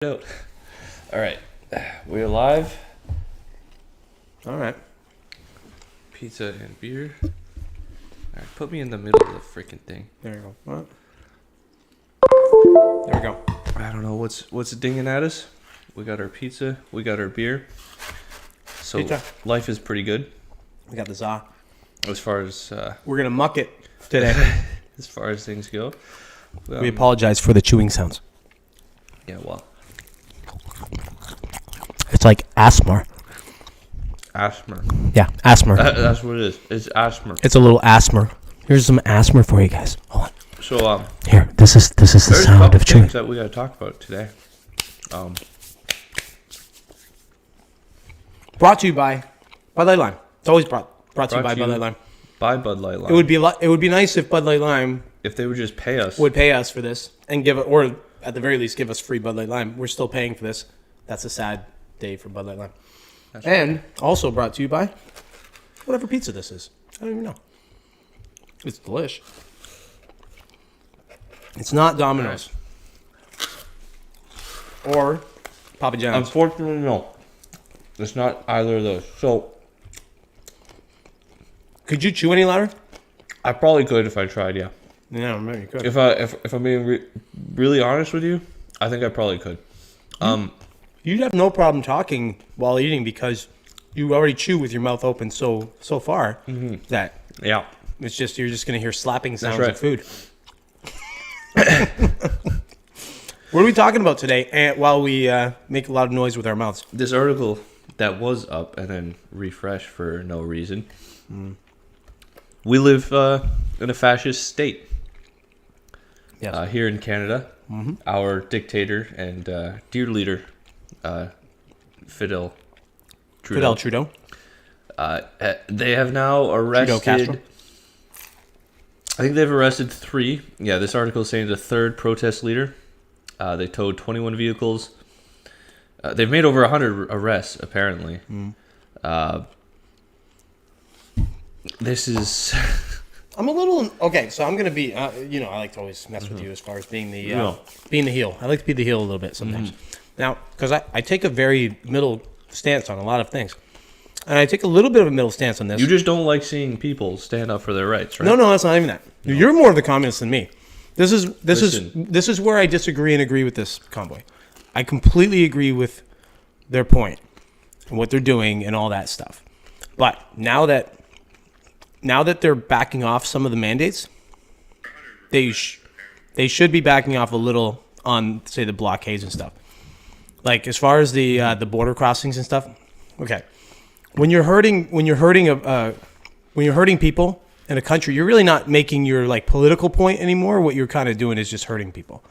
Out. All right, we're live. All right. Pizza and beer. All right, put me in the middle of the freaking thing. There you go. There we go. I don't know what's dinging at us. We got our pizza. We got our beer. So Pizza. Life is pretty good We got the za. as far as We're gonna muck it today. as far as things go. We apologize for the chewing sounds. Yeah, well, It's like asthma. asthma. Yeah, asthma. That's what it is. It's asthma. It's a little asthma. Here's some asthma for you guys. Hold on. So Here, this is the there's a sound couple of chewing. things that we got to talk about today. Brought to you by Bud Light Lime. It's always brought to you by Bud Light Lime. By Bud Light Lime. It would be nice if Bud Light Lime if they would just pay us. would pay us for this and give it, or at the very least, give us free Bud Light Lime. We're still paying for this. That's a sad day for Bud Light Lime. That's And also brought to you by whatever pizza this is. I don't even know. It's delish. It's not Domino's or Papa John's. Unfortunately, no. It's not either of those. So Could you chew any louder? I probably could if I tried. Yeah. Yeah, maybe you could. If I'm being really honest with you, I think I probably could. You'd have no problem talking while eating because you already chew with your mouth open so far that Yeah. it's just you're just gonna hear slapping sounds right. of food. What are we talking about today? While we make a lot of noise with our mouths. This article that was up and then refreshed for no reason. We live in a fascist state. Yes. Here in Canada. Our dictator and dear leader, Fidel Trudeau. They have now arrested. Castro. I think they've arrested 3. Yeah, this article is saying the 3rd protest leader. They towed 21 vehicles. They've made over 100 arrests, apparently. This is... I'm a little okay, so I'm gonna be. I like to always mess with you as far as being the being the heel. I like to be the heel a little bit sometimes. Now, because I take a very middle stance on a lot of things, and I take a little bit of a middle stance on this. You just don't like seeing people stand up for their rights, right? No, that's not even that. No. You're more of the communist than me. This Listen. is where I disagree and agree with this convoy. I completely agree with their point and what they're doing and all that stuff. But now that they're backing off some of the mandates, they should be backing off a little on, say, the blockades and stuff. Like as far as the border crossings and stuff. Okay, when you're hurting people in a country, you're really not making your like political point anymore. What you're kind of doing is just hurting people.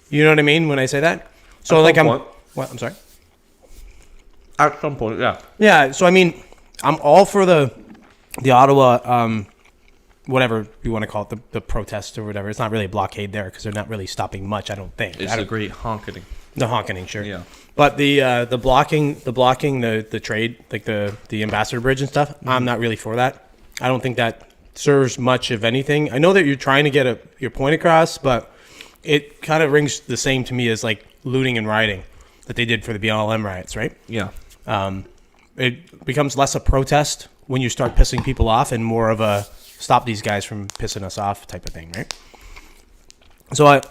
You know what I mean when I say that? So like I'm sorry. At some point, yeah. Yeah. So I mean, I'm all for the Ottawa, whatever you want to call it, the protest or whatever. It's not really a blockade there because they're not really stopping much, I don't think. It's a great honking. The honking, sure. Yeah. But the blocking the trade, like the ambassador bridge and stuff, I'm not really for that. I don't think that serves much of anything. I know that you're trying to get your point across, but it kind of rings the same to me as like looting and rioting that they did for the BLM riots, right? Yeah. It becomes less a protest when you start pissing people off and more of a stop these guys from pissing us off type of thing, right? So I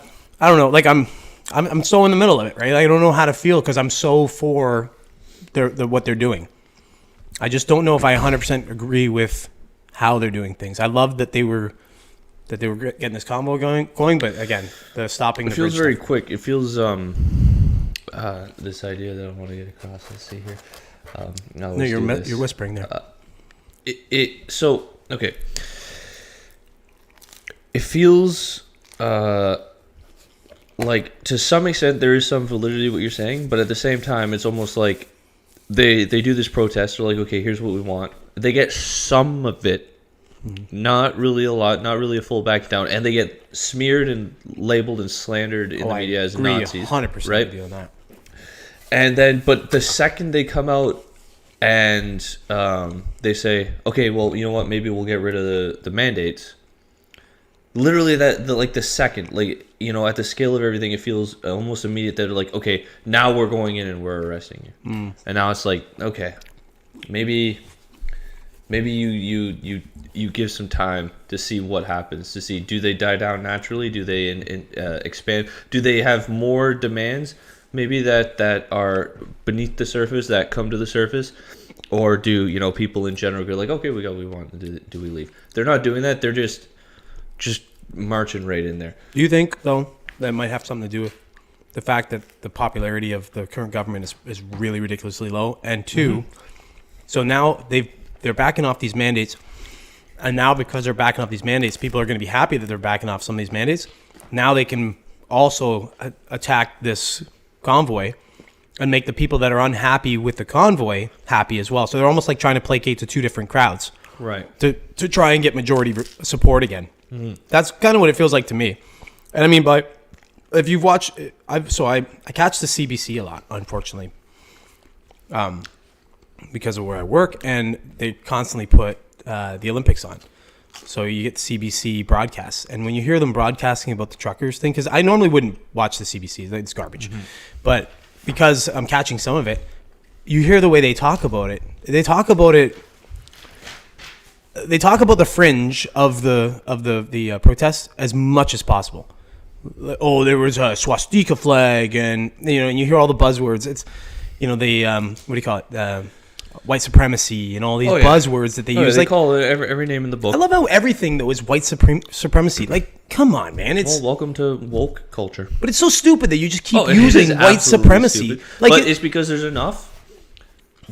don't know, like I'm so in the middle of it, right? I don't know how to feel because I'm so for what they're doing. I just don't know if I 100% agree with how they're doing things. I love that they were getting this combo going, but again, the stopping. It feels very quick. It feels this idea that I want to get across. Let's see here. No, you're whispering there. So okay. It feels like to some extent there is some validity to what you're saying, but at the same time it's almost like they do this protest. They're like, okay, here's what we want. They get some of it, not really a lot, not really a full back down, and they get smeared and labeled and slandered in the media as Nazis. 100% right? on that. And then, but the second they come out and they say, okay, well, you know what, maybe we'll get rid of the mandates. literally like the second, like, you know, at the scale of everything, it feels almost immediate that they're like, okay, now we're going in and we're arresting you. And now it's like, okay, maybe you give some time to see what happens, to see, do they die down naturally, do they expand, do they have more demands maybe that are beneath the surface that come to the surface, or do, you know, people in general go like, okay, we got what we want, do we leave? They're not doing that. They're just marching right in there. Do you think, though, that might have something to do with the fact that the popularity of the current government is really ridiculously low? And two, so now they're backing off these mandates, and now because they're backing off these mandates, people are going to be happy that they're backing off some of these mandates. Now they can also attack this convoy and make the people that are unhappy with the convoy happy as well. So they're almost like trying to placate to two different crowds. Right. To try and get majority support again. That's kind of what it feels like to me. And I mean, if you've watched, I catch the CBC a lot, unfortunately, because of where I work, and they constantly put the Olympics on. So you get CBC broadcasts, and when you hear them broadcasting about the truckers thing, because I normally wouldn't watch the CBC, it's garbage, but because I'm catching some of it, you hear the way they talk about it. They talk about the fringe of the protests as much as possible. Oh, there was a swastika flag, and you know, and you hear all the buzzwords. It's, you know, the what do you call it? White supremacy and all these buzzwords that they use. They like, call it every name in the book. I love how everything that was white supremacy. Like, come on, man. It's welcome to woke culture. But it's so stupid that you just keep using white supremacy. Stupid. Like, but it's because there's enough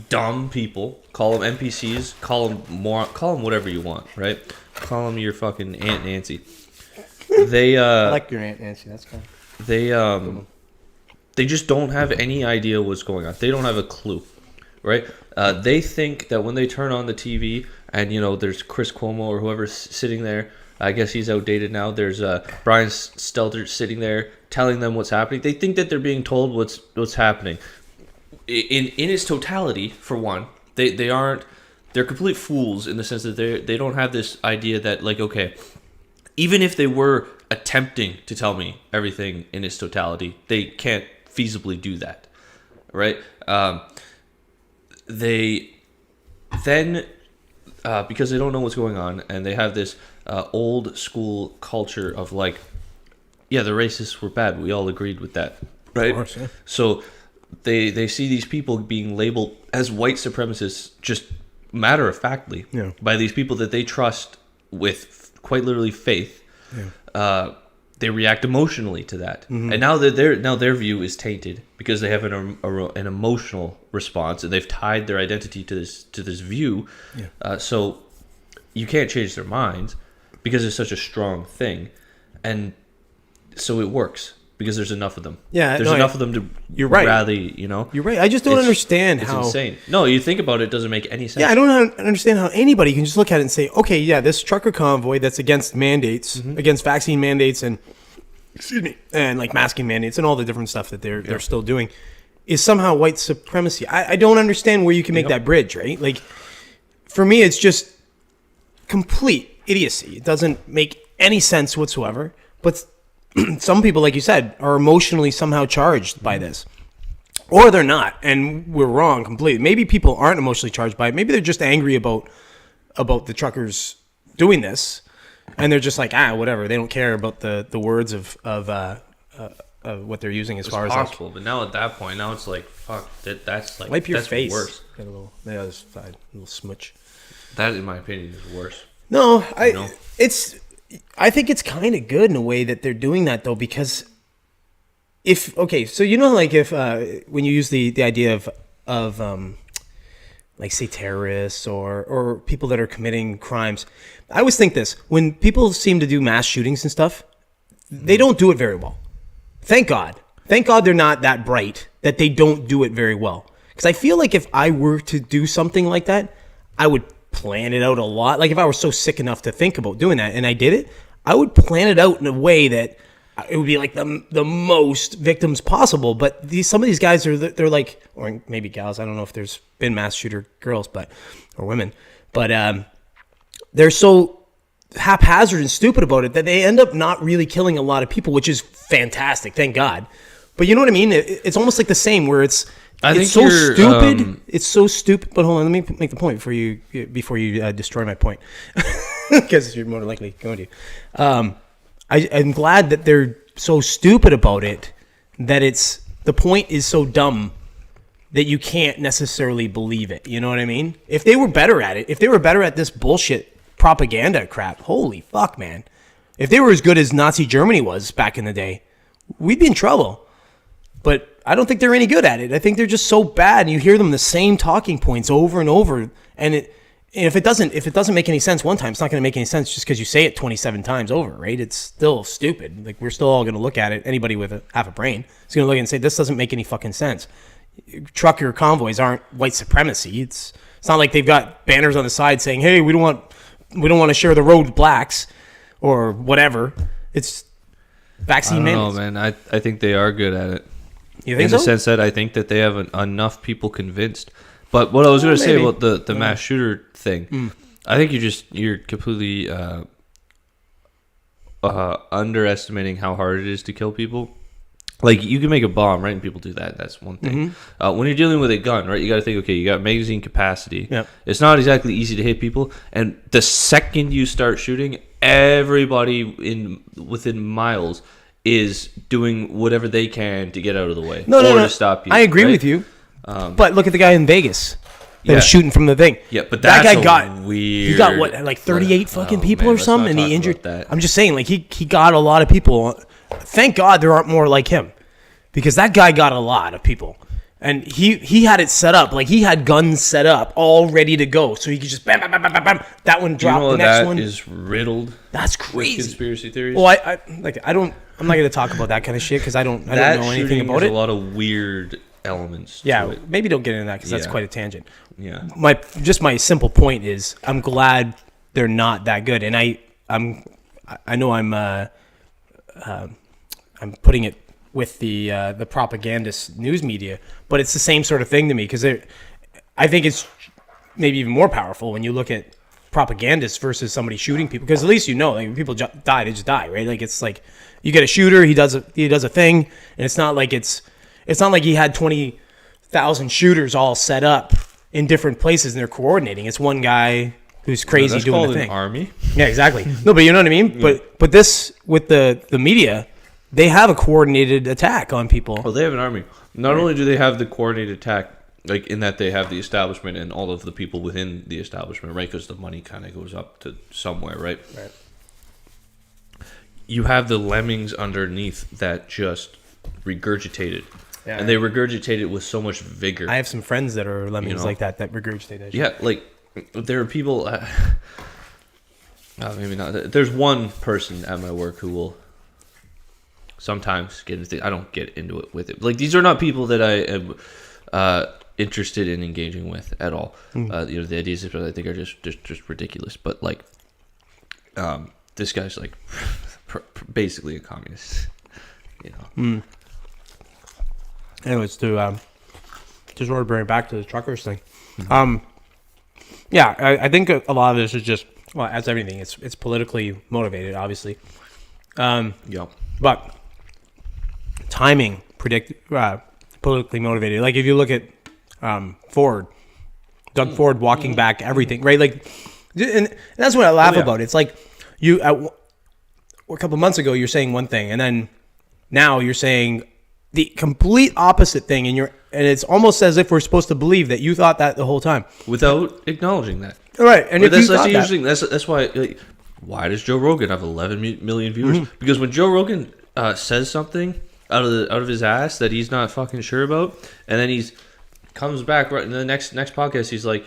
dumb people. Call them NPCs. Call them whatever you want. Right? Call them your fucking Aunt Nancy. They I like your Aunt Nancy. That's cool. They just don't have any idea what's going on. They don't have a clue. Right? They think that when they turn on the TV and, you know, there's Chris Cuomo or whoever's sitting there, I guess he's outdated now. There's Brian Stelter sitting there telling them what's happening. They think that they're being told what's happening. In its totality, for one, they're complete fools in the sense that they don't have this idea that, like, okay, even if they were attempting to tell me everything in its totality, they can't feasibly do that, right? They then, because they don't know what's going on, and they have this old school culture of like, yeah, the racists were bad. We all agreed with that, right? Of course, yeah. So they see these people being labeled as white supremacists just matter-of-factly by these people that they trust with quite literally faith. Yeah. They react emotionally to that, and now that their view is tainted because they have an emotional response, and they've tied their identity to this view. Yeah. So you can't change their minds because it's such a strong thing, and so it works because there's enough of them. Yeah, there's enough of them to rally. You know, you're right. I just don't understand how it's insane. No, you think about it, it doesn't make any sense. Yeah, I don't understand how anybody can just look at it and say, okay, yeah, this trucker convoy that's against mandates, against vaccine mandates, and and like masking mandates and all the different stuff that they're still doing, is somehow white supremacy. I don't understand where you can make that bridge, right? Like, for me, it's just complete idiocy. It doesn't make any sense whatsoever. But some people, like you said, are emotionally somehow charged by this. Or they're not, and we're wrong completely. Maybe people aren't emotionally charged by it. Maybe they're just angry about the truckers doing this, and they're just like, whatever. They don't care about the words of what they're using as far as possible. But now at that point, now it's like, fuck, that's like, wipe your that's face. Worse. Get a little, the other side, a little smooch. That, in my opinion, is worse. No, I think it's kind of good in a way that they're doing that, though, because so you know, like, if when you use the idea of like, say, terrorists or people that are committing crimes, I always think this: when people seem to do mass shootings and stuff, they don't do it very well. Thank God they're not that bright that they don't do it very well. Because I feel like if I were to do something like that, I would plan it out a lot. Like, if I were so sick enough to think about doing that and I did it, I would plan it out in a way that it would be like the most victims possible. But some of these guys they're like, or maybe gals, I don't know if there's been mass shooter girls, or women, but they're so haphazard and stupid about it that they end up not really killing a lot of people, which is fantastic, thank God. But you know what I mean? It's almost like the same where it's so stupid. It's so stupid. But hold on, let me make the point before you destroy my point, because you're more likely going to. I'm glad that they're so stupid about it that the point is so dumb that you can't necessarily believe it. You know what I mean? If they were better at it, if they were better at this bullshit propaganda crap, holy fuck, man. If they were as good as Nazi Germany was back in the day, we'd be in trouble. But I don't think they're any good at it. I think they're just so bad, and you hear them the same talking points over and over, and if it doesn't make any sense one time, it's not going to make any sense just because you say it 27 times over, right? It's still stupid. Like, we're still all going to look at it. Anybody with half a brain is going to look at it and say, this doesn't make any fucking sense. Trucker convoys aren't white supremacy. It's not like they've got banners on the side saying, hey, we don't want to share the road with blacks or whatever. It's vaccine mandates. I don't know, man. I think they are good at it. You think in the sense that I think that they have enough people convinced. But what I was going to say about the mass shooter thing, I think you're completely underestimating how hard it is to kill people. Like, you can make a bomb, right? And people do that. That's one thing. When you're dealing with a gun, right, you got to think, okay, you got magazine capacity. Yep. It's not exactly easy to hit people. And the second you start shooting, everybody within miles is doing whatever they can to get out of the way to stop you. I agree with you. But look at the guy in Vegas that was shooting from the thing. Yeah, but that guy got weird. He got what, like 38 fucking people or something, and he injured. I'm just saying, like he got a lot of people. Thank God there aren't more like him, because that guy got a lot of people, and he had it set up, like he had guns set up all ready to go, so he could just bam bam bam bam bam. That one dropped. The next one is riddled. That's crazy. Conspiracy theories. Well, I'm not going to talk about that kind of shit because I don't know anything about it. A lot of weird elements. Yeah, maybe don't get into that because that's quite a tangent. Yeah. My simple point is I'm glad they're not that good, and I know I'm putting it with the propagandist news media, but it's the same sort of thing to me because I think it's maybe even more powerful when you look at propagandists versus somebody shooting people, because at least like when people die, they just die, right? Like it's like you get a shooter, he does a thing, and it's not like he had 20,000 shooters all set up in different places and they're coordinating. It's one guy who's crazy doing the thing. An army. Yeah, exactly. No, but you know what I mean? Yeah. But this, with the media, they have a coordinated attack on people. Well, they have an army. Not only do they have the coordinated attack, like in that they have the establishment and all of the people within the establishment, right? Because the money kind of goes up to somewhere, right? Right. You have the lemmings underneath that just regurgitate it. Yeah, and they regurgitate it with so much vigor. I have some friends that are lemmings like that regurgitate it. Yeah, like there are people. Maybe not. There's one person at my work who will sometimes get into. I don't get into it with it. Like, these are not people that I am interested in engaging with at all. The ideas that I think are just ridiculous. But like, this guy's like basically a communist. Anyways, to just want to bring it back to the truckers thing. I think a lot of this is just, well, as everything, it's politically motivated, obviously. But timing, politically motivated. Like if you look at Ford, Doug Ford walking back everything, right? Like, and that's what I laugh about. It's like a couple months ago you're saying one thing, and then now you're saying the complete opposite thing, and it's almost as if we're supposed to believe that you thought that the whole time without acknowleding that. Right, and that's why. Like, why does Joe Rogan have 11 million viewers? Mm-hmm. Because when Joe Rogan says something out of his ass that he's not fucking sure about, and then he comes back right in the next podcast, he's like,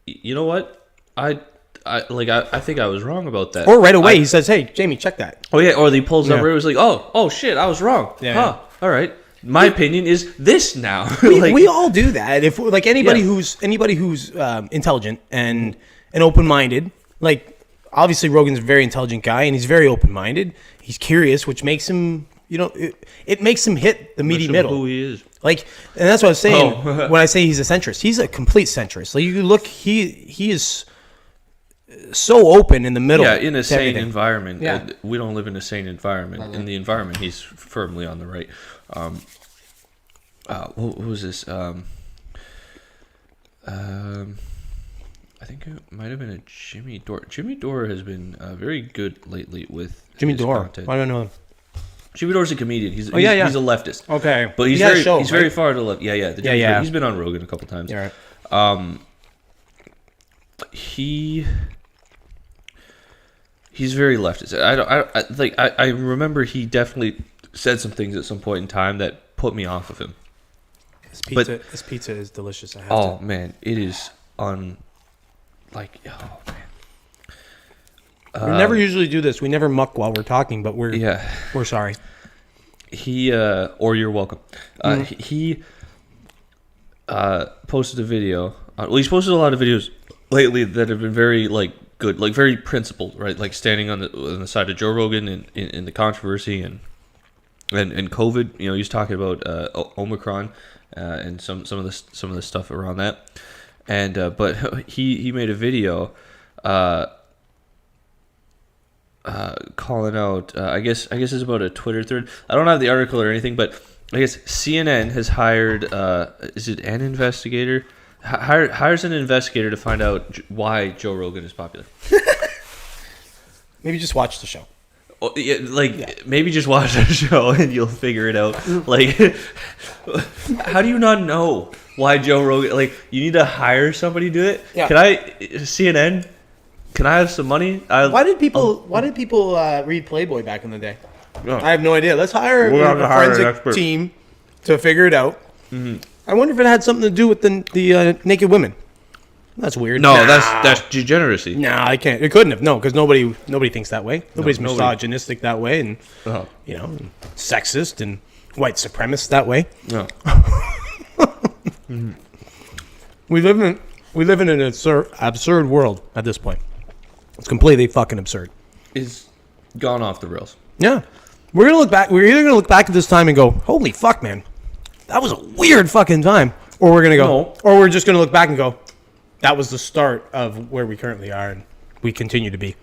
you know what, I think I was wrong about that. Or right away he says, hey, Jamie, check that. Oh yeah, or he pulls up where it was like, oh shit, I was wrong. Yeah. All right. My opinion is this now. We all do that. If like anybody who's intelligent and open-minded, like obviously Rogan's a very intelligent guy and he's very open-minded. He's curious, which makes him, it makes him hit the meaty middle. Who he is. Like, and that's what I was saying when I say he's a centrist. He's a complete centrist. Like you look, he is so open in the middle. Yeah, in a to sane everything. environment. Yeah. We don't live in a sane environment. In the environment, he's firmly on the right. What was this? I think it might have been a Jimmy Dore. Jimmy Dore has been very good lately with Jimmy his Dore. content. I don't know him. Jimmy Dore's a comedian. He's yeah. he's a leftist. Okay. But he's He has very a show, he's very right? far to the left. Yeah. Yeah. He's been on Rogan a couple times. Yeah. Right. He's very leftist. I remember he definitely said some things at some point in time that put me off of him. This pizza is delicious. I have Oh to. man, it is man. We never usually do this. We never muck while we're talking, but we're sorry. Or you're welcome. He posted a video. He's posted a lot of videos lately that have been very good, very principled, right? Like standing on the side of Joe Rogan in the controversy and COVID. He's talking about Omicron and some of the stuff around that. And but he made a video calling out. I guess it's about a Twitter thread. I don't have the article or anything, but I guess CNN has hired. Is it an investigator? Hires an investigator to find out why Joe Rogan is popular. Maybe just watch the show. Oh, maybe just watch the show and you'll figure it out. How do you not know why Joe Rogan? You need to hire somebody to do it. Yeah. CNN? Can I have some money? Why did people read Playboy back in the day? Yeah. I have no idea. Let's hire We'll have a to hire an forensic expert. team to figure it out. Mm-hmm. I wonder if it had something to do with the naked women. That's weird. No, Nah. that's degeneracy. Nah, I can't. It couldn't have. No, because nobody thinks that way. Nobody's nobody. misogynistic that way, and Oh. sexist and white supremacist that way. No. We live in an absurd world at this point. It's completely fucking absurd. It's gone off the rails. Yeah, we're gonna look back. We're either gonna look back at this time and go, "Holy fuck, man, that was a weird fucking time," or we're gonna go, No. or we're just gonna look back and go, "That was the start of where we currently are, and we continue to be."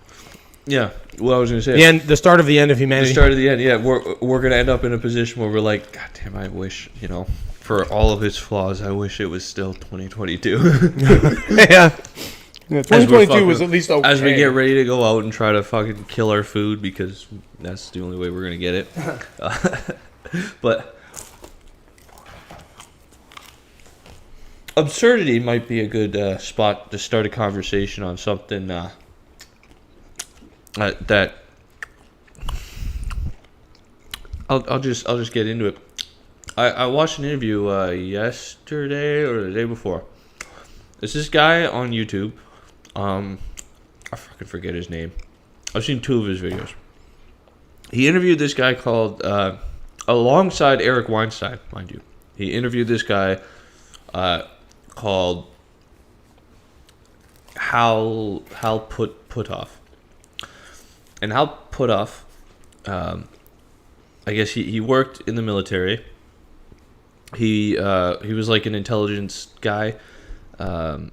Yeah. Well, I was going to say. The start of the end of The humanity. start of the end. Yeah, we're going to end up in a position where we're like, God damn, I wish, for all of its flaws, I wish it was still 2022. Yeah. 2022 was at least okay. As we get ready to go out and try to fucking kill our food because that's the only way we're going to get it. But absurdity might be a good spot to start a conversation on something that I'll just get into it. I watched an interview yesterday or the day before. There's this guy on YouTube. I fucking forget his name. I've seen 2 of his videos. He interviewed this guy called alongside Eric Weinstein, mind you. He interviewed this guy called Hal Puthoff. And Hal Puthoff, I guess he worked in the military. He was like an intelligence guy. I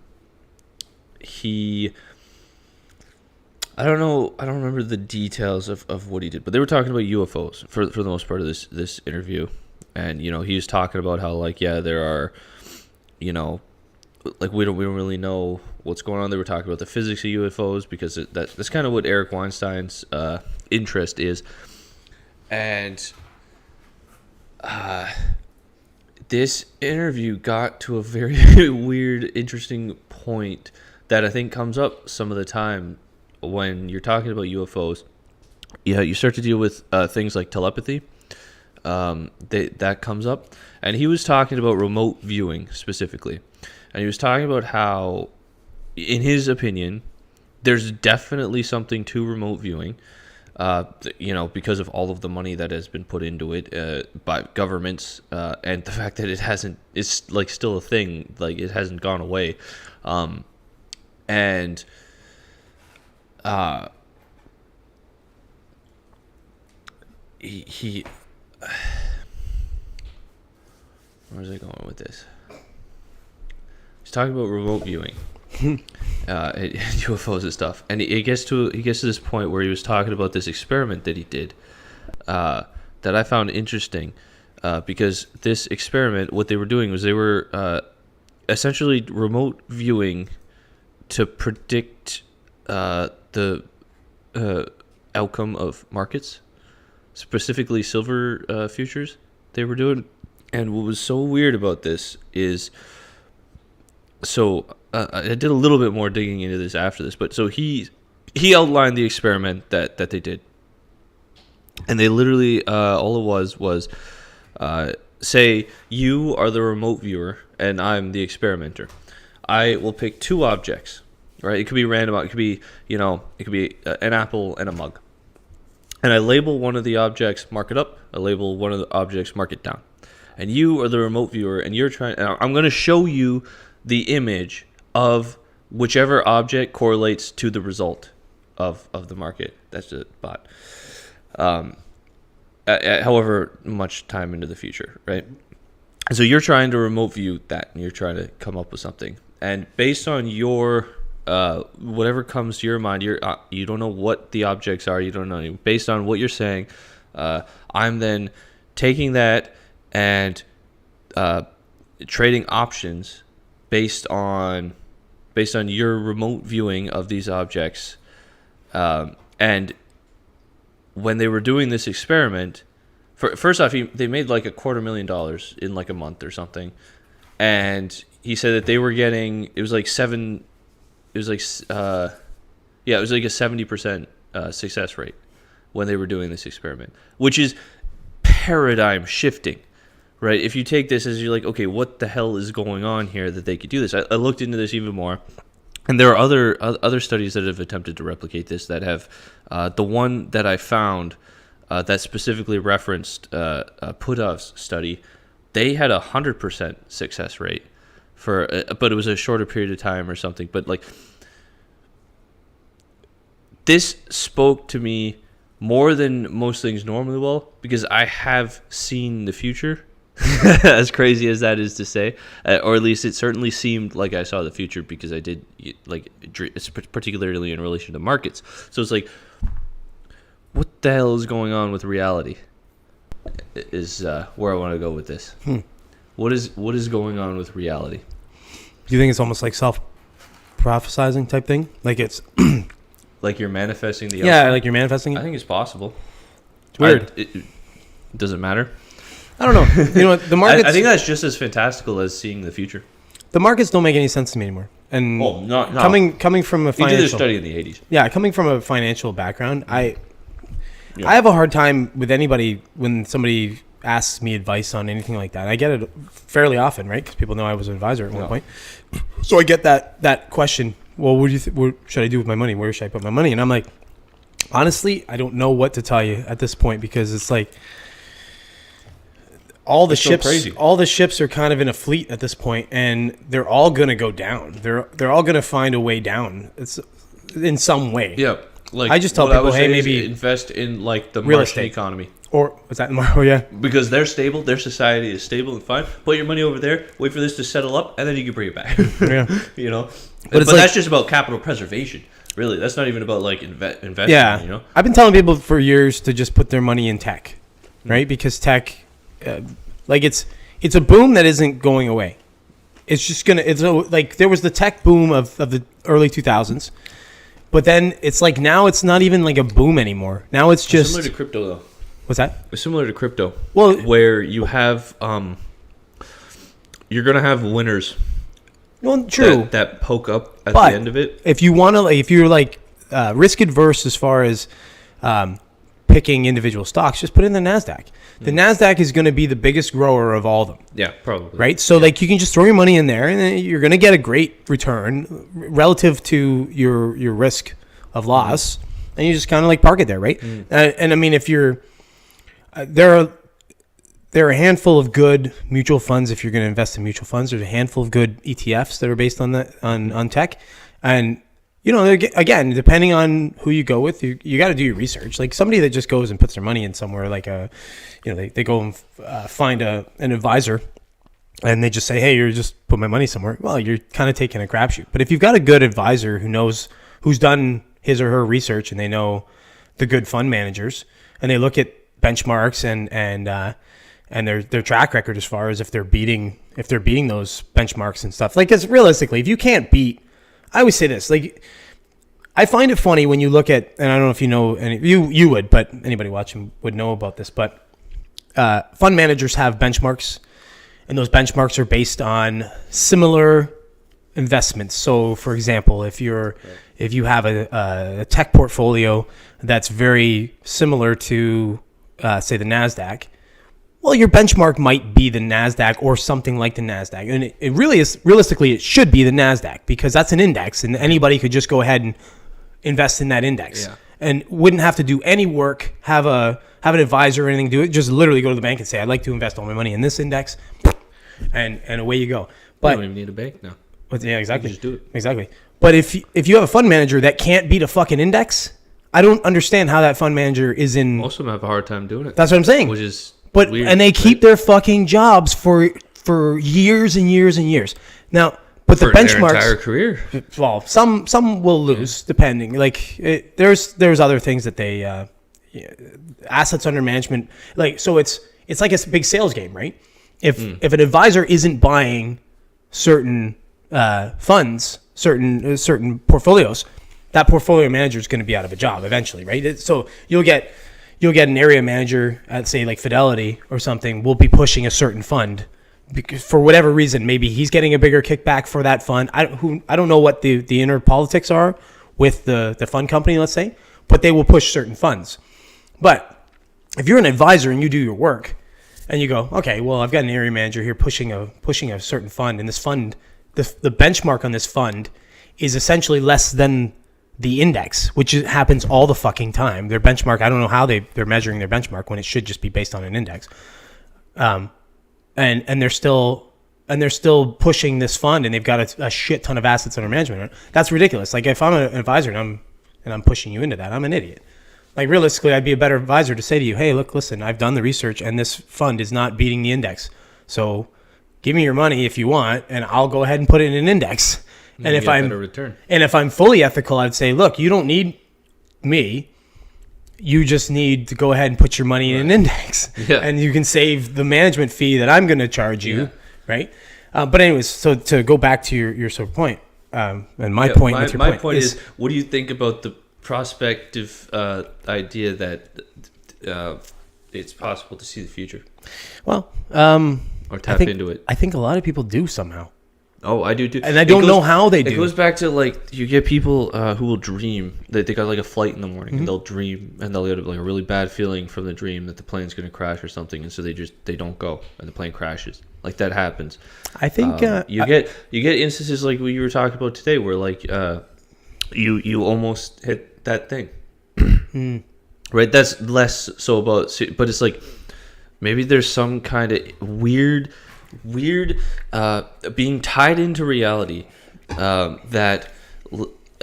don't know. I don't remember the details of what he did, but they were talking about UFOs for the most part of this interview, and he was talking about how there are, we don't really know what's going on. They were talking about the physics of UFOs because that's kind of what Eric Weinstein's interest is, and this interview got to a very weird, interesting point that I think comes up some of the time when you're talking about UFOs. Yeah, you start to deal with things like telepathy. That comes up, and he was talking about remote viewing specifically, and he was talking about how, in his opinion, there's definitely something to remote viewing. Because of all of the money that has been put into it by governments, and the fact that it's still a thing, it hasn't gone away, and he where's I going with this? He's talking about remote viewing, and UFOs and stuff. And he gets to this point where he was talking about this experiment that he did that I found interesting because this experiment, what they were doing was they were essentially remote viewing to predict the outcome of markets, specifically silver futures they were doing. And what was so weird about this is, so I did a little bit more digging into this after this, but so he outlined the experiment that they did. And they literally, all it was say you are the remote viewer and I'm the experimenter. I will pick two objects, right? It could be random. It could be, an apple and a mug. And I label one of the objects, mark it up. I label one of the objects, mark it down. And you are the remote viewer, and I'm going to show you the image of whichever object correlates to the result of the market. That's the bot. However much time into the future, right? So you're trying to remote view that, and you're trying to come up with something. And based on your whatever comes to your mind, you don't know what the objects are. You don't know. Based on what you're saying, I'm then taking that and trading options based on your remote viewing of these objects. And when they were doing this experiment, first off, they made like $250,000 in like a month or something, and he said that they were getting it was like a 70% success rate when they were doing this experiment, which is paradigm shifting, right? If you take this as you're like, okay, what the hell is going on here that they could do this? I looked into this even more, and there are other studies that have attempted to replicate this that have the one that I found that specifically referenced Puthov's study. They had 100% success rate but it was a shorter period of time or something. But like, this spoke to me more than most things normally will, because I have seen the future, as crazy as that is to say, or at least it certainly seemed like I saw the future, because I did, like, particularly in relation to markets. So it's like, what the hell is going on with reality is where I want to go with this. What is going on with reality? Do you think it's almost like self-prophesizing type thing? Like it's... like you're manifesting the... Yeah, like you're manifesting it? I think it's possible. It's weird. It doesn't matter. I don't know. You know what? The markets... I think that's just as fantastical as seeing the future. The markets don't make any sense to me anymore. And coming from a financial... You did a study in the 80s. Yeah, coming from a financial background, I have a hard time with anybody when somebody asks me advice on anything like that. I get it fairly often, right? Because people know I was an advisor at one point. So I get that question. Well, what should I do with my money? Where should I put my money? And I'm like, honestly, I don't know what to tell you at this point, because it's like all the ships are kind of in a fleet at this point, and they're all going to go down. They're all going to find a way down. It's in some way. Yeah. Like, I just tell people, hey, maybe invest in like the real Martian estate economy. Or was that? Oh yeah. Because they're stable, their society is stable and fine. Put your money over there, wait for this to settle up, and then you can bring it back. Yeah. You know, but that's just about capital preservation. Really, that's not even about like investing. Yeah. You know, I've been telling people for years to just put their money in tech, right? Because tech, like it's a boom that isn't going away. It's just gonna. It's like there was the tech boom of the early 2000s. But then it's like now it's not even like a boom anymore. Now it's just similar to crypto, though. What's that? It's similar to crypto. Well, where you have you're gonna have winners. Well, true. That poke up at the end of it. If you want to, if you're like risk adverse as far as picking individual stocks, just put it in the NASDAQ. The NASDAQ is going to be the biggest grower of all of them. Yeah, probably. Right? So like you can just throw your money in there and then you're going to get a great return relative to your risk of loss. And you just kind of like park it there, right? And I mean, if you're there are a handful of good mutual funds if you're going to invest in mutual funds. There's a handful of good ETFs that are based on on tech. And you know, again, depending on who you go with, you got to do your research. Like somebody that just goes and puts their money in somewhere, like they go and find an advisor and they just say, hey, you're just put my money somewhere, well, you're kind of taking a crapshoot. But if you've got a good advisor who knows, who's done his or her research, and they know the good fund managers, and they look at benchmarks and their track record as far as if they're beating those benchmarks and stuff. Like, because realistically, if you can't beat, I always say this, like, I find it funny when you look at, and I don't know if you know, and you would, but anybody watching would know about this, but fund managers have benchmarks, and those benchmarks are based on similar investments. So, for example, if you have a tech portfolio that's very similar to, say, the NASDAQ, well, your benchmark might be the NASDAQ or something like the NASDAQ. And it really is, realistically, it should be the NASDAQ, because that's an index, and anybody could just go ahead and invest in that index and wouldn't have to do any work, have an advisor or anything do it. Just literally go to the bank and say, I'd like to invest all my money in this index, and away you go. But you don't even need a bank now. But yeah, exactly. You just do it. Exactly. But if you have a fund manager that can't beat a fucking index, I don't understand how that fund manager is in. Most of them have a hard time doing it. That's what I'm saying. Which is weird. And they keep their fucking jobs for years and years and years. Now, but for the benchmarks, their entire career. Well, some will lose depending. Like there's other things that they assets under management. Like, so it's like a big sales game, right? If an advisor isn't buying certain funds, certain portfolios, that portfolio manager is going to be out of a job eventually, right? So you'll get an area manager at, say, like Fidelity or something, will be pushing a certain fund because for whatever reason, maybe he's getting a bigger kickback for that fund. I don't know what the inner politics are with the fund company, let's say, but they will push certain funds. But if you're an advisor and you do your work and you go, okay, well, I've got an area manager here pushing a certain fund, and this fund, the benchmark on this fund is essentially less than the index, which happens all the fucking time. Their benchmark, I don't know how they're measuring their benchmark when it should just be based on an index. And they're still pushing this fund, and they've got a shit ton of assets under management. That's ridiculous. Like, if I'm an advisor and I'm pushing you into that, I'm an idiot. Like, realistically, I'd be a better advisor to say to you, hey, look, listen, I've done the research, and this fund is not beating the index. So give me your money if you want, and I'll go ahead and put it in an index. And if I'm fully ethical, I'd say, look, you don't need me. You just need to go ahead and put your money in an index, and you can save the management fee that I'm going to charge you, right? But anyways, so to go back to your sort of point, and my point is, what do you think about the prospective idea that it's possible to see the future? Well, or tap into it. I think a lot of people do somehow. Oh, I do too. And I don't know how they do. It goes back to, like, you get people who will dream that they got like a flight in the morning, and they'll dream, and they'll get like a really bad feeling from the dream that the plane's going to crash or something, and so they don't go, and the plane crashes. Like, that happens. I think you get instances like what you were talking about today, where like you almost hit that thing, right? That's less so about, but it's like maybe there's some kind of weird being tied into reality that,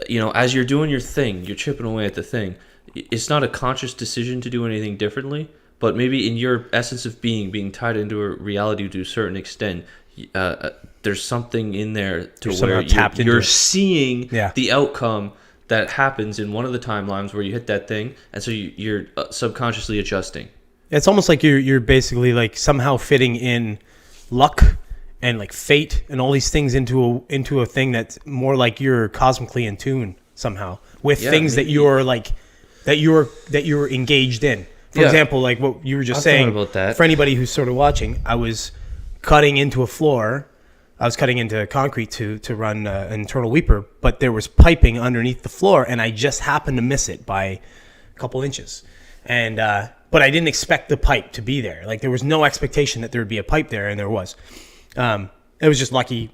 you know, as you're doing your thing, you're chipping away at the thing. It's not a conscious decision to do anything differently, but maybe in your essence of being tied into a reality to a certain extent, there's something in there to where you're seeing the outcome that happens in one of the timelines where you hit that thing, and so you're subconsciously adjusting. It's almost like you're basically like somehow fitting in luck and like fate and all these things into a thing that's more like you're cosmically in tune somehow with things that you're like that you're engaged in. For example, like what you were just saying about that. For anybody who's sort of watching, I was cutting into a floor. I was cutting into concrete to run an internal weeper, but there was piping underneath the floor, and I just happened to miss it by a couple inches. And but I didn't expect the pipe to be there. Like, there was no expectation that there would be a pipe there, and there was. It was just lucky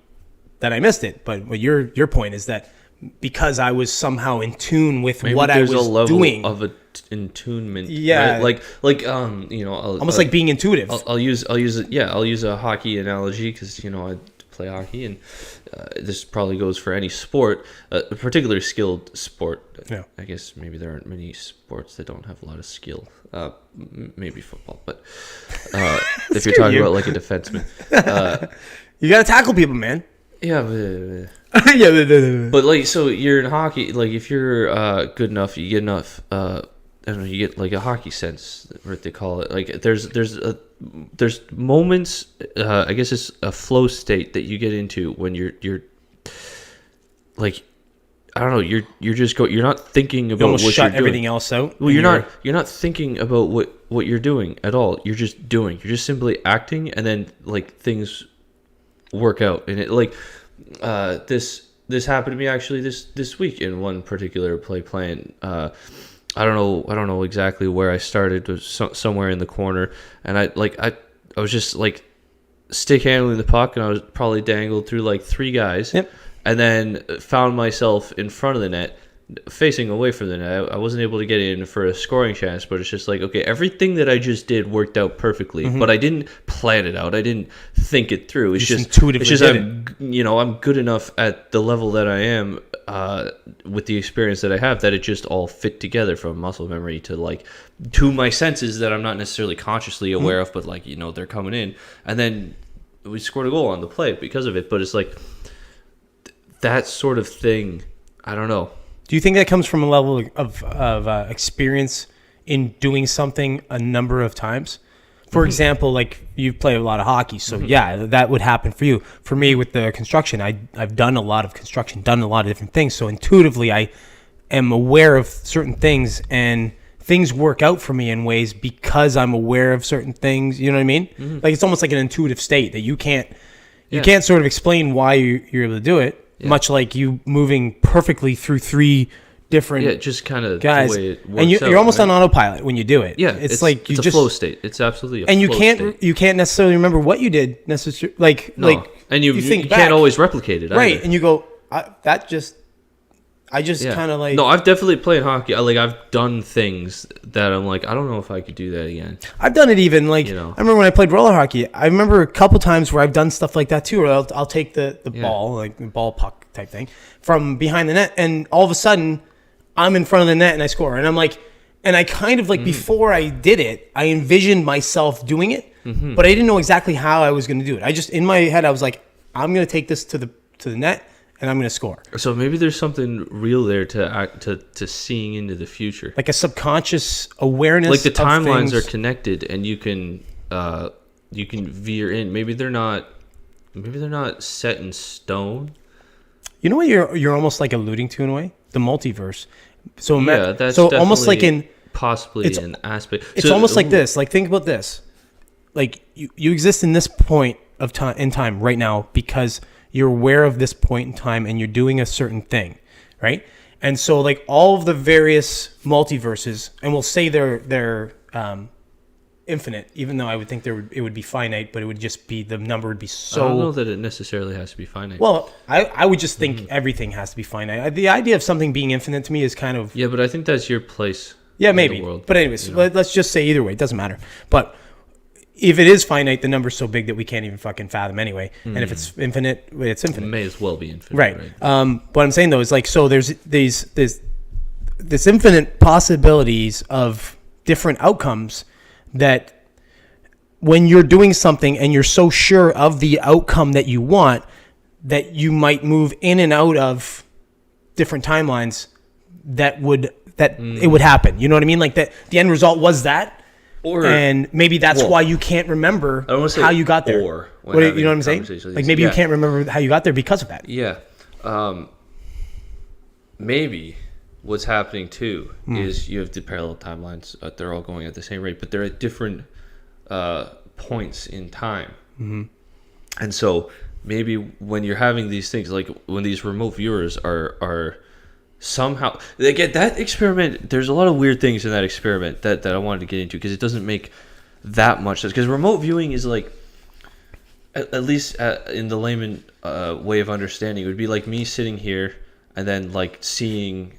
that I missed it. But what your point is that because I was somehow in tune with what I was doing, of attunement, right? like you know, almost like being intuitive. I'll use a hockey analogy because, you know, play hockey, and this probably goes for any sport, a particularly skilled sport. Yeah. I guess maybe there aren't many sports that don't have a lot of skill. Maybe football, but if you're talking about like a defenseman, you gotta tackle people, man. yeah. Yeah, But like, so you're in hockey. Like, if you're good enough, you get enough. I don't know. You get like a hockey sense, what they call it. Like, there's moments. I guess it's a flow state that you get into when you're like, I don't know. You're just You're not thinking about what shut you're everything doing. else out. Well, you're not thinking about what you're doing at all. You're just doing. You're just simply acting, and then like things work out. And it like this happened to me actually this week in one particular playing. I don't know exactly where I started. It was somewhere in the corner, and I was just like stick handling the puck, and I was probably dangled through like 3 guys. Yep. And then found myself in front of the net, facing away from the net. I wasn't able to get in for a scoring chance, but it's just like, okay, everything that I just did worked out perfectly, but I didn't plan it out. I didn't think it through. It's just intuitively it's just did I'm good enough at the level that I am with the experience that I have that it just all fit together from muscle memory to my senses that I'm not necessarily consciously aware of, but like, they're coming in. And then we scored a goal on the play because of it. But it's like that sort of thing. I don't know. Do you think that comes from a level of experience in doing something a number of times? For example, like you've played a lot of hockey, so yeah, that would happen for you. For me, with the construction, I've done a lot of construction, done a lot of different things. So intuitively, I am aware of certain things, and things work out for me in ways because I'm aware of certain things. You know what I mean? Like it's almost like an intuitive state that you can't sort of explain why you're able to do it. Yeah. Much like you moving perfectly through 3 different just kind of guys, the way it works and you're almost on autopilot when you do it. Yeah, it's like it's a flow state. It's absolutely a and flow state. You can't necessarily remember what you did necessarily. And you think you back, can't always replicate it, right? either. And you go, I just kind of like. No, I've definitely played hockey. I've done things that I'm like, I don't know if I could do that again. I've done it even like, I remember when I played roller hockey. I remember a couple times where I've done stuff like that too. Where I'll take the ball, like the ball puck type thing, from behind the net, and all of a sudden I'm in front of the net and I score. And I'm like, and I kind of like before I did it, I envisioned myself doing it, but I didn't know exactly how I was going to do it. I just in my head I was like, I'm going to take this to the net. And I'm going to score. So maybe there's something real there to seeing into the future, like a subconscious awareness. Like the timelines are connected, and you can veer in. Maybe they're not set in stone. You know what you're almost like alluding to in a way? The multiverse. So that's so almost like in possibly an aspect. It's almost like this. Like think about this. Like you exist in this point of time in time right now because you're aware of this point in time and you're doing a certain thing, right? And so like all of the various multiverses, and we'll say they're infinite, even though I would think it would be finite, but it would just be, the number would be so. I don't know that it necessarily has to be finite. Well, I would just think everything has to be finite. The idea of something being infinite to me is kind of. Yeah, but I think that's your place. Yeah, maybe. In the world, but anyways, let's just say either way, it doesn't matter. But if it is finite, the number's so big that we can't even fucking fathom anyway. And if it's infinite, it's infinite. It may as well be infinite. Right. What I'm saying though is like, so there's this infinite possibilities of different outcomes that when you're doing something and you're so sure of the outcome that you want, that you might move in and out of different timelines it would happen. You know what I mean? Like that the end result was that. And maybe that's why you can't remember how you got there. You know what I'm saying? Like maybe you can't remember how you got there because of that. Yeah. Maybe what's happening too is you have the parallel timelines. They're all going at the same rate, but they're at different points in time. And so maybe when you're having these things, like when these remote viewers are somehow they get that experiment. There's a lot of weird things in that experiment that I wanted to get into because it doesn't make that much sense. Because remote viewing is like, at least in the layman way of understanding, it would be like me sitting here and then like seeing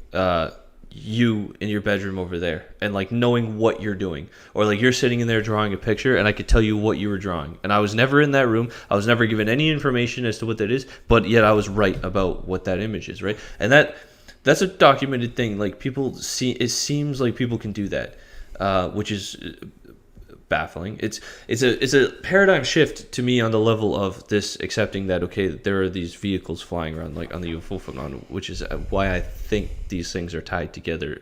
you in your bedroom over there and like knowing what you're doing, or like you're sitting in there drawing a picture and I could tell you what you were drawing, and I was never in that room, I was never given any information as to what that is, but yet I was right about what that image is, right? And that's a documented thing. Like people see, it seems like people can do that, which is baffling. It's a paradigm shift to me on the level of this accepting that, okay, there are these vehicles flying around like on the UFO phenomenon, which is why I think these things are tied together,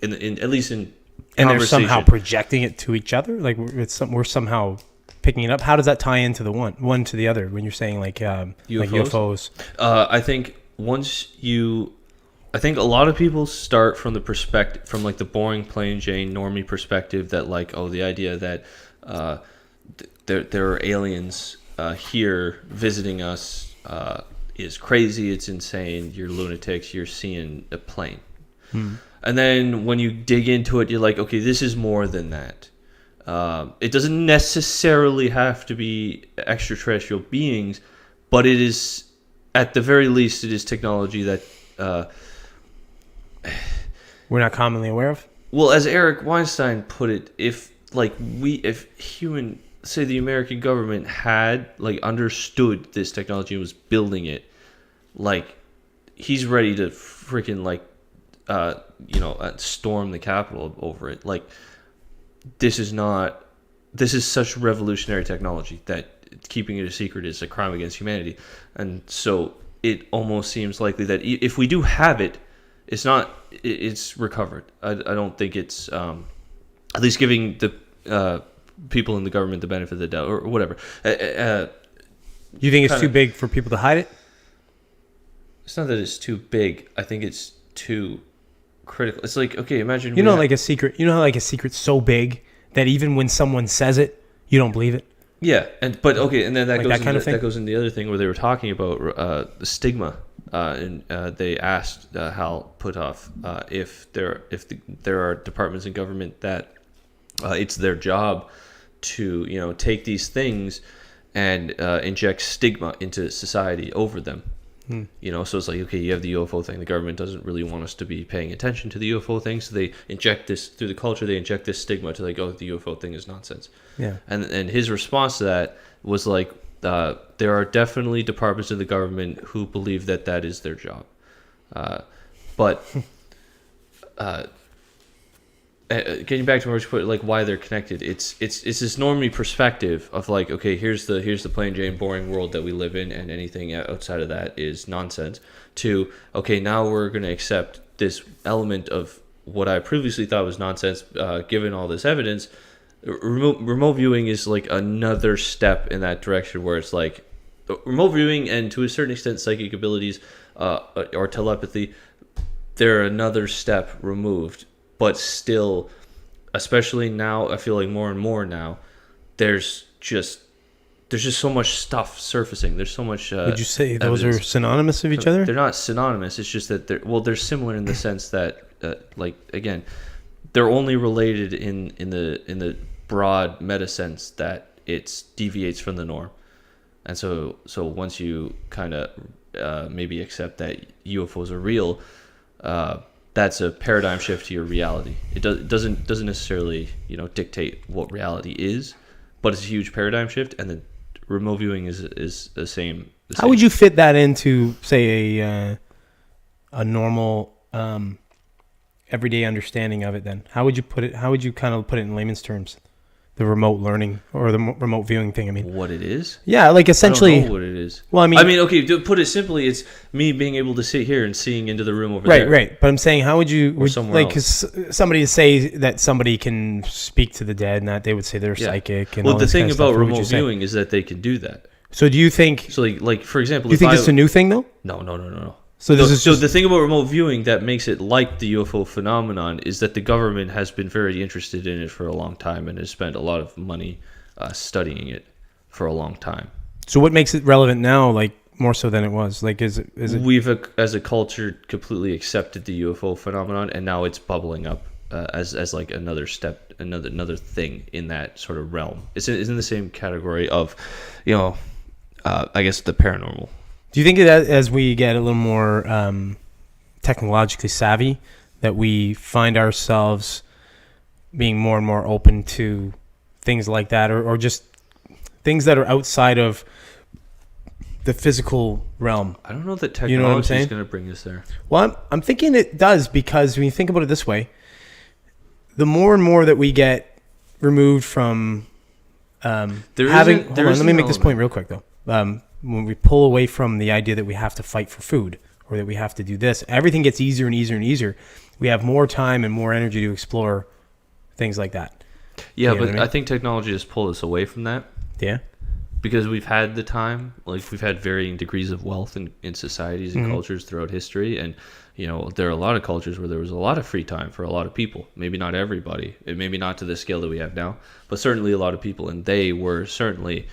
in at least in and they're somehow projecting it to each other, like we're somehow picking it up. How does that tie into the one to the other when you're saying like UFOs? I think I think a lot of people start from the perspective, from like the boring, plain Jane, normie perspective that like, oh, the idea that there are aliens here visiting us is crazy. It's insane. You're lunatics. You're seeing a plane. And then when you dig into it, you're like, okay, this is more than that. It doesn't necessarily have to be extraterrestrial beings, but it is, at the very least, it is technology that we're not commonly aware of. Well, as Eric Weinstein put it, if say the American government had like understood this technology and was building it, like he's ready to freaking like storm the Capitol over it. Like this is such revolutionary technology that keeping it a secret is a crime against humanity. And so it almost seems likely that if we do have it, it's recovered. I don't think it's at least giving the people in the government the benefit of the doubt or whatever. You think it's too big for people to hide it? It's not that it's too big. I think it's too critical. It's like, okay, imagine like a secret. You know how like a secret's so big that even when someone says it, you don't believe it. Yeah, and then that goes into the other thing where they were talking about the stigma. And they asked Hal Puthoff if there are departments in government that it's their job to take these things and inject stigma into society over them. So it's like, okay, you have the UFO thing. The government doesn't really want us to be paying attention to the UFO thing, so they inject this through the culture. They inject this stigma to like, oh, the UFO thing is nonsense. Yeah. And his response to that was like, there are definitely departments of the government who believe that is their job, but getting back to where you put like why they're connected, it's this normie perspective of like, okay, here's the plain Jane boring world that we live in, and anything outside of that is nonsense. To okay, now we're going to accept this element of what I previously thought was nonsense, given all this evidence. Remote viewing is like another step in that direction, where it's like remote viewing and to a certain extent psychic abilities or telepathy, they're another step removed. But still, especially now, I feel like more and more now, there's just so much stuff surfacing. There's so much. Would you say those are synonymous of each other? They're not synonymous. It's just that they're similar in the sense that, like again, they're only related in the broad meta sense that it deviates from the norm. And so once you kind of maybe accept that UFOs are real, that's a paradigm shift to your reality. It doesn't necessarily dictate what reality is, but it's a huge paradigm shift. And then remote viewing is the same. How would you fit that into, say, a normal everyday understanding of it? Then how would you put it? How would you kind of put it in layman's terms? The remote learning or the remote viewing thing. I mean, what it is? Yeah, like essentially. I don't know what it is. Well, I mean, okay. To put it simply, it's me being able to sit here and seeing into the room over there. Right. But I'm saying, how would you, else. Somebody say that somebody can speak to the dead, and that they would say they're psychic. And well, all the this thing kind of about stuff. remote viewing is that they can do that. So do you think? So like for example, do you think it's a new thing though? No. So the thing about remote viewing that makes it like the UFO phenomenon is that the government has been very interested in it for a long time and has spent a lot of money studying it for a long time. So what makes it relevant now, like more so than it was? Like is it? We've as a culture completely accepted the UFO phenomenon, and now it's bubbling up as like another step, another thing in that sort of realm. It's in the same category of, I guess the paranormal. Do you think that as we get a little more technologically savvy, that we find ourselves being more and more open to things like that, or just things that are outside of the physical realm. I don't know that You know what I'm technology is saying? going to bring us there. Well, I'm thinking it does, because when you think about it this way, the more and more that we get removed from having... Hold on, let me make this point real quick, though. When we pull away from the idea that we have to fight for food or that we have to do this, everything gets easier and easier and easier. We have more time and more energy to explore things like that. Yeah, You know but what I mean? I think technology has pulled us away from that. Yeah. Because we've had the time, like we've had varying degrees of wealth in societies and cultures throughout history, and there are a lot of cultures where there was a lot of free time for a lot of people. Maybe not everybody, maybe not to the scale that we have now, but certainly a lot of people, and they were certainly,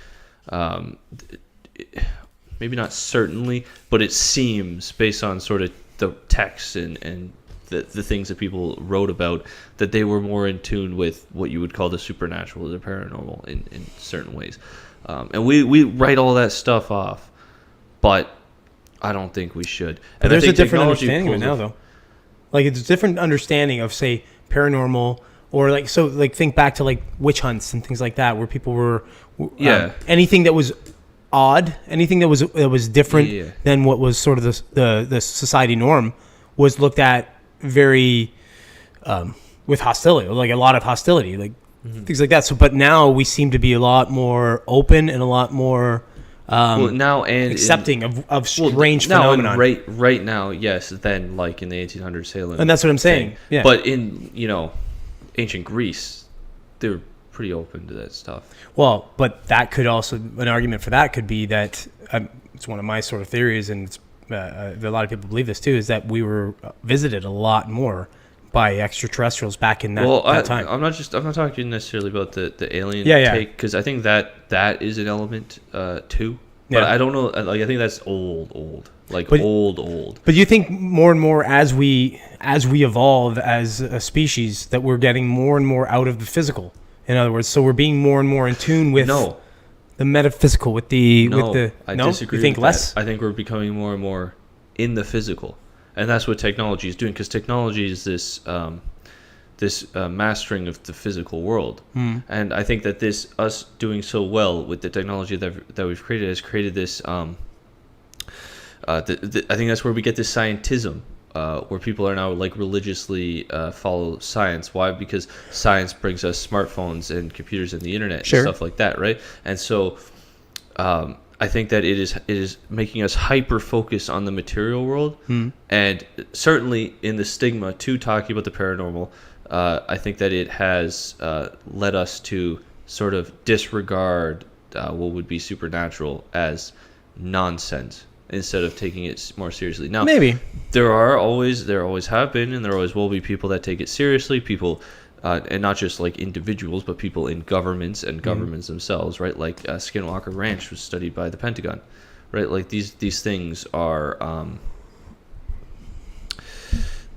maybe not certainly, but it seems based on sort of the texts and the things that people wrote about, that they were more in tune with what you would call the supernatural or the paranormal in certain ways. And we write all that stuff off, but I don't think we should. But And I there's a think different technology understanding of it pulls now, though. Like, it's a different understanding of, say, paranormal, or think back to like witch hunts and things like that, where people were anything that was odd, anything that was different than what was sort of the society norm was looked at very with hostility, like a lot of hostility, like things like that. So, but now we seem to be a lot more open and a lot more now and accepting of strange phenomenon. And right now, yes. Then, like in the 1800s, Salem, and that's what I'm saying. thing. Yeah. But in ancient Greece, they were pretty open to that stuff. Well, but that could also, an argument for that could be that it's one of my sort of theories, and it's, a lot of people believe this too, is that we were visited a lot more by extraterrestrials back in that time. I'm not talking necessarily about the alien take, because I think that is an element too. But I don't know. Like, I think that's old, old. But you think more and more as we evolve as a species, that we're getting more and more out of the physical. In other words, so we're being more and more in tune with the metaphysical, with the I disagree. You think with less? That. I think we're becoming more and more in the physical, and that's what technology is doing. Because technology is this mastering of the physical world, and I think that us doing so well with the technology that we've created has created this. I think that's where we get this scientism, where people are now like religiously follow science. Why? Because science brings us smartphones and computers and the internet and stuff like that, right? And so I think that it is making us hyper focus on the material world, and certainly in the stigma to talking about the paranormal. I think that it has led us to sort of disregard what would be supernatural as nonsense, instead of taking it more seriously. Now, maybe there always have been, and there always will be people that take it seriously. People, and not just like individuals, but people in governments and governments themselves, right? Like Skinwalker Ranch was studied by the Pentagon, right? Like these things are,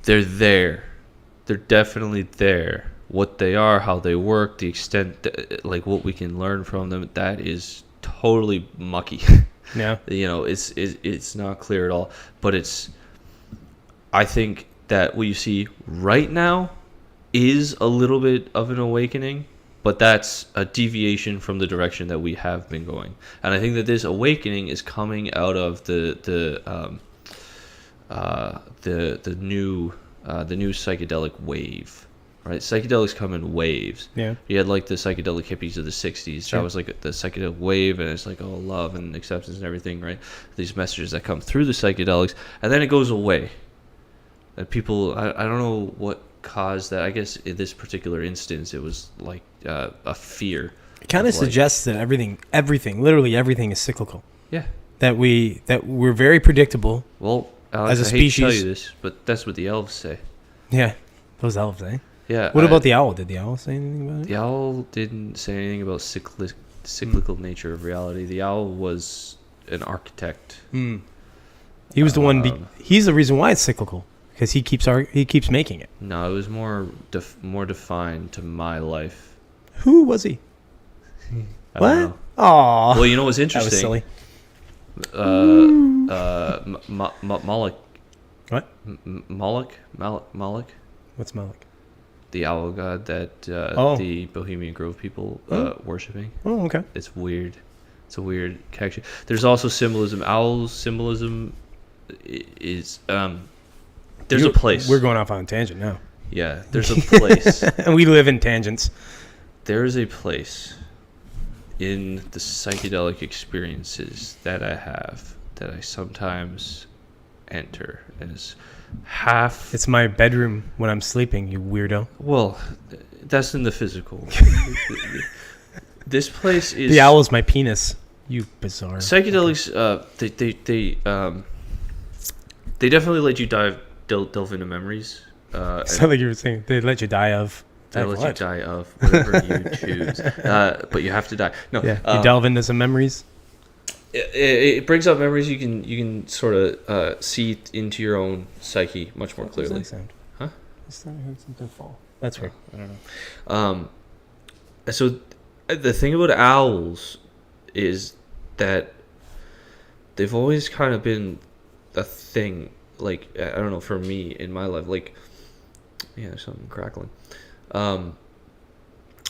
they're there. They're definitely there. What they are, how they work, the extent, like what we can learn from them, that is totally mucky. Yeah. It's not clear at all. But I think that what you see right now is a little bit of an awakening, but that's a deviation from the direction that we have been going. And I think that this awakening is coming out of the new psychedelic wave. Right, psychedelics come in waves. Yeah, you had like the psychedelic hippies of the '60s. That was like the psychedelic wave, and it's like love and acceptance and everything. Right, these messages that come through the psychedelics, and then it goes away. And people, I don't know what caused that. I guess in this particular instance, it was like a fear. It kind of suggests that everything, literally everything, is cyclical. Yeah, that we're very predictable. Well, Alex, as a I hate species. to tell you this, but that's what the elves say. Yeah, those elves, eh? Yeah. What about the owl? Did the owl say anything about it? The owl didn't say anything about cyclical nature of reality. The owl was an architect. He was the one. He's the reason why it's cyclical, because he keeps making it. No, it was more defined to my life. Who was he? I don't know. Aw. Well, you know what's interesting? That was silly. Moloch. What? Moloch? What's Moloch? The owl god that the Bohemian Grove people worshipping. Oh, okay. It's weird. It's a weird connection. There's also symbolism. Owl symbolism is there's a place. We're going off on a tangent now. Yeah, there's a place. And we live in tangents. There is a place in the psychedelic experiences that I have that I sometimes enter as half. It's my bedroom when I'm sleeping, you weirdo. Well, that's in the physical. This place is the owl is my penis. You bizarre. Psychedelics. They definitely let you delve into memories. It's not like you were saying they let you die of. They let you die of whatever you choose, but you have to die. No, yeah, you delve into some memories. It brings up memories you can sort of see into your own psyche much more clearly. What does that sound? Huh? I heard something fall. That's weird. I don't know. So the thing about owls is that they've always kind of been a thing. Like, I don't know, for me in my life, like, yeah, there's something crackling.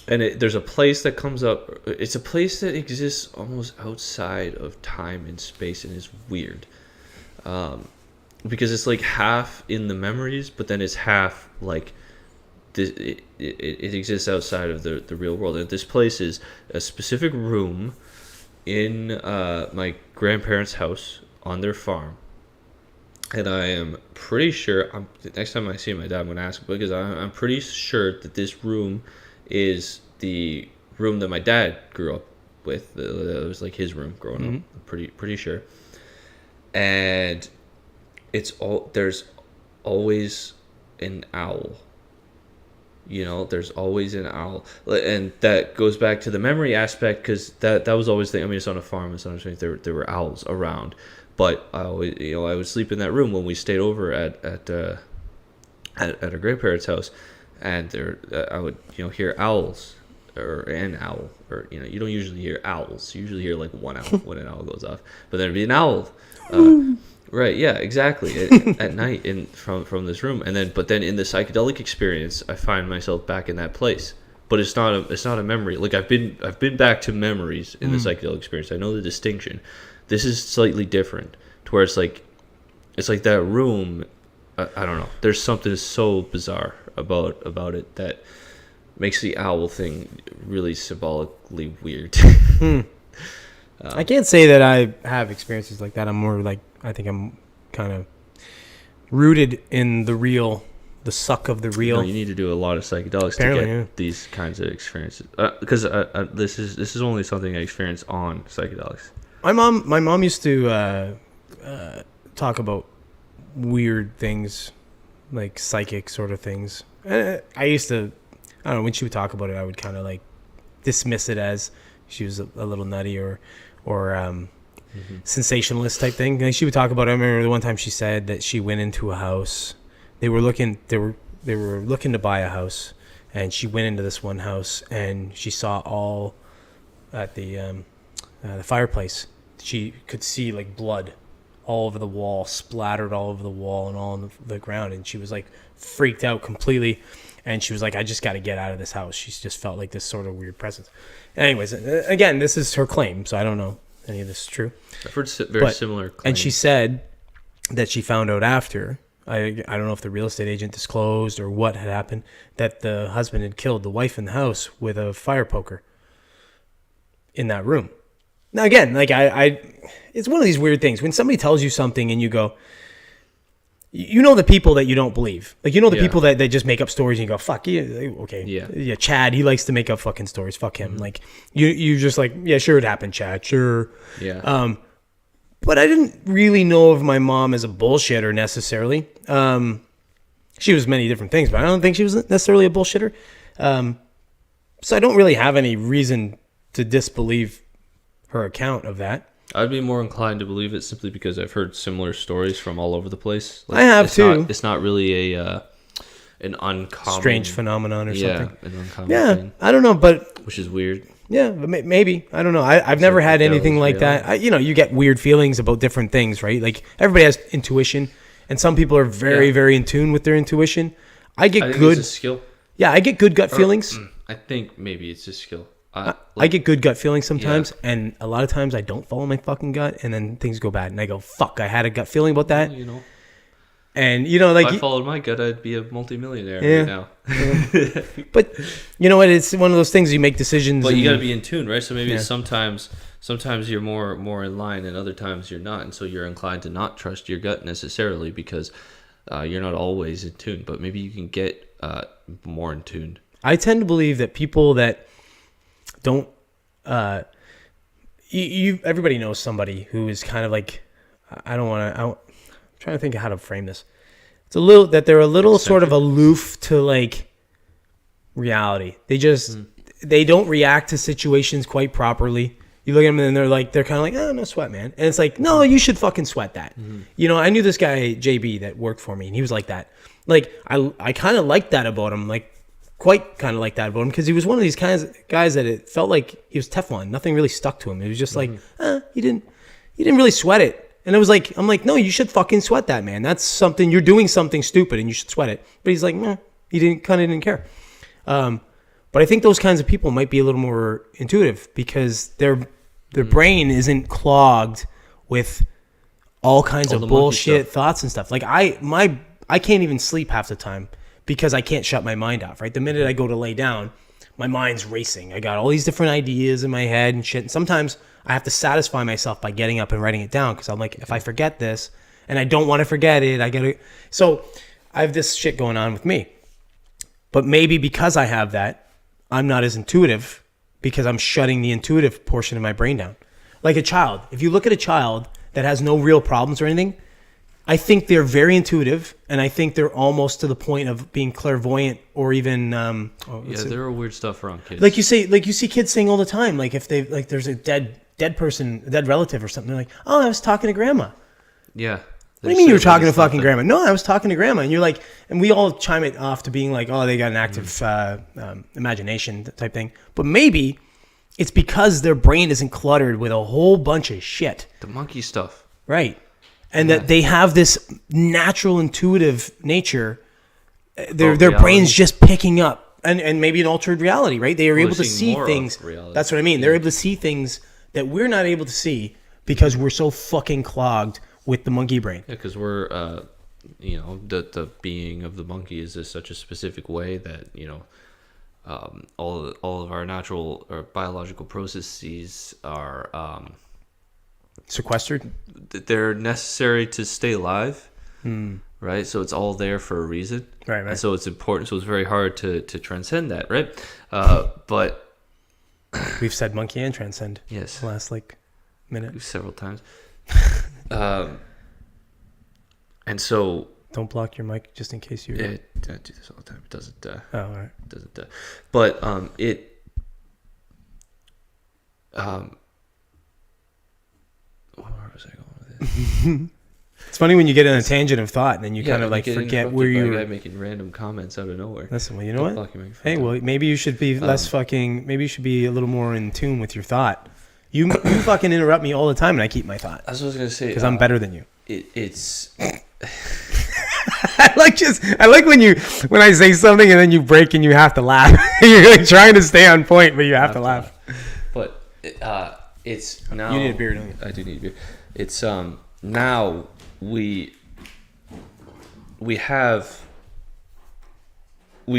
And there's a place that comes up. It's a place that exists almost outside of time and space, and is weird. Because it's like half in the memories, but then it's half like this. It exists outside of the real world. And this place is a specific room in my grandparents' house on their farm. And I am pretty sure, next time I see my dad, I'm going to ask him, because I'm pretty sure that this room is the room that my dad grew up with. It was like his room growing up. I'm pretty sure. And there's always an owl. You know, there's always an owl. And that goes back to the memory aspect, because that was always the thing. I mean, it's on a farm, it's on a street, there were owls around. But I always, I would sleep in that room when we stayed over at our grandparents' house, and I would hear owls or an owl, or you don't usually hear owls. You usually hear like one owl when an owl goes off, but there'd be an owl, right? Yeah, exactly. At night from this room, but then in the psychedelic experience, I find myself back in that place. But it's not a memory. Like I've been back to memories in the psychedelic experience. I know the distinction. This is slightly different, to where it's like that room. I don't know. There's something so bizarre about it that makes the owl thing really symbolically weird. I can't say that I have experiences like that. I'm more like, I think I'm kind of rooted in the real, the suck of the real. No, you need to do a lot of psychedelics to get these kinds of experiences. Because this is only something I experience on psychedelics. My mom used to talk about weird things, like psychic sort of things. I used to, I don't know, when she would talk about it, I would kind of like dismiss it as she was a little nutty or sensationalist type thing. And she would talk about it. I remember the one time she said that she went into a house. They were looking to buy a house, and she went into this one house and she saw all at the fireplace. She could see like blood all over the wall, splattered all over the wall and all on the ground. And she was like freaked out completely. And she was like, I just got to get out of this house. She just felt like this sort of weird presence. Anyways, again, this is her claim, so I don't know any of this is true. I've heard very similar claims. And she said that she found out after, I don't know if the real estate agent disclosed or what had happened, that the husband had killed the wife in the house with a fire poker in that room. Now, again, like it's one of these weird things. When somebody tells you something and you go, the people that you don't believe. Like, the people that they just make up stories and you go, fuck, yeah, okay. Yeah, Chad, he likes to make up fucking stories. Fuck him. Like, you just like, yeah, sure it happened, Chad, sure. Yeah. But I didn't really know of my mom as a bullshitter necessarily. She was many different things, but I don't think she was necessarily a bullshitter. So I don't really have any reason to disbelieve her account of that. I'd be more inclined to believe it simply because I've heard similar stories from all over the place. Like, I have too. It's not really an uncommon, strange phenomenon or something. An uncommon thing. I don't know, but which is weird. Yeah, but maybe. I don't know. I've never had anything like that. You get weird feelings about different things, right? Like everybody has intuition, and some people are very, very in tune with their intuition. I get I think good. it's a skill. Yeah, I get good gut feelings. I think maybe it's a skill. I get good gut feelings sometimes, and a lot of times I don't follow my fucking gut, and then things go bad, and I go, "Fuck! I had a gut feeling about that." You know, And like if I followed my gut, I'd be a multimillionaire right now. But you know what? It's one of those things you make decisions. But you got to be in tune, right? So maybe sometimes you're more in line, and other times you're not, and so you're inclined to not trust your gut necessarily because you're not always in tune. But maybe you can get more in tune. I tend to believe that people that don't, everybody knows somebody who is kind of like, I'm trying to think of how to frame this. It's they're a little sort of aloof to like reality. They don't react to situations quite properly. You look at them and they're kind of like, oh, no sweat, man. And it's like, no, you should fucking sweat that. I knew this guy, JB, that worked for me, and he was like that. Like, I kind of liked that about him, like, quite kind of like that about him, because he was one of these kinds of guys that it felt like he was Teflon. Nothing really stuck to him. It was just like, he didn't really sweat it. And it was like, I'm like, no, you should fucking sweat that, man. That's something, you're doing something stupid and you should sweat it. But he's like, nah, he didn't care. But I think those kinds of people might be a little more intuitive because their brain isn't clogged with all kinds of bullshit thoughts and stuff. Like I can't even sleep half the time because I can't shut my mind off, right? The minute I go to lay down, my mind's racing. I got all these different ideas in my head and shit. And sometimes I have to satisfy myself by getting up and writing it down because I'm like, if I forget this and I don't want to forget it, I got to. So I have this shit going on with me. But maybe because I have that, I'm not as intuitive because I'm shutting the intuitive portion of my brain down. Like a child. If you look at a child that has no real problems or anything, I think they're very intuitive, and I think they're almost to the point of being clairvoyant or even. There are weird stuff around kids. Like you see kids saying all the time, like if they like there's a dead person, a dead relative or something, they're like, "Oh, I was talking to grandma." Yeah. What do you mean you were talking to fucking grandma? No, I was talking to grandma, and you're like, and we all chime it off to being like, "Oh, they got an active imagination type thing," but maybe it's because their brain isn't cluttered with a whole bunch of shit. The monkey stuff, right? And that they have this natural intuitive nature. Their brain's just picking up and maybe an altered reality, right? They are able to see things. That's what I mean. Yeah. They're able to see things that we're not able to see because we're so fucking clogged with the monkey brain. Yeah, because we're, the being of the monkey is such a specific way that, all of our natural or biological processes are... sequestered. They're necessary to stay alive, right? So it's all there for a reason, right? And so it's important. So it's very hard to transcend that, right? But we've said monkey and transcend. Yes, the last minute several times. And so don't block your mic just in case you. I do this all the time. It doesn't. All right. It doesn't. But it. Where was I going with this? It's funny when you get in a tangent of thought and then you kind of like forget where you were. Making random comments out of nowhere. Listen, well, you know what? Hey, well, maybe you should be less fucking. Maybe you should be a little more in tune with your thought. You fucking interrupt me all the time and I keep my thought. That's what I was gonna say. Because I'm better than you. It's. I like when I say something and then you break and you have to laugh. You're like trying to stay on point, but you have to laugh. But it's now. You need a beer, don't you? I do need a beer. It's now we've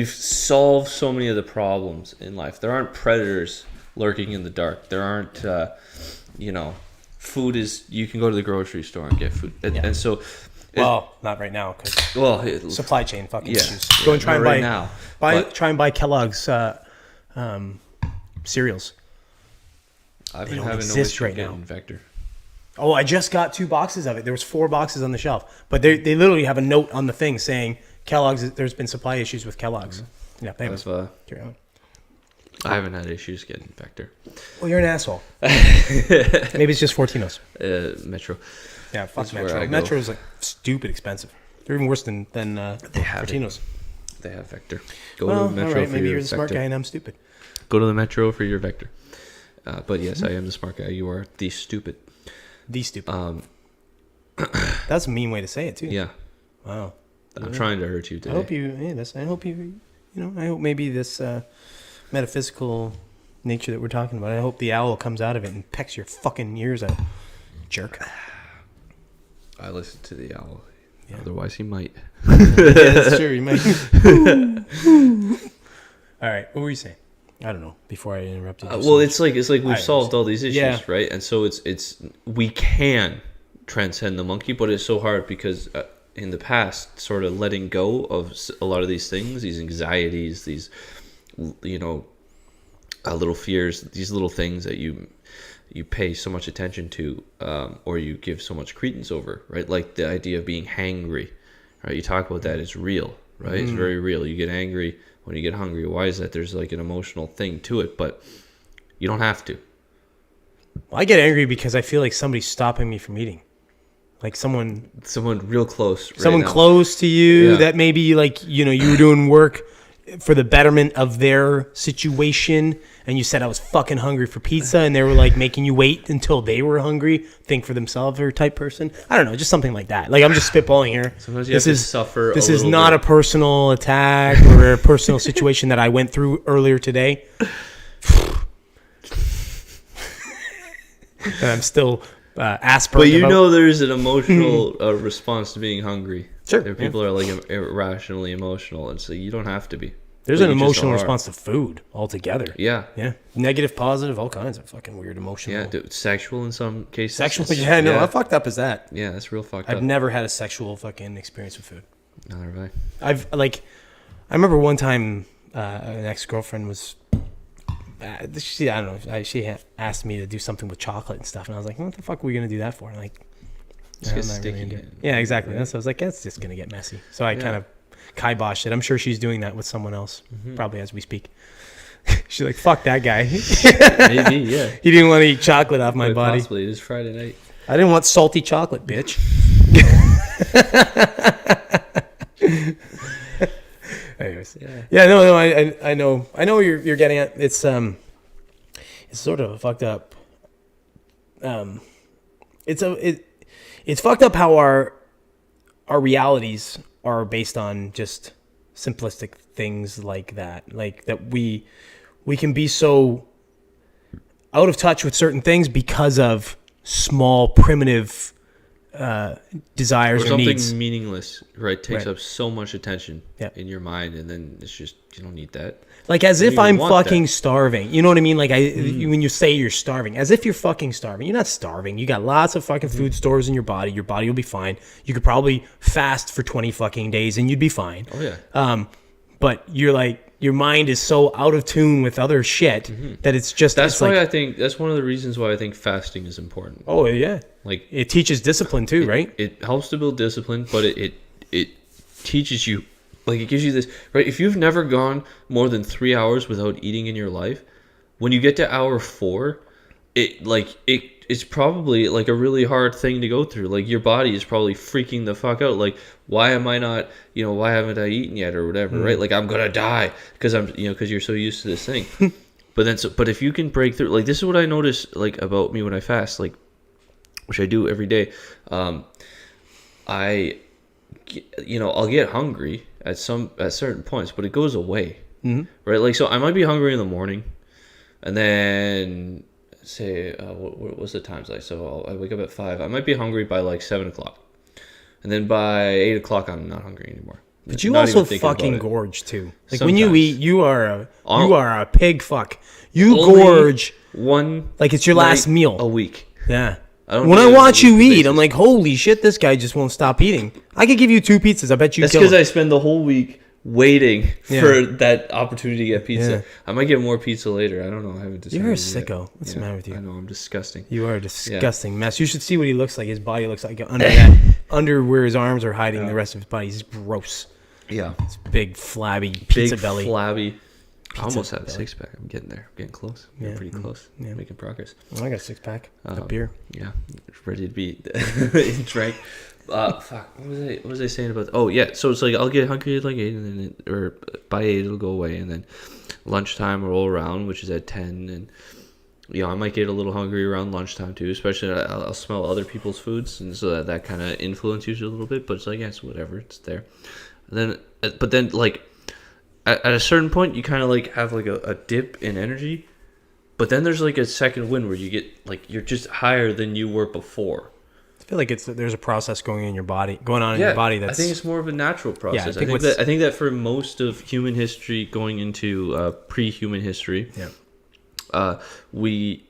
solved so many of the problems in life. There aren't predators lurking in the dark. There aren't food is, you can go to the grocery store and get food, and so. Not right now because supply chain fucking issues. Go and try and buy Kellogg's cereals. I've been having no issue getting Vector. Oh, I just got 2 boxes of it. There was 4 boxes on the shelf, but they literally have a note on the thing saying Kellogg's. There's been supply issues with Kellogg's. Mm-hmm. Yeah, thanks. Carry on. I haven't had issues getting Vector. Well, you're an asshole. Maybe it's just Fortinos. Metro. Yeah, fuck Metro. Metro is like stupid expensive. They're even worse than Fortinos. They have Vector. Go to the Metro all right, for maybe your you're the smart Vector. guy and I'm stupid. Go to the Metro for your Vector. But yes, I am the smart guy. You are the stupid. The stupid. That's a mean way to say it too. Yeah. Wow. I'm trying to hurt you today. I hope you. I hope you. I hope maybe this metaphysical nature that we're talking about. I hope the owl comes out of it and pecks your fucking ears out, jerk. I listen to the owl. Yeah. Otherwise, he might. Yeah, that's true. He might. All right. What were you saying? I don't know. Before I interrupted you. Well, it's like we've solved all these issues, right? And so it's we can transcend the monkey, but it's so hard because in the past, sort of letting go of a lot of these things, these anxieties, these little fears, these little things that you pay so much attention to, or you give so much credence over, right? Like the idea of being hangry, right? You talk about that, it's real, right? It's very real. You get angry when you get hungry. Why is that? There's like an emotional thing to it, but you don't have to. Well, I get angry because I feel like somebody's stopping me from eating. Like someone real close. Someone close to you that maybe like, you were doing work for the betterment of their situation, and you said I was fucking hungry for pizza, and they were like making you wait until they were hungry, think for themselves or type person. I don't know, just something like that. Like I'm just spitballing here. Sometimes you have to suffer. This is not a personal attack or a personal situation that I went through earlier today. And I'm still Asperger's. But there's an emotional response to being hungry. Sure. People are like irrationally emotional, and so you don't have to be. There's an emotional response to food altogether. Yeah. Yeah. Negative, positive, all kinds of fucking weird emotional. Yeah, sexual in some cases. Sexual? Yeah, no, how fucked up is that? Yeah, that's real fucked up. I've never had a sexual fucking experience with food. Neither have I remember one time an ex-girlfriend was, she asked me to do something with chocolate and stuff, and I was like, what the fuck are we going to do that for? And like, I'm not really into it. Yeah, exactly. Right. So I was like, that's just going to get messy. So I kind of kiboshed it. I'm sure she's doing that with someone else, probably as we speak. She's like, fuck that guy. Maybe, yeah. He didn't want to eat chocolate off my body. Possibly. It is Friday night. I didn't want salty chocolate, bitch. Anyways. No, I know what you're getting at. It's sort of fucked up. It's fucked up how our realities are based on just simplistic things like that. Like that we can be so out of touch with certain things because of small primitive desires or needs. Something meaningless, right? Takes up so much attention in your mind, and then it's just, you don't need that. Like as if I'm fucking starving. You know what I mean? Like when you say you're starving, as if you're fucking starving. You're not starving. You got lots of fucking food stores in your body. Your body will be fine. You could probably fast for 20 fucking days and you'd be fine. Oh yeah. But you're like, your mind is so out of tune with other shit that it's just. That's why I think that's one of the reasons why I think fasting is important. Oh yeah. Like it teaches discipline too, right? It helps to build discipline, but it teaches you. Like, it gives you this, right? If you've never gone more than 3 hours without eating in your life, when you get to hour 4, it's probably like a really hard thing to go through. Like, your body is probably freaking the fuck out. Like, why am I not, why haven't I eaten yet or whatever, right? Like, I'm gonna die because because you're so used to this thing. But if you can break through, like, this is what I notice, like, about me when I fast, like, which I do every day. I'll get hungry at certain points, but it goes away, right? Like, so I might be hungry in the morning, and then say, what's the times like? So I wake up at 5. I might be hungry by like 7 o'clock, and then by 8 o'clock I'm not hungry anymore. But you also fucking gorge too. Like sometimes. When you eat, you are a pig fuck. You gorge one like it's your last meal a week. Yeah. When I watch you eat, I'm like, holy shit, this guy just won't stop eating. I could give you 2 pizzas. I bet you. That's because I spend the whole week waiting for that opportunity to get pizza. Yeah. I might get more pizza later. I don't know. I haven't decided. You're a sicko. What's the matter with you? I know. I'm disgusting. You are a disgusting mess. You should see what he looks like. His body looks like under where his arms are hiding the rest of his body. He's gross. Yeah. It's big, flabby pizza belly. Flabby. I almost have a 6-pack. I'm getting there. I'm getting close. I'm pretty close. Yeah. Making progress. Well, I got a 6-pack. A beer. Yeah. Ready to be drank. Fuck. What was I saying about? Oh yeah. So it's like I'll get hungry at like 8, and then by 8 it'll go away, and then lunchtime will roll around, which is at 10, and I might get a little hungry around lunchtime too, especially I'll smell other people's foods, and so that kind of influences you a little bit. But it's like, yes, whatever, it's there. And then, but then like at a certain point, you kind of like have like a dip in energy, but then there's like a second wind where you get like you're just higher than you were before. I feel like there's a process going on in your body. That's, I think it's more of a natural process. I think that for most of human history, going into pre-human history, we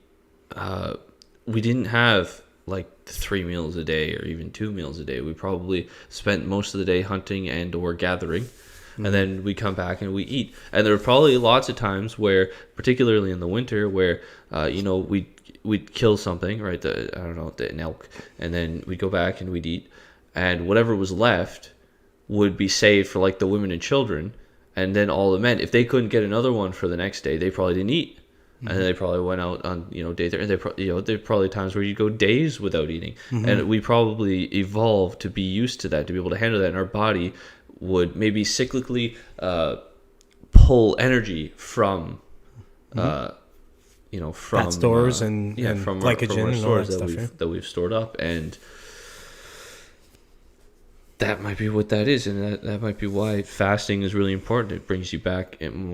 didn't have like 3 meals a day or even 2 meals a day. We probably spent most of the day hunting and or gathering, and then we come back and we eat. And there were probably lots of times where, particularly in the winter, where we'd kill something, right? An elk, and then we'd go back and we'd eat, and whatever was left would be saved for like the women and children, and then all the men, if they couldn't get another one for the next day, they probably didn't eat. And they probably went out on day there, and there are probably times where you go days without eating, and we probably evolved to be used to that, to be able to handle that, and our body would maybe cyclically pull energy from from fat stores and from glycogen our and all that stores stuff, that we've stored up, and that might be what that is, and that might be why fasting is really important. It brings you back in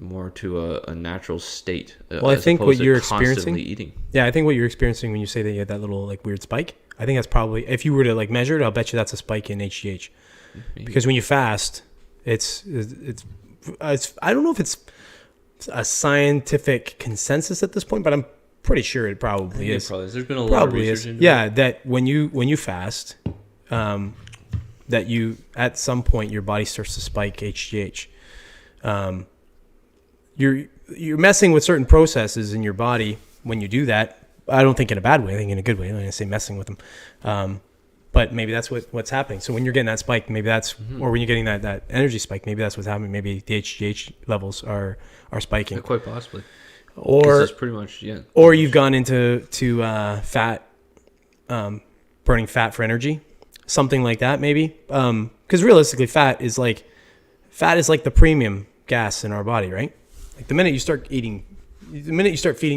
more to a natural state. Well, I think what you're experiencing, eating. Yeah, I think what you're experiencing when you say that you had that little like weird spike, I think that's probably, if you were to like measure it, I'll bet you that's a spike in HGH. Because when you fast, it's I don't know if it's a scientific consensus at this point, but I'm pretty sure it probably is. There's been a lot of research into it. That when you fast, that you at some point your body starts to spike HGH. You're messing with certain processes in your body when you do that. I don't think in a bad way. I think in a good way. I'm going to say messing with them. But maybe that's what's happening. So when you're getting that spike, maybe that's, or when you're getting that energy spike, maybe that's what's happening. Maybe the HGH levels are spiking. Yeah, quite possibly. Or it's pretty much, yeah. Or you've gone into fat, burning fat for energy, something like that, maybe. Because realistically, fat is like the premium gas in our body, right? Like the minute you start feeding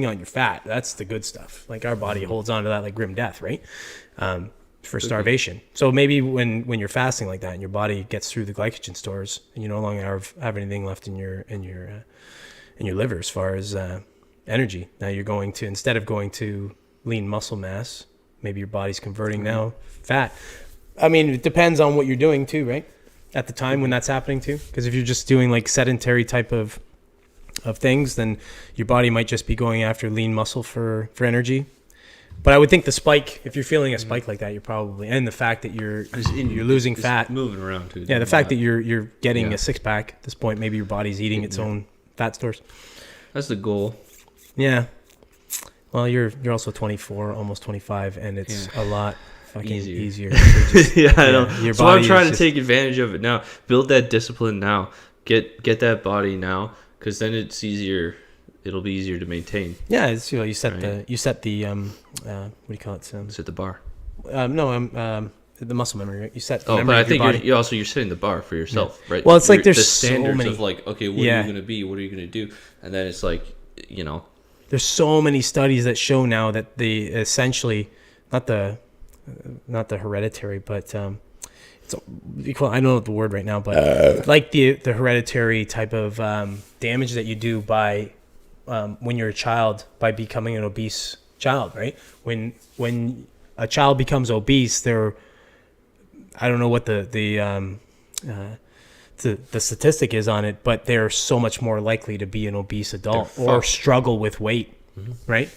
on your fat, that's the good stuff. Like our body holds on to that like grim death, right? For starvation. So maybe when you're fasting like that and your body gets through the glycogen stores and you no longer have anything left in your liver as far as energy. Now you're going to, instead of going to lean muscle mass, maybe your body's converting now fat. I mean, it depends on what you're doing too, right? At the time when that's happening too. Because if you're just doing like sedentary type of things, then your body might just be going after lean muscle for energy. But I would think the spike, if you're feeling a spike like that, you're probably, and the fact that you're losing fat, moving around too. Yeah, the fact that you're getting a six pack at this point, maybe your body's eating its own fat stores. That's the goal. Yeah. Well, you're also 24, almost 25, and it's a lot fucking easier. I know. So I'm trying to take advantage of it now. Build that discipline now. Get that body now, because then it's easier. It'll be easier to maintain. Yeah, it's, you set the what do you call it? Set the bar. The muscle memory, right? You set the memory but I of think you're setting the bar for yourself, right? Well, it's like there's the standards so many of like, okay, what are you going to be? What are you going to do? And then it's like, there's so many studies that show now that the essentially not the hereditary, but it's equal. I don't know the word right now, but like the hereditary type of damage that you do by when you're a child by becoming an obese child, right? When a child becomes obese, I don't know what the statistic is on it, but they're so much more likely to be an obese adult or struggle with weight, right?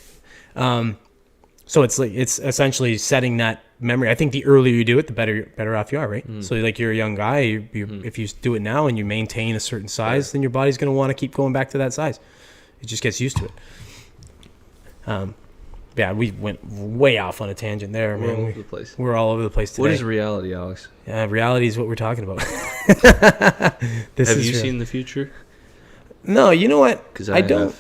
So it's essentially setting that memory. I think the earlier you do it, the better off you are, right? So like you're a young guy, if you do it now and you maintain a certain size, then your body's going to want to keep going back to that size. It just gets used to it. We went way off on a tangent there. We're all over the place. We're all over the place today. What is reality, Alex? Reality is what we're talking about. Have you seen the future? No, you know what? Because I don't.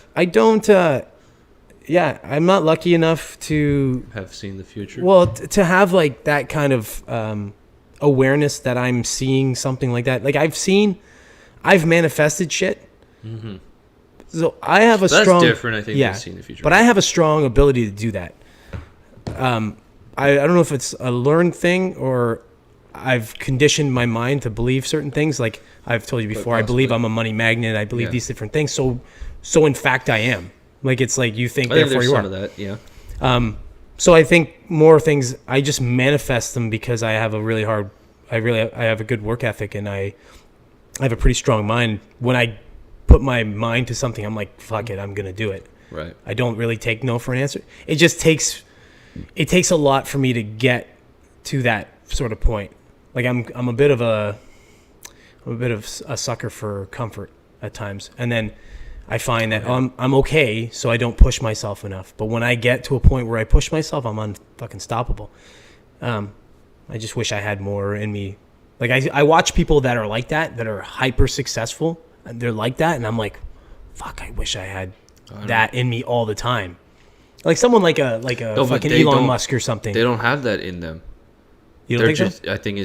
I'm not lucky enough to have seen the future. Well, to have like that kind of awareness that I'm seeing something like that. Like I've manifested shit. So I have a That's strong... different, I think, yeah, than seeing the future. but I have a strong ability to do that. I don't know if it's a learned thing or I've conditioned my mind to believe certain things. Like I've told you before, I believe I'm a money magnet. I believe these different things. So in fact, I am. Like it's like you think, therefore you are. Some of that, yeah. So I think more things, I just manifest them because I have a really hard, I have a good work ethic and I have a pretty strong mind. When I put my mind to something, I'm like, fuck it, I'm going to do it. Right. I don't really take no for an answer. It just takes a lot for me to get to that sort of point. Like I'm a bit of a sucker for comfort at times. And then I find that I'm okay, so I don't push myself enough. But when I get to a point where I push myself, I'm unfucking stoppable. I just wish I had more in me. Like I watch people that are like that are hyper successful, and they're like that, and I'm like, fuck, I wish I had that in me all the time. Like someone like a fucking Elon Musk or something. They don't have that in them. You don't think so? I think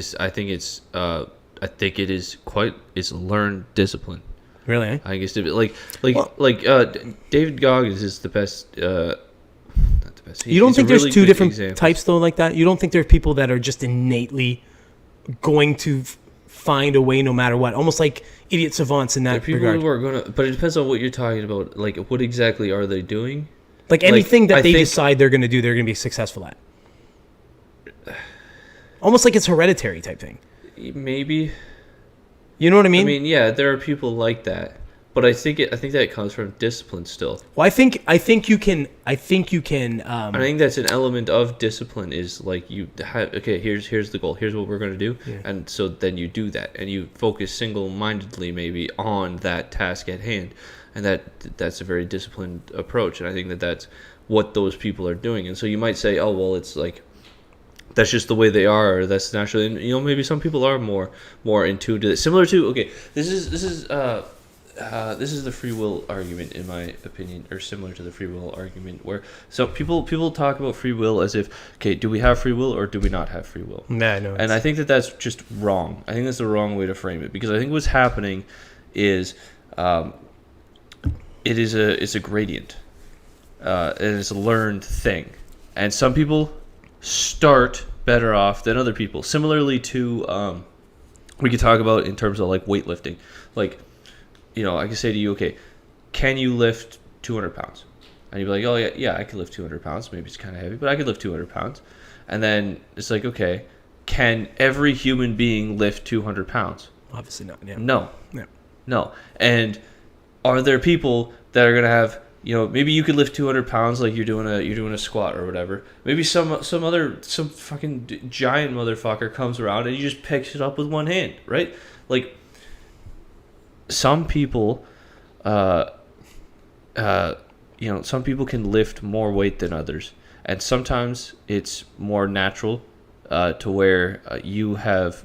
it is it's learned discipline. Really? Eh? I think it's David Goggins is the best. Not the best. You don't think there's two different types though, like that? You don't think there are people that are just innately going to find a way no matter what, almost like idiot savants in that regard? Who are gonna, but it depends on what you're talking about. Like, what exactly are they doing? Like anything that they decide they're going to do, they're going to be successful at. Almost like it's hereditary type thing. Maybe. You know what I mean? I mean, yeah, there are people like that, but I think that comes from discipline still. Well, I think you can. I think that's an element of discipline. Is like here's the goal. Here's what we're going to do, and so then you do that, and you focus single-mindedly maybe on that task at hand, and that's a very disciplined approach. And I think that's what those people are doing. And so you might say, oh well, it's like, that's just the way they are, or that's naturally, and maybe some people are more in tune to this. Similar to, this is the free will argument, in my opinion, or similar to the free will argument, where so people talk about free will as if, do we have free will or do we not have free will? Nah, no. And I think that's just wrong. I think that's the wrong way to frame it, because I think what's happening is it's a gradient, and it's a learned thing, and some people start better off than other people. Similarly to we could talk about in terms of like weightlifting. Like, I can say to you, can you lift 200 pounds? And you'd be like, oh yeah, I can lift 200 pounds. Maybe it's kind of heavy, but I can lift 200 pounds. And then it's like, can every human being lift 200 pounds? Obviously not. Yeah. No. And are there people that are gonna have, maybe you could lift 200 pounds, like you're doing a squat or whatever. Maybe some fucking giant motherfucker comes around and he just picks it up with one hand, right? Like, some people, some people can lift more weight than others, and sometimes it's more natural to where you have.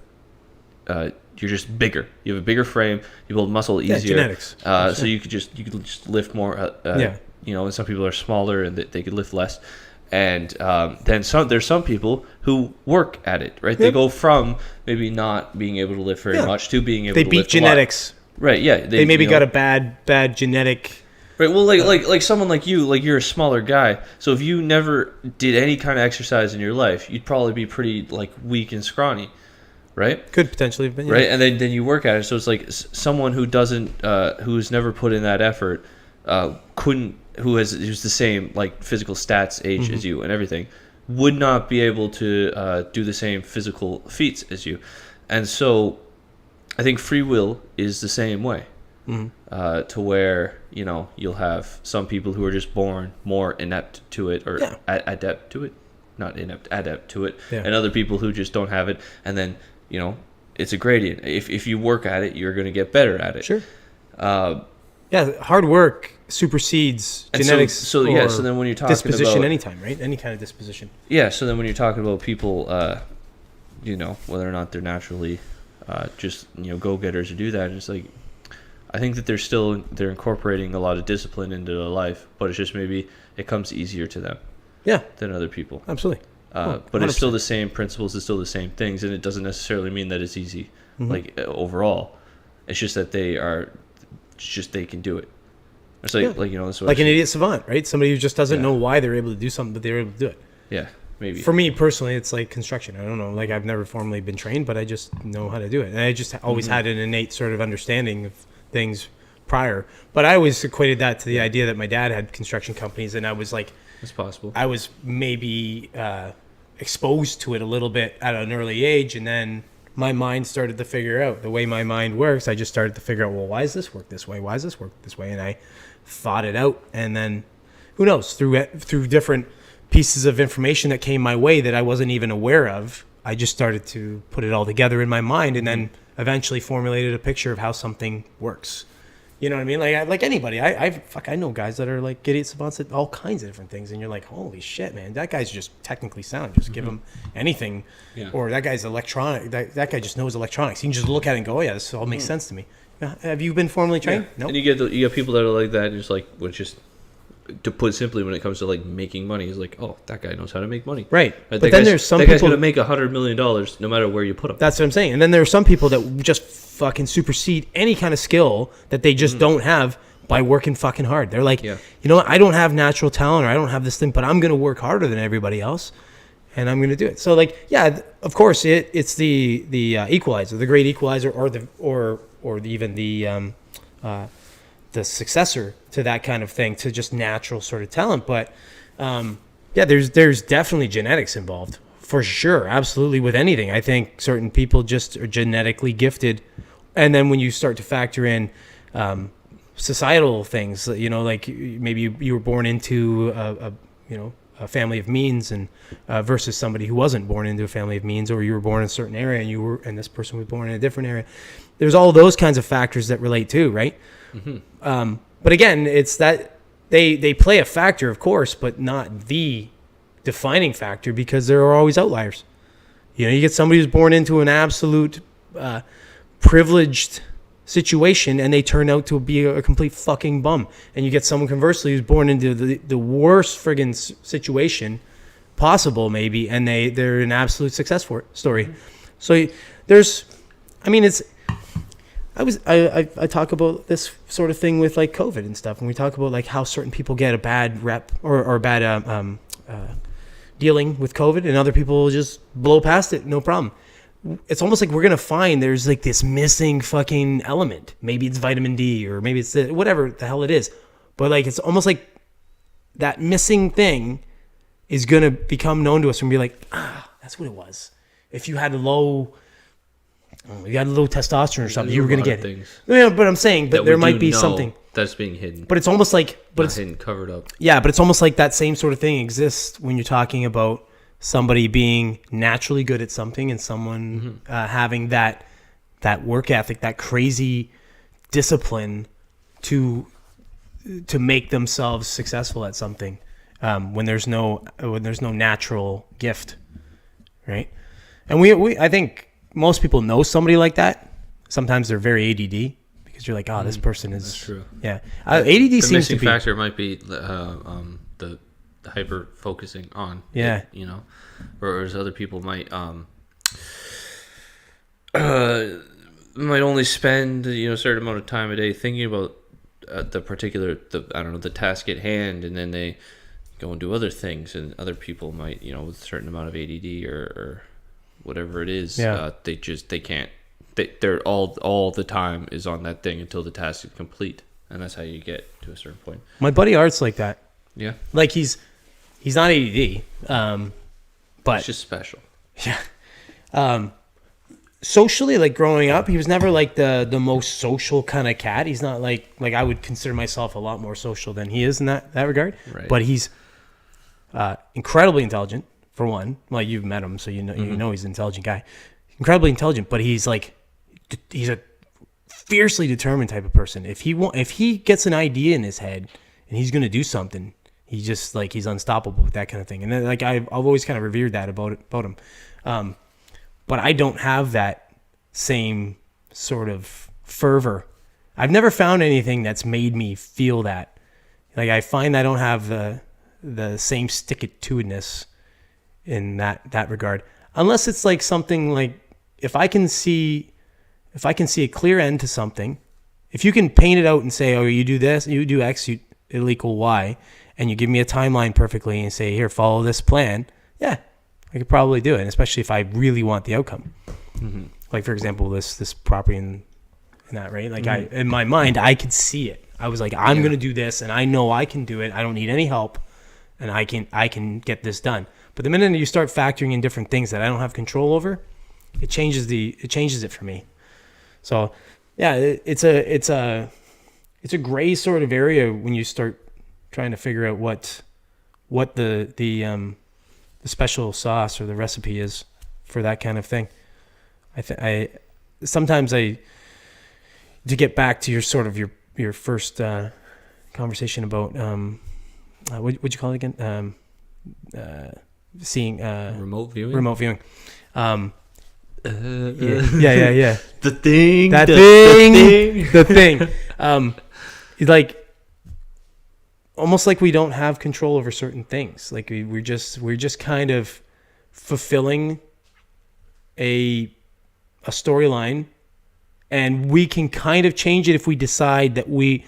You're just bigger. You have a bigger frame. You build muscle easier. Genetics. So you could just lift more. And some people are smaller and they could lift less. And then there's some people who work at it, right? Yep. They go from maybe not being able to lift very much to being able to lift a lot. They beat genetics. Right, yeah. They maybe got a bad genetic. Right, well, like someone like you, like you're a smaller guy. So if you never did any kind of exercise in your life, you'd probably be pretty like weak and scrawny. Right? Could potentially have been. Yeah. Right, and then you work at it. So it's like someone who doesn't, who's never put in that effort, who's the same like physical stats, age as you, and everything, would not be able to do the same physical feats as you. And so, I think free will is the same way, to where you'll have some people who are just born more inept to it, or adept to it, not inept, adept to it, and other people who just don't have it, and then. It's a gradient. If you work at it, you're going to get better at it. Sure. Hard work supersedes genetics. So then when you're talking disposition about anytime, right? Any kind of disposition. Yeah. So then when you're talking about people, whether or not they're naturally, just go-getters or do that, it's like, I think that they're incorporating a lot of discipline into their life, but it's just maybe it comes easier to them. Yeah. Than other people. Absolutely. But it's still the same principles, it's still the same things, and it doesn't necessarily mean that it's easy, like overall. It's just that they can do it. It's like you know, this like an idiot savant, right? Somebody who just doesn't know why they're able to do something, but they're able to do it. Yeah, maybe. For me personally, it's like construction. I don't know. Like I've never formally been trained, but I just know how to do it. And I just always had an innate sort of understanding of things prior. But I always equated that to the idea that my dad had construction companies, and I was like, it's possible. I was maybe exposed to it a little bit at an early age, and then my mind started to figure out the way my mind works. I just started to figure out, well, why does this work this way? Why does this work this way? And I thought it out, and then who knows, through different pieces of information that came my way that I wasn't even aware of, I just started to put it all together in my mind, and then eventually formulated a picture of how something works. You know what I mean? Like anybody, I know guys that are like idiot savants at all kinds of different things, and you're like, holy shit, man, that guy's just technically sound. Just give him anything, or that guy's electronic. That guy just knows electronics. You can just look at it and go, oh yeah, this all makes sense to me. Have you been formally trained? Yeah. No. And you get people that are like that, just like, which just to put simply, when it comes to like making money, is like, oh, that guy knows how to make money, right? But then there's some that people guy's gonna make $100 million no matter where you put him. That's what I'm saying. And then there are some people that just fucking supersede any kind of skill that they just don't have by working fucking hard. They're like, you know what? I don't have natural talent, or I don't have this thing, but I'm going to work harder than everybody else, and I'm going to do it. So like, yeah, of course it's the equalizer, the great equalizer, or even the successor to that kind of thing, to just natural sort of talent. But yeah, there's definitely genetics involved. For sure, absolutely, with anything. I think certain people just are genetically gifted, and then when you start to factor in societal things, you know, like maybe you were born into a family of means, and versus somebody who wasn't born into a family of means, or you were born in a certain area and this person was born in a different area. There's all those kinds of factors that relate too, right? But again, it's that they play a factor, of course, but not the defining factor, because there are always outliers. You know, you get somebody who's born into an absolute privileged situation, and they turn out to be a complete fucking bum. And you get someone conversely who's born into the worst friggin' situation possible, maybe, and they're an absolute success story. So there's, I mean, it's, I talk about this sort of thing with like COVID and stuff, and we talk about like how certain people get a bad rep or bad dealing with COVID, and other people just blow past it, no problem. It's almost like we're gonna find there's like this missing fucking element. Maybe it's vitamin D, or maybe it's whatever the hell it is. But like, it's almost like that missing thing is gonna become known to us and be like, that's what it was. If you had low testosterone or something, you were gonna get it. Yeah, but I'm saying, but there might be something that's being hidden. But it's almost like, it's hidden, covered up. Yeah, but it's almost like that same sort of thing exists when you're talking about somebody being naturally good at something, and someone having that work ethic, that crazy discipline to make themselves successful at something, when there's no natural gift, right? And we I think most people know somebody like that. Sometimes they're very ADD, because you're like, oh, this person is. That's true. Yeah, ADD the seems to be. The missing factor might be the hyper focusing on. Yeah. It, you know, whereas other people might only spend a certain amount of time a day thinking about the task at hand, and then they go and do other things. And other people might, with a certain amount of ADD or whatever it is, they can't. They're all the time is on that thing until the task is complete, and that's how you get to a certain point. My buddy Art's like that. Yeah, like he's not ADD, but it's just special. Yeah. Socially, like growing up, he was never like the most social kind of cat. He's not like I would consider myself a lot more social than he is in that regard. Right. But he's incredibly intelligent, for one. Well, you've met him, so you know he's an intelligent guy. Incredibly intelligent, but he's a fiercely determined type of person. If he gets an idea in his head and he's going to do something, he just he's unstoppable with that kind of thing. And then I've always kind of revered that about him. But I don't have that same sort of fervor. I've never found anything that's made me feel that. Like, I find I don't have the same stick-it-to-itness in that regard, unless it's like something like if I can see a clear end to something, if you can paint it out and say, oh, you do this, you do X, it'll equal Y, and you give me a timeline perfectly and say, here, follow this plan, yeah, I could probably do it, especially if I really want the outcome. Mm-hmm. Like, for example, this property and that, right? Like, in my mind, I could see it. I was like, I'm going to do this, and I know I can do it. I don't need any help, and I can get this done. But the minute you start factoring in different things that I don't have control over, it changes it for me. So, yeah, it's a gray sort of area when you start trying to figure out what the special sauce or the recipe is for that kind of thing. Sometimes to get back to your sort of your first conversation about what'd you call it again? Seeing remote viewing. Yeah. The thing. The thing. Like almost like we don't have control over certain things. Like we're just kind of fulfilling a storyline, and we can kind of change it if we decide that we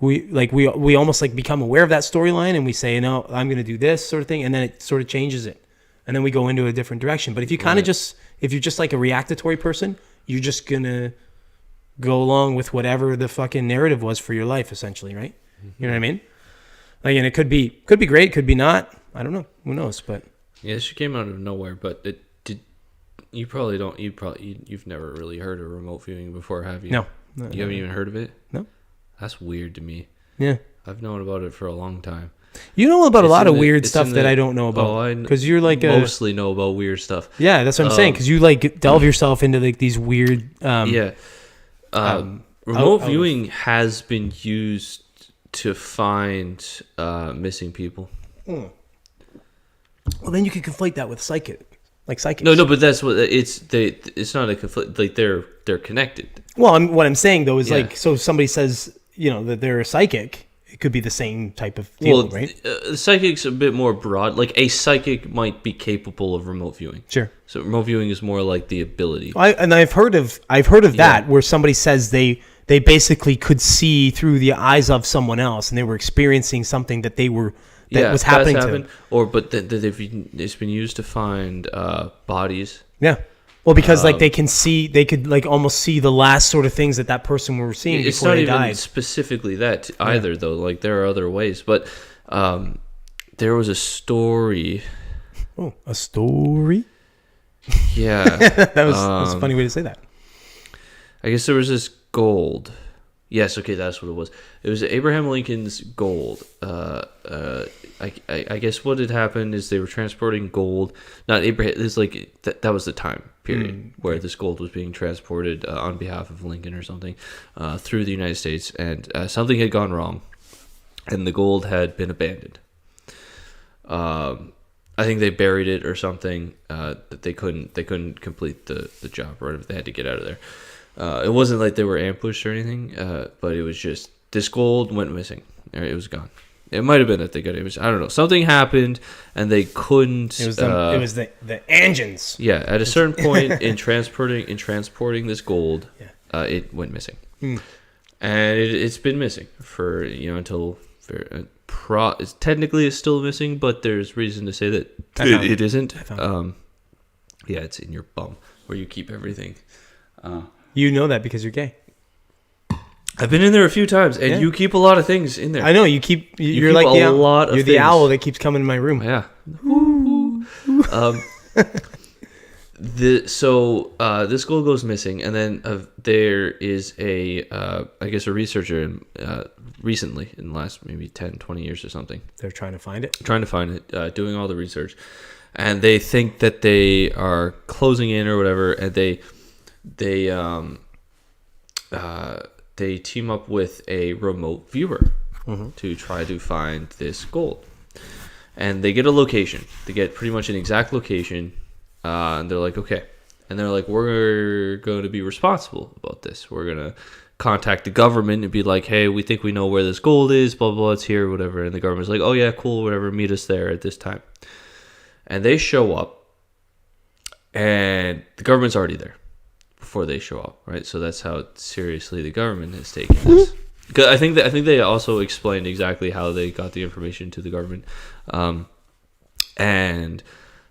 almost like become aware of that storyline and we say, no, I'm going to do this sort of thing, and then it sort of changes it, and then we go into a different direction. But if you kind of if you're just like a reactatory person, you're just gonna go along with whatever the fucking narrative was for your life, essentially, right? Mm-hmm. You know what I mean? Like, and it could be great, could be not. I don't know. Who knows? But yeah, this came out of nowhere. But it did. You probably don't. You've never really heard of remote viewing before, have you? No. You haven't even heard of it? No. That's weird to me. Yeah. I've known about it for a long time. You know about a lot of weird stuff that I don't know about. Because you're like mostly know about weird stuff. Yeah, that's what I'm saying. Because you like delve yourself into like these weird. Remote viewing has been used to find missing people. Well, then you can conflate that with psychics. No, but that's what it's. It's not a conflict. Like they're connected. Well, what I'm saying though is like, so if somebody says that they're a psychic, it could be the same type of deal, right? Psychic's a bit more broad. Like a psychic might be capable of remote viewing. Sure. So remote viewing is more like the ability. I've heard of that where somebody says they basically could see through the eyes of someone else and they were experiencing something that was happening to them. It's been used to find bodies. Yeah. Well, because like they could like almost see the last sort of things that person were seeing before they died. It's not even specifically that either, though. Like there are other ways, but there was a story. Oh, a story? Yeah, that was a funny way to say that. I guess there was this gold. Yes, okay, that's what it was. It was Abraham Lincoln's gold. I guess what had happened is they were transporting gold. Not Abraham. It's like that was the time period where this gold was being transported on behalf of Lincoln or something through the United States, and something had gone wrong, and the gold had been abandoned. I think they buried it or something. That they couldn't complete the job or whatever. They had to get out of there. It wasn't like they were ambushed or anything, but it was just this gold went missing. It was gone. It might have been that they got ambushed. I don't know. Something happened, and they couldn't. It was the engines. Yeah, at a certain point in transporting this gold, it went missing, and it's been missing for until technically it's still missing, but there's reason to say that it isn't. Yeah, it's in your bum where you keep everything. You know that because you're gay. I've been in there a few times, and you keep a lot of things in there. I know you keep. You're like a lot of you're things. The owl that keeps coming in my room. Yeah. This gold goes missing, and then there is a researcher recently in the last maybe 10, 20 years or something. They're trying to find it. Doing all the research, and they think that they are closing in or whatever, and they team up with a remote viewer to try to find this gold. And they get a location. They get pretty much an exact location. And they're like, okay. And they're like, we're going to be responsible about this. We're going to contact the government and be like, hey, we think we know where this gold is, blah, blah, blah, it's here, whatever. And the government's like, oh, yeah, cool, whatever, meet us there at this time. And they show up. And the government's already there. before they show up, right? So that's how seriously the government has taken this. Because I think they also explained exactly how they got the information to the government, and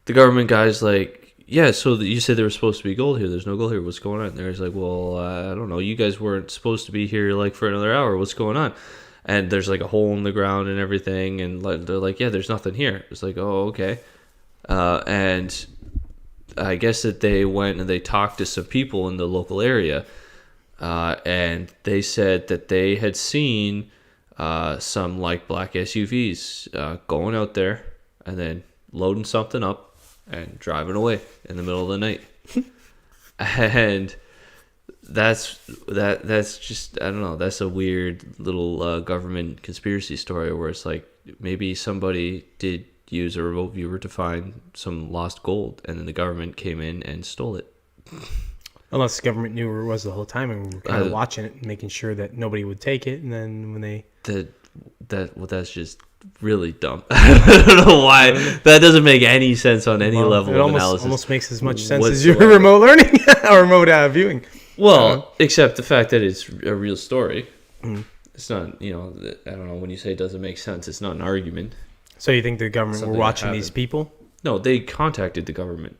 the government guy's like, yeah, so you said there was supposed to be gold here. There's no gold here. What's going on? And there's like, well, I don't know. You guys weren't supposed to be here like for another hour. What's going on? And there's like a hole in the ground and everything. And they're like, yeah, there's nothing here. It's like, oh, okay. And I guess that they went and they talked to some people in the local area. And they said that they had seen some like black SUVs going out there and then loading something up and driving away in the middle of the night. And that's just, I don't know, that's a weird little government conspiracy story where it's like maybe somebody did use a remote viewer to find some lost gold and then the government came in and stole it. Unless the government knew where it was the whole time and we were kind of watching it and making sure that nobody would take it, and then when they... That's just really dumb. I don't know why. That doesn't make any sense on any level of analysis. It almost makes as much sense as your remote learning or remote viewing. Well, except the fact that it's a real story. It's not, I don't know, when you say it doesn't make sense, it's not an argument. So you think the government were watching these people? No, they contacted the government.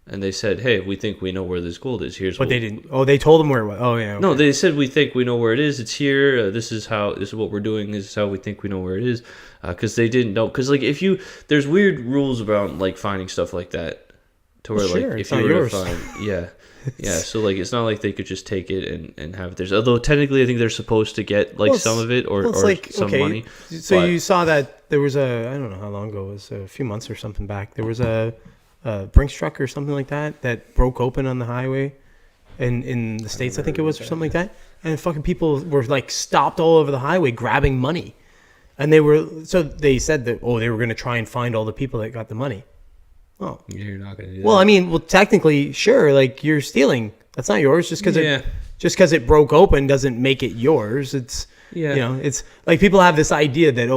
And they said, hey, we think we know where this gold is. Here's But they didn't. Oh, they told them where it was. Oh, yeah. Okay. No, they said, we think we know where it is. It's here. This is what we're doing. This is how we think we know where it is. Because they didn't know. Because, like, there's weird rules about, like, finding stuff like that. To where, like, if you were to find, yeah. Yeah, so, like, it's not like they could just take it and have it there. Although, technically, I think they're supposed to get, like, some of it or some money. So you saw that there was I don't know how long ago, it was a few months or something back. There was a Brinks truck or something like that broke open on the highway in the States, I think it was, or something like that. And fucking people were, like, stopped all over the highway grabbing money. And they said that, they were going to try and find all the people that got the money. Oh, you're not going to do that. Well, I mean, technically, sure, like, you're stealing. That's not yours. Just because it broke open doesn't make it yours. It's it's like people have this idea that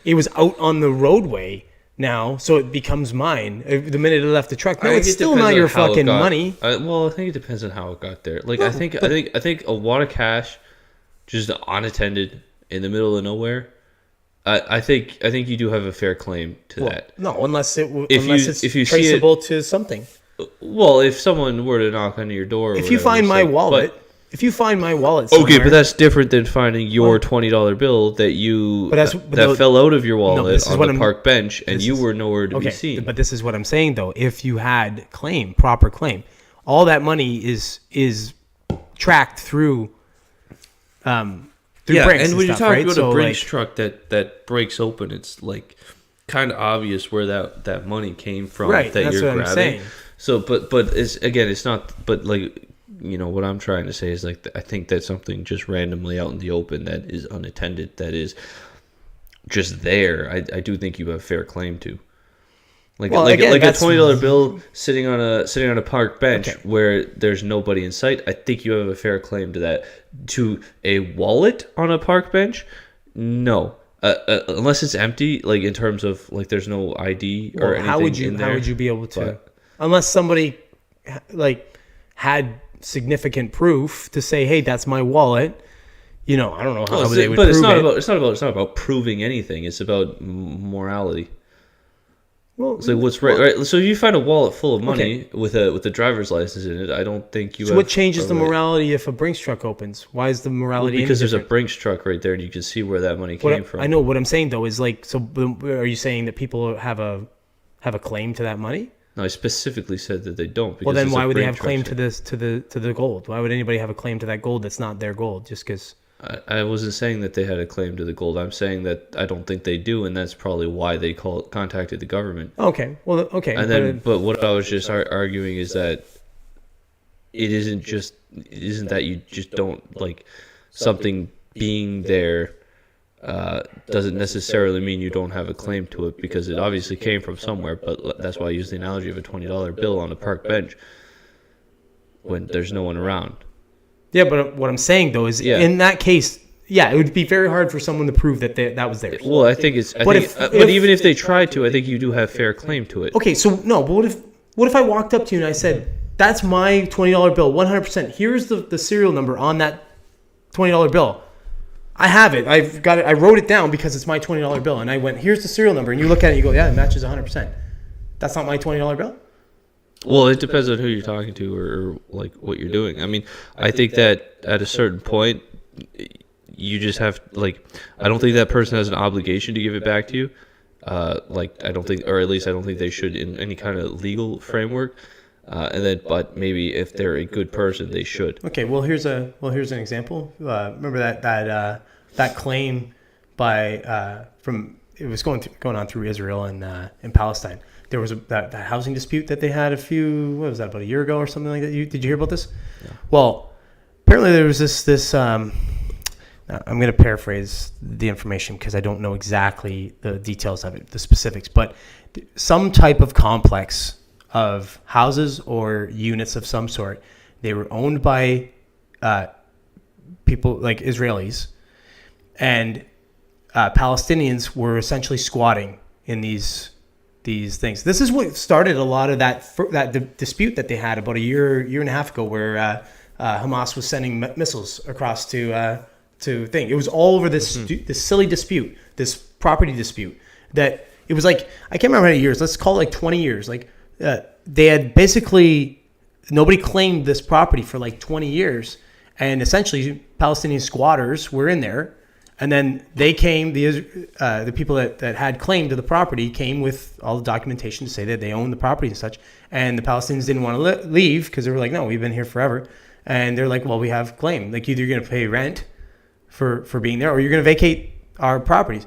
it was out on the roadway now, so it becomes mine the minute it left the truck. No, it's still not your fucking money. Well, I think it depends on how it got there. Like, I think a wad of cash, just unattended in the middle of nowhere. I think you do have a fair claim to that. No, unless it's traceable to something. Well, if someone were to knock on your door, if you find my wallet. If you find my wallet somewhere, okay, but that's different than finding your $20 bill that fell out of your wallet on the park bench and you were nowhere to be seen. But this is what I'm saying, though. If you had proper claim, all that money is tracked through Brinks and when you're talking about a Brinks truck that breaks open, it's like kind of obvious where that money came from. Right, that that's you're what grabbing. I'm saying. So, but it's not. But like, what I'm trying to say is, like, I think that's something just randomly out in the open that is unattended, that is just there. I do think you have fair claim to. Like a $20 bill sitting on a park bench where there's nobody in sight. I think you have a fair claim to that. To a wallet on a park bench, no, unless it's empty. Like, in terms of, like, there's no ID or anything in there. How would you be able to? Unless somebody had significant proof to say, "Hey, that's my wallet." I don't know how they would prove it. It's not about proving anything. It's about morality. Well, it's like what's right. So if you find a wallet full of money with a driver's license in it, I don't think you. So what changes the morality if a Brinks truck opens? Why is the morality? Because there's a Brinks truck right there, and you can see where that money came from. I know what I'm saying, though, is like, so are you saying that people have a claim to that money? No, I specifically said that they don't. Well, then why would they have claim to the gold? Why would anybody have a claim to that gold that's not their gold? Just because. I wasn't saying that they had a claim to the gold. I'm saying that I don't think they do, and that's probably why they contacted the government. Okay. Well, okay. And then, but what I was just arguing is that it isn't that you just don't, like, something being there doesn't necessarily mean you don't have a claim to it, because it obviously came from somewhere. But that's why I use the analogy of a $20 bill on a park bench when there's no one around. Yeah, but what I'm saying, though, is in that case, it would be very hard for someone to prove that that was theirs. Well, I think but even if they tried to, I think you do have fair claim to it. Okay, so no, but what if I walked up to you and I said, That's my $20 bill, 100%. Here's the serial number on that $20 bill. I have it. I've got it. I wrote it down because it's my $20 bill. And I went, here's the serial number. And you look at it and you go, yeah, it matches 100%. That's not my $20 bill? Well, it depends on who you're talking to or like what you're doing. I mean, I think that at a certain point, you just have like, I don't think that person has an obligation to give it back to you. Like, I don't think, or at least I don't think they should in any kind of legal framework. But maybe if they're a good person, they should. Okay. Well, here's an example. Remember that claim by it was going on through Israel and Palestine. There was that housing dispute that they had about a year ago or something like that. Did you hear about this? Yeah. Well, apparently there was this. I'm going to paraphrase the information because I don't know exactly the details of it, the specifics, but some type of complex of houses or units of some sort. They were owned by people like Israelis, and Palestinians were essentially squatting in these things. This is what started a lot of that dispute that they had about a year and a half ago, where Hamas was sending missiles across to thing. It was all over this silly dispute, this property dispute. That it was like, I can't remember how many years. Let's call it like 20 years. Like they had basically, nobody claimed this property for like 20 years, and essentially Palestinian squatters were in there. And then they came, the people that had claim to the property came with all the documentation to say that they owned the property and such. And the Palestinians didn't want to leave because they were like, no, we've been here forever. And they're like, well, we have claim. Like, either you're going to pay rent for being there, or you're going to vacate our properties.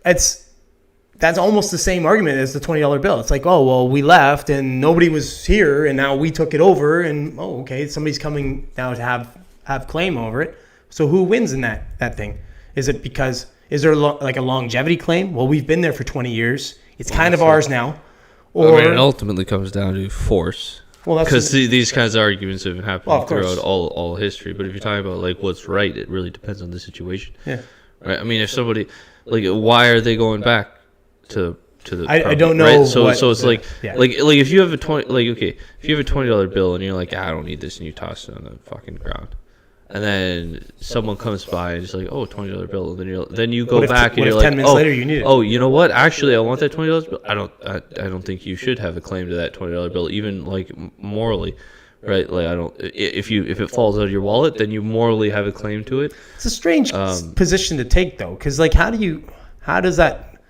That's almost the same argument as the $20 bill. It's like, oh, well, we left and nobody was here, and now we took it over, and oh, okay, somebody's coming now to have claim over it. So who wins in that thing? Is there like a longevity claim? Well, we've been there for 20 years. It's kind of ours now. Or it ultimately comes down to force. Well, because these kinds of arguments have been happening throughout all history. But if you're talking about like what's right, it really depends on the situation. Yeah. Right. I mean, if somebody like, why are they going back to the? I don't know. Right? So it's like if you have a if you have a $20 bill and you're like, I don't need this, and you toss it on the fucking ground. And then someone comes by and it's like, oh, $20 bill. And then you go back and you're like, 10 minutes later you need it? Oh, you know what? Actually, I want that $20 bill. I don't think you should have a claim to that $20 bill, even like morally, right? Like, I don't. If it falls out of your wallet, then you morally have a claim to it. It's a strange position to take, though, because like, how does that?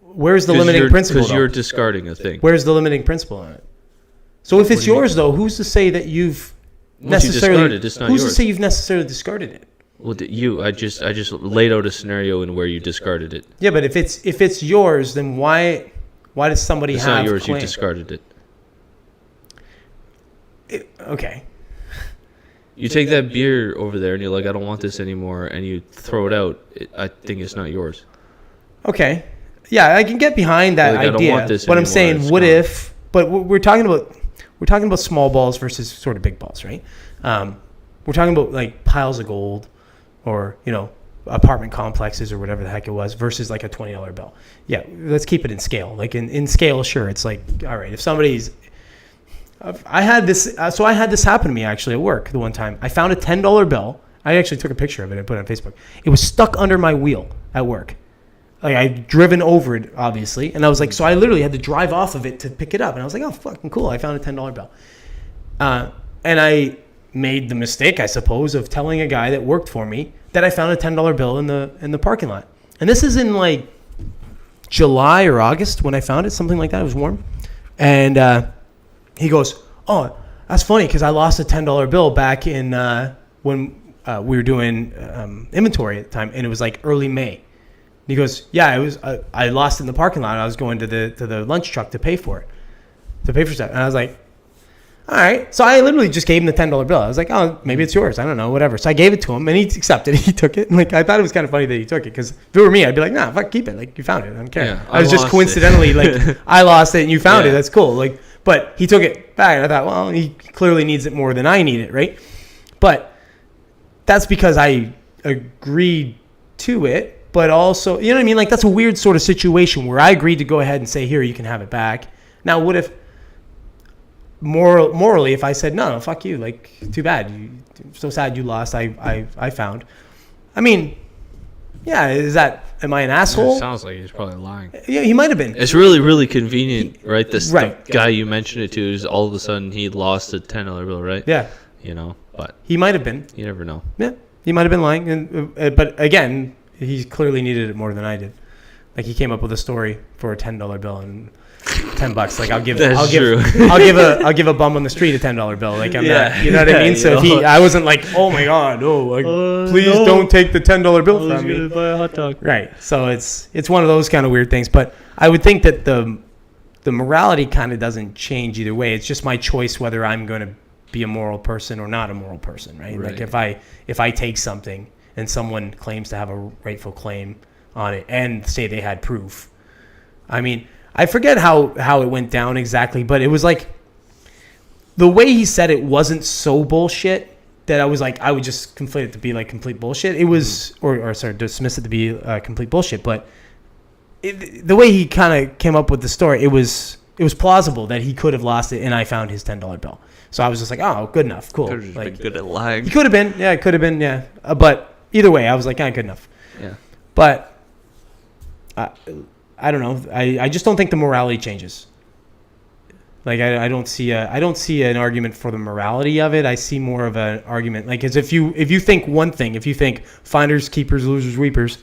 Where's the limiting principle? Because you're discarding a thing. Where's the limiting principle on it? So if it's yours, though, who's to say that you've necessarily, it's not who's yours. To say you've necessarily discarded it? Well, I just laid out a scenario in where you discarded it. Yeah, but if it's yours, then why does somebody have? It's not yours. You discarded it. Okay. You take that beer over there and you're like, I don't want this anymore, and you throw it out. I think it's not yours. Okay. Yeah, I can get behind that idea. I don't want this but anymore. I'm saying, what if? But we're talking about small balls versus sort of big balls, right? We're talking about like piles of gold, or apartment complexes or whatever the heck it was, versus like a $20 bill. Yeah, let's keep it in scale. Like in scale, sure. It's like, all right, if somebody's, I had this happen to me actually at work the one time. I found a $10 bill. I actually took a picture of it and put it on Facebook. It was stuck under my wheel at work. Like, I'd driven over it, obviously, and I was like, so I literally had to drive off of it to pick it up, and I was like, oh, fucking cool, I found a $10 bill. And I made the mistake, I suppose, of telling a guy that worked for me that I found a $10 bill in the parking lot. And this is in like July or August when I found it, something like that. It was warm. And he goes, oh, that's funny because I lost a $10 bill back in when we were doing inventory at the time, and it was like early May. And he goes, yeah, it was. I lost it in the parking lot. I was going to the lunch truck to pay for stuff. And I was like, all right. So I literally just gave him the $10 bill. I was like, oh, maybe it's yours. I don't know, whatever. So I gave it to him, and he accepted it. He took it. And like, I thought it was kind of funny that he took it, because if it were me, I'd be like, nah, fuck, keep it. Like, you found it. I don't care. Yeah, I was just coincidentally like, I lost it and you found it. That's cool. Like, but he took it back, and I thought, well, he clearly needs it more than I need it, right? But that's because I agreed to it. But also, you know what I mean? Like, that's a weird sort of situation where I agreed to go ahead and say, here, you can have it back. Now, what if morally, if I said no, fuck you, like too bad, so sad you lost. I found. I mean, yeah, am I an asshole? It sounds like he's probably lying. Yeah, he might have been. It's really, really convenient, right? Right. The guy you mentioned it to is all of a sudden he lost a $10 bill, right? Yeah, But he might have been. you never know. Yeah, he might have been lying, but again, he clearly needed it more than I did. Like he came up with a story for a $10 bill and $10. Like I'll give a bum on the street a $10 bill. Like I'm not, you know what I mean? So I wasn't like, oh my god, please don't take the $10 bill from me. Buy a hot dog. Right. So it's one of those kind of weird things. But I would think that the morality kind of doesn't change either way. It's just my choice whether I'm going to be a moral person or not a moral person, right? Like if I take something and someone claims to have a rightful claim on it and say they had proof. I mean, I forget how it went down exactly, but it was like the way he said it wasn't so bullshit that I was like, I would just conflate it to be like complete bullshit. It was, or dismiss it to be complete bullshit. But the way he kind of came up with the story, it was plausible that he could have lost it, and I found his $10 bill. So I was just like, oh, good enough, cool. Could have like, been good at lying. He could have been, yeah, it could have been, yeah. But either way, I was like, good enough. Yeah. But I don't know. I just don't think the morality changes. Like I don't see an argument for the morality of it. I see more of an argument like as if you think one thing, if you think finders, keepers, losers, weepers,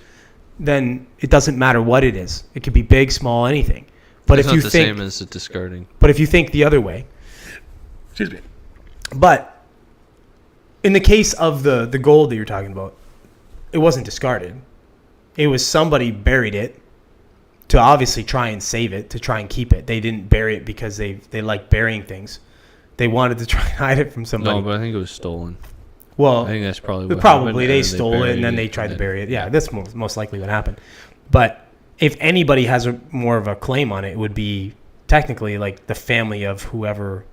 then it doesn't matter what it is. It could be big, small, anything. But it's if you not the think same as the discarding. But if you think the other way, excuse me. But in the case of the gold that you're talking about, it wasn't discarded. It was somebody buried it to obviously try and save it, to try and keep it. They didn't bury it because they like burying things. They wanted to try and hide it from somebody. No, but I think it was stolen. Well, I think that's probably what probably happened, they stole it and then they tried to bury it. Yeah, that's most likely what happened. But if anybody has more of a claim on it, it would be technically like the family of whoever.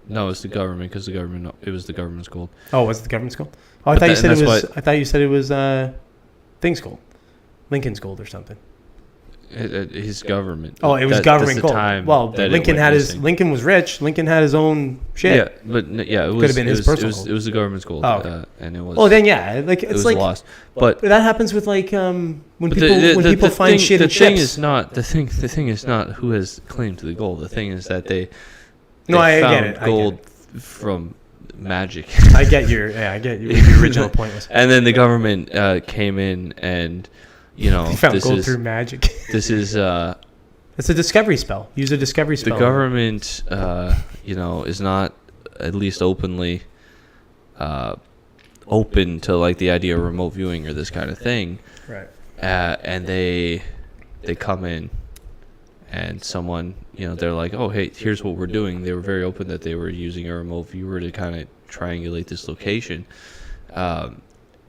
No, it's the government because it was the government's gold. Oh, was it the government's gold? Oh, I thought you said it was thing's gold, Lincoln's gold or something. His government. Oh, it was government gold. Well, Lincoln was rich. Lincoln had his own shit. Yeah, but it was, could have been his personal gold. It was the government's gold. Oh, okay. And it was. Oh, then yeah, like it's was like lost. But that happens with like when people find shit in the thing ships. is not the thing is not who has claim to the gold. The thing is that they I found get it. gold from magic. I get your your original point was. And then the government came in and. They found gold through magic. This is it's a discovery spell. Use a discovery spell. The government, is not at least openly open to like the idea of remote viewing or this kind of thing. Right. And they come in, and someone, they're like, oh, hey, here's what we're doing. They were very open that they were using a remote viewer to kind of triangulate this location.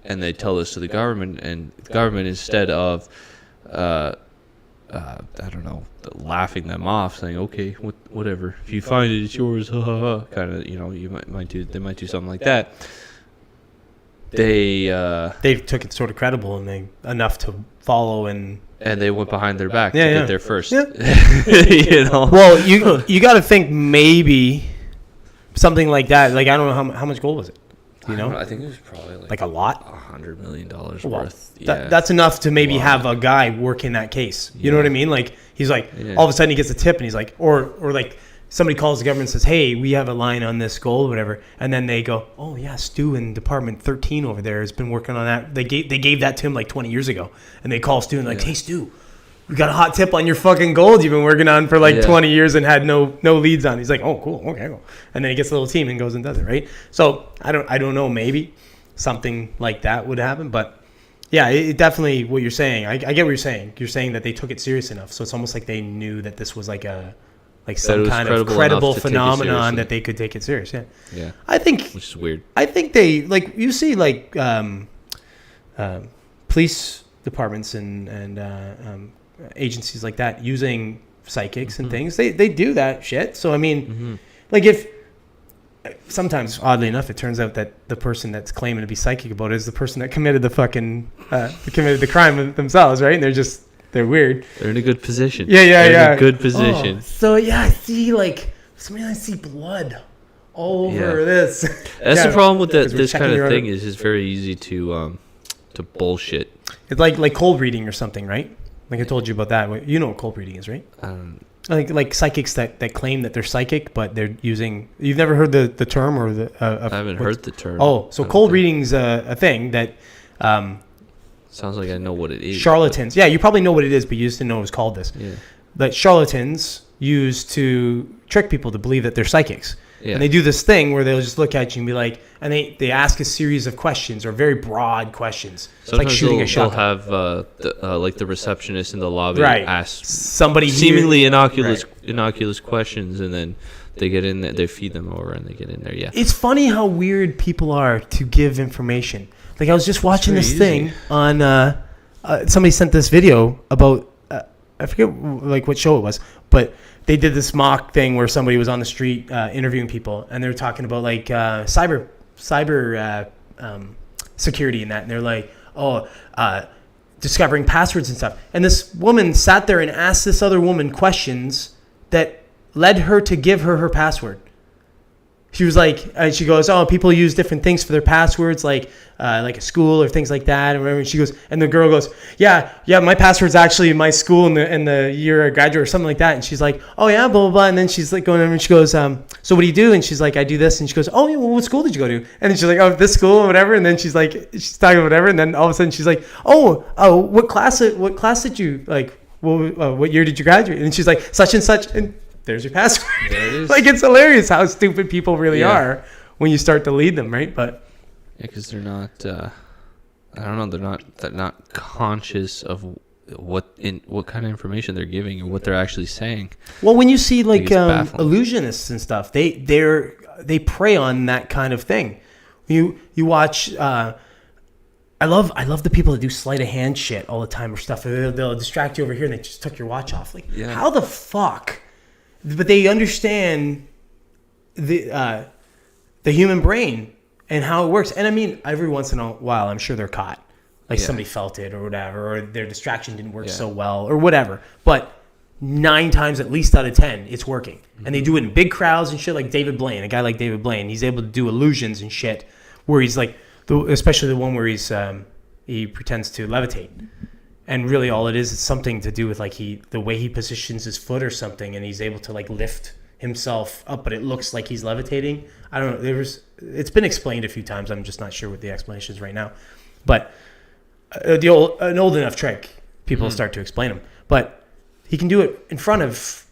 And they tell this to the government, and the government, instead of, I don't know, laughing them off, saying, "Okay, whatever. If you find it, it's yours." Ha ha ha. Kind of, they might do something like that. They took it sort of credible and they enough to follow and they went behind their back to get there first. Yeah. Well, you got to think maybe something like that. Like I don't know how much gold was it. I think it was probably like a lot, $100 million worth. That's enough to maybe have a guy work in that case. You know what I mean? Like he's like, all of a sudden he gets a tip and he's like, or like somebody calls the government and says, hey, we have a line on this gold, whatever. And then they go, oh yeah, Stu in Department 13 over there has been working on that. They gave that to him like 20 years ago. And they call Stu and like, hey Stu, we got a hot tip on your fucking gold you've been working on for like 20 years and had no leads on. He's like, oh, cool. Okay, cool. And then he gets a little team and goes and does it, right? So I don't know. Maybe something like that would happen. But yeah, it definitely what you're saying. I get what you're saying. You're saying that they took it serious enough. So it's almost like they knew that this was like some kind of credible phenomenon that they could take it serious. Yeah. Yeah. I think, which is weird. I think they like you see like police departments and agencies like that using psychics and things. They do that shit. So I mean, like if sometimes oddly enough it turns out that the person that's claiming to be psychic about it is the person that committed the fucking committed the crime themselves, right? And they're weird. They're in a good position. Yeah. In a good position. So yeah, see, like somebody I see blood all over this. That's the problem with 'cause we're this checking kind of your- thing is it's very easy to bullshit. It's like cold reading or something, right? Like I told you about that. You know what cold reading is, right? Like psychics that claim that they're psychic, but they're using. You've never heard the term or the. I haven't heard the term. Oh, so cold reading's a thing that. Sounds like I know what it is. Charlatans. Yeah, you probably know what it is, but you just didn't know it was called this. Yeah. That charlatans use to trick people to believe that they're psychics. Yeah. And they do this thing where they'll just look at you and be like, and they ask a series of questions or very broad questions. It's like shooting a shot. They'll have like the receptionist in the lobby ask somebody seemingly innocuous questions, and then they get in there, they feed them over, and they get in there. Yeah. It's funny how weird people are to give information. Like I was just watching this thing on. Somebody sent this video about I forget like what show it was, but they did this mock thing where somebody was on the street interviewing people, and they were talking about like cyber security and that, and they're like, discovering passwords and stuff. And this woman sat there and asked this other woman questions that led her to give her password. She was like, she goes, people use different things for their passwords, like a school or things like that. And she goes, and the girl goes, yeah, my password's actually my school and the year I graduated or something like that. And she's like, oh yeah, blah blah blah. And then she's like going over and she goes, so what do you do? And she's like, I do this. And she goes, oh yeah, well, what school did you go to? And then she's like, oh, this school or whatever. And then she's like, she's talking about whatever. And then all of a sudden she's like, oh, what class did you like? What year did you graduate? And she's like, such and such. And there's your password. There it is. Like, it's hilarious how stupid people really are when you start to lead them, right? But because they're not, I don't know, they're not conscious of what kind of information they're giving or what they're actually saying. Well, when you see like illusionists and stuff, they prey on that kind of thing. You watch. I love the people that do sleight of hand shit all the time or stuff. They'll distract you over here and they just took your watch off. Like, how the fuck? But they understand the human brain and how it works. And I mean, every once in a while, I'm sure they're caught. Like somebody felt it or whatever, or their distraction didn't work so well or whatever. But 9 times at least out of 10, it's working. Mm-hmm. And they do it in big crowds and shit, like David Blaine, a guy like David Blaine. He's able to do illusions and shit where he's like, especially the one where he pretends to levitate. And really all it is something to do with like the way he positions his foot or something, and he's able to like lift himself up, but it looks like he's levitating. I don't know. It's been explained a few times. I'm just not sure what the explanation is right now. But an old enough trick, people start to explain them. But he can do it in front of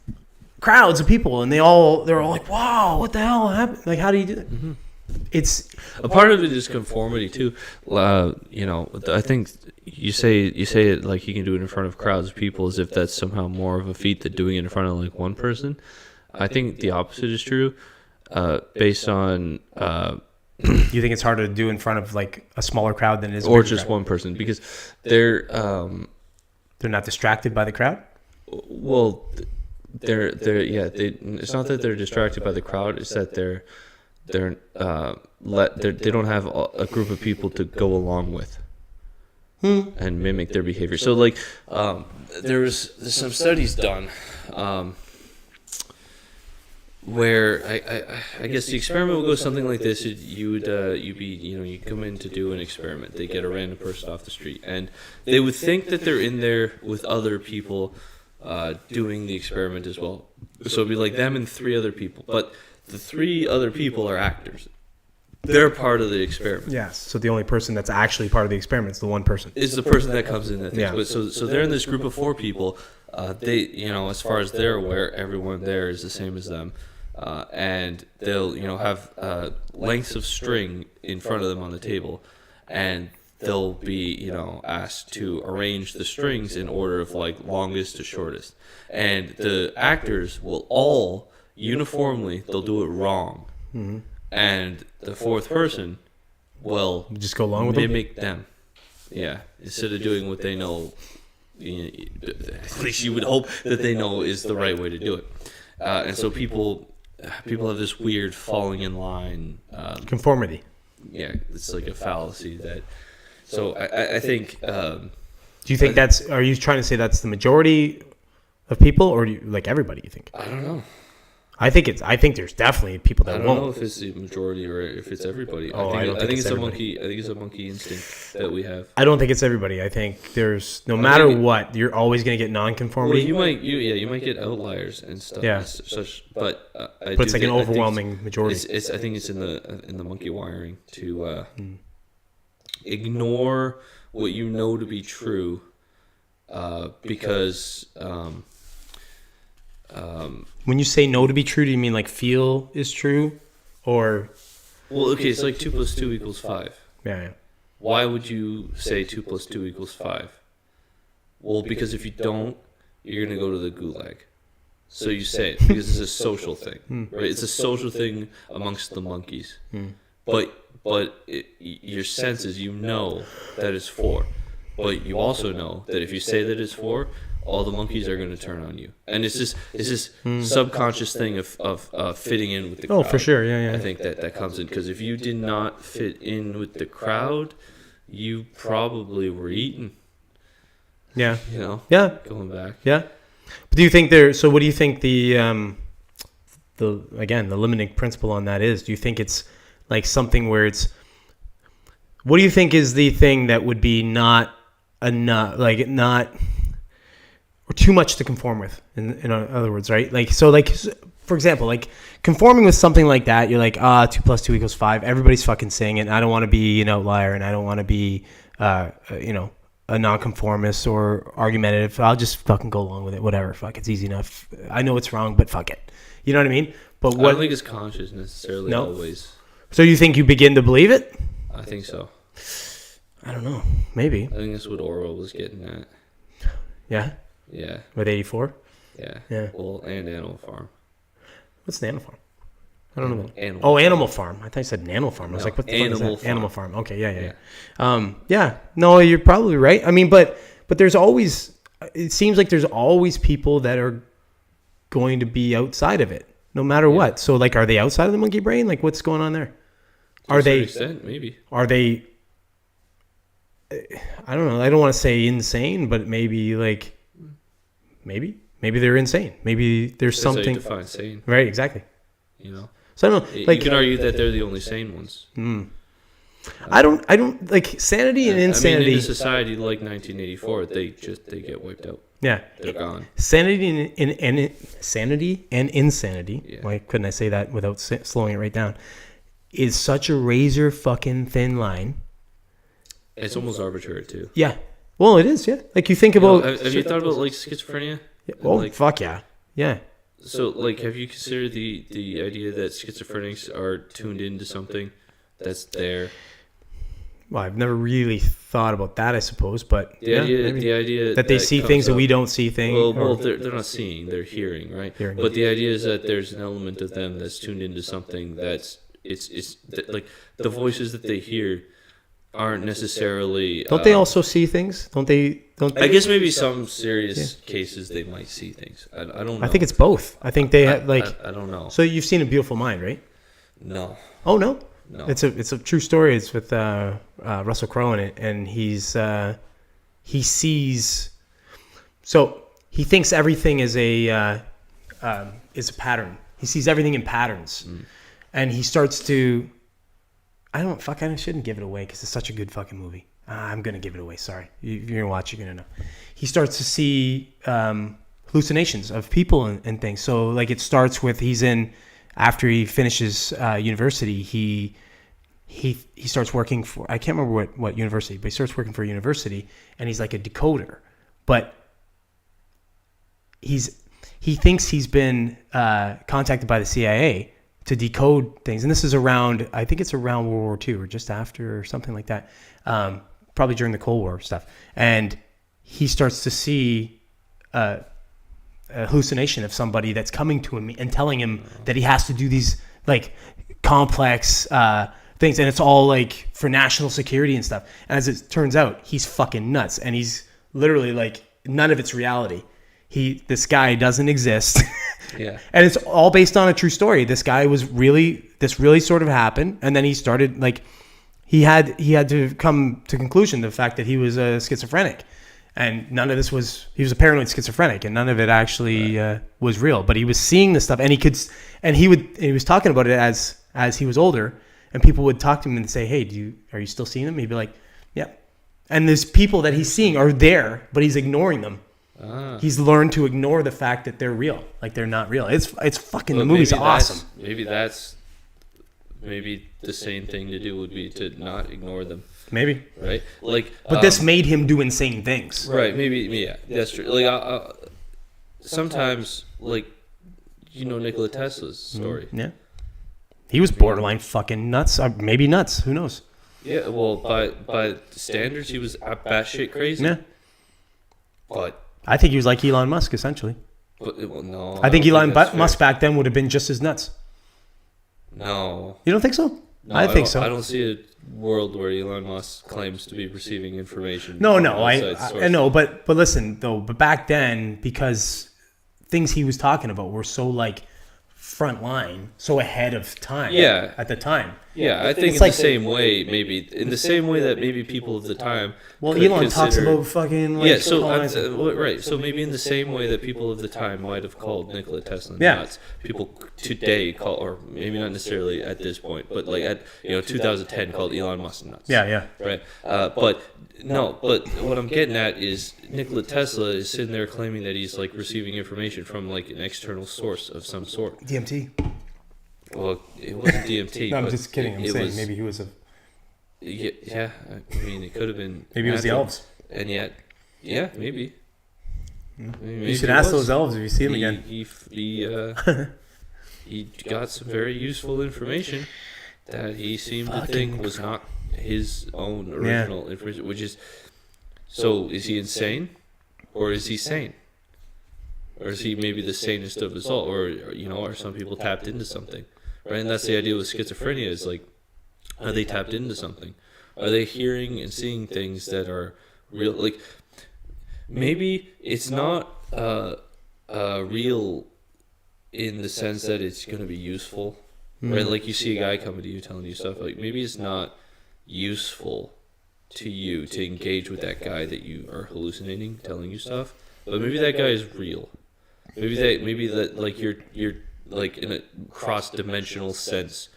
crowds of people, and they're all like, "Wow, what the hell happened? Like, how do you do that?" Mm-hmm. It's a part of it is conformity too. I think you say it like you can do it in front of crowds of people as if that's somehow more of a feat than doing it in front of like one person. I think the opposite is true. Based on you think it's harder to do in front of like a smaller crowd than it is, or just one person, because they're not distracted by the crowd. Well, it's not that they're distracted by the crowd. It's that they don't have a group of people to go along with and mimic their behavior. So like there's some studies done where I guess the experiment will go something like this. You come in to do an experiment. They get a random person off the street, and they would think that they're in there with other people doing the experiment as well. So it'd be like them and 3 other people, but the 3 other people are actors. They're part of the experiment. Yes. So the only person that's actually part of the experiment is the one person. Is the person that comes in that thinks. But so they're in this group of 4 people. They, as far as they're aware, everyone there is the same as them. And they'll, have lengths of string in front of them on the table, and they'll be, asked to arrange the strings in order of like longest to shortest. And the actors will all uniformly, they'll do it wrong. Mm-hmm. And the 4th person will just go along with mimic them. Yeah, instead of doing what they know, at least you would hope that they know is the right way to do it. And so people have this weird falling in line conformity. Yeah, it's like a fallacy that. So I think. Do you think are you trying to say that's the majority of people, or do you, like everybody? You think? I don't know. I think there's definitely people that I don't won't. know if it's the majority or if it's everybody. Oh, I think it's everybody. I think it's a monkey instinct that we have. I don't think it's everybody. I think there's no matter what, you're always going to get Well, nonconformity. you might get outliers and stuff. Yeah. And such, but But it's like an overwhelming majority. I think it's in the monkey wiring to ignore what you know to be true, because. When you say no to be true, do you mean like feel is true, or? Well, okay, it's like 2 + 2 = 5. Yeah. Why would you say 2 + 2 = 5? Well, because if you don't, you're gonna go to the gulag. So you say it because it's a social thing, right? It's a social thing amongst the monkeys. But your senses, you know that it's 4, but you also know that if you say that it's 4, all the monkeys are going to turn on you, and it's this subconscious thing of fitting in with the crowd. Oh, for sure, yeah. I think that comes in because if you did not fit in with the crowd, you probably were eaten. Yeah. You know. Yeah. Going back. Yeah. But do you think there? So, what do you think the limiting principle on that is? Do you think it's like something where it's? What do you think is the thing that would be not enough, like not? Or too much to conform with, in other words, right? Like, so, like, for example, like conforming with something like that, you're like, 2 + 2 = 5. Everybody's fucking saying it. I don't want to be an outlier, and I don't want to be, a nonconformist or argumentative. I'll just fucking go along with it. Whatever. Fuck, it's easy enough. I know it's wrong, but fuck it. You know what I mean? But what? I don't think it's conscious necessarily. Always. So you think you begin to believe it? I think so. I don't know. Maybe. I think that's what Orwell was getting at. Yeah. Yeah. With 84? Yeah. Yeah. Well, and Animal Farm. What's the Animal Farm? I don't know. Animal Farm. I thought you said Nano Farm. I was No, like, what the fuck is Animal that? Farm. Animal Farm. Okay, yeah. Yeah. No, you're probably right. I mean, but there's always, it seems like there's always people that are going to be outside of it, no matter what. So, like, are they outside of the monkey brain? Like, what's going on there? To a certain extent, maybe. Are they, I don't know. I don't want to say insane, but maybe like, maybe they're insane. Maybe there's That's something. how you define sane. Right, exactly. You know? So I don't know. Like, you can argue that they're the only sane ones. I don't like sanity and insanity. I mean, in a society like 1984, they get wiped out. Yeah, They're gone. sanity and insanity. Yeah. Why couldn't I say that without slowing it right down? Is such a razor fucking thin line. It's almost arbitrary too. Yeah. Well, it is. Yeah. Like you think about. Have you thought about like schizophrenia? Yeah. Oh, like, fuck yeah. Yeah. So, like, have you considered the idea that schizophrenics are tuned into something that's there? Well, I've never really thought about that, I suppose, but The idea that they see things that we don't see things. Well, they're not seeing; they're hearing, right? Hearing. But the idea is that there's an element of them that's tuned into something that's like the voices that they hear aren't necessarily. Don't they also see things? Don't they? I guess maybe some serious cases they might see things. I don't know. I think it's both. I think they have like. I don't know. So you've seen A Beautiful Mind, right? No. Oh no. No. It's a true story. It's with Russell Crowe in it, and he sees. So he thinks everything is a pattern. He sees everything in patterns, and he starts to. I shouldn't give it away because it's such a good fucking movie. I'm gonna give it away. Sorry, if you're gonna watch, you're gonna know. He starts to see hallucinations of people and things. So like it starts with after he finishes university, he starts working for, I can't remember what university, but he starts working for a university, and he's like a decoder, but he thinks he's been contacted by the CIA to decode things, and this is around, I think it's around World War II or just after or something like that, probably during the Cold War stuff, and he starts to see a hallucination of somebody that's coming to him and telling him that he has to do these like complex things, and it's all like for national security and stuff. And as it turns out, he's fucking nuts, and he's literally like none of it's reality. This guy doesn't exist. Yeah. And it's all based on a true story. This guy this really sort of happened, and then he started like he had to come to conclusion the fact that he was a schizophrenic. And none of this he was a paranoid schizophrenic, and none of it actually was real. But he was seeing this stuff, and he was talking about it as he was older, and people would talk to him and say, "Hey, are you still seeing them?" He'd be like, "Yeah." And there's people that he's seeing are there, but he's ignoring them. He's learned to ignore the fact that they're real, like they're not real. It's fucking, the movie's awesome. Maybe the same thing to do would be to not ignore them. Maybe. Right? Like, but this made him do insane things. Right, maybe, yeah, that's true. Like, sometimes, like, Nikola Tesla's story. Yeah. He was borderline fucking nuts. Maybe nuts. Who knows? Yeah, well, by standards, he was batshit crazy. Yeah. But I think he was like Elon Musk, essentially. But, well, no. I think Elon Musk back then would have been just as nuts. No. You don't think so? No, I think so. I don't see a world where Elon Musk claims to be receiving information. No, I know, but listen though. But back then, because things he was talking about were so like front line, so ahead of time. Yeah. At the time. Yeah, I think in the same way that maybe people of the time. Well, Elon talks about fucking. Like, yeah, so right. So maybe in the same way that people of the time might have called Nikola Tesla nuts, people today call, or maybe not necessarily at this point, but like at 2010 called Elon Musk nuts. Yeah. Right. But what I'm getting at is Nikola Tesla is sitting there claiming that he's like receiving information from like an external source of some sort. DMT. Well, it wasn't DMT. No, I'm just kidding. I'm saying maybe he was a. Yeah. I mean, it could have been. Maybe it was the elves. And yet, yeah, maybe. Maybe you should ask those elves if you see them again. He got some very useful information that he seemed to think was not his own original information, which is. So, is he insane, or is he sane? Or is he maybe the sanest of us all? Or, are some people tapped into something? Right? And that's the idea with schizophrenia is like, are they tapped into something? Are they hearing and seeing things that are real? Like, maybe it's not real in the sense that it's going to be useful. Right? Like, you see a guy coming to you telling you stuff. Like, maybe it's not useful to you to engage with that guy that you are hallucinating, telling you stuff. But maybe that guy is real. Maybe that like you're like in a cross-dimensional sense,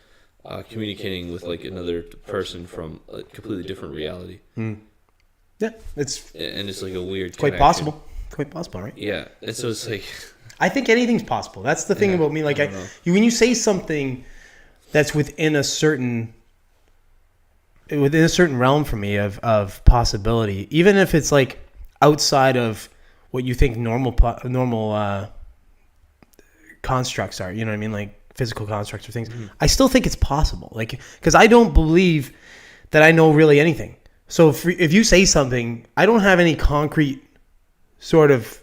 communicating with like another person from a completely different reality. Yeah, it's like a weird quite possible. Quite possible, right? Yeah, and so it's like I think anything's possible. That's the thing about me. Like when you say something that's within a certain realm for me of possibility, even if it's like outside of what you think normal constructs are, you know what I mean? Like physical constructs or things. I still think it's possible. Like, because I don't believe that I know really anything. So if you say something, I don't have any concrete sort of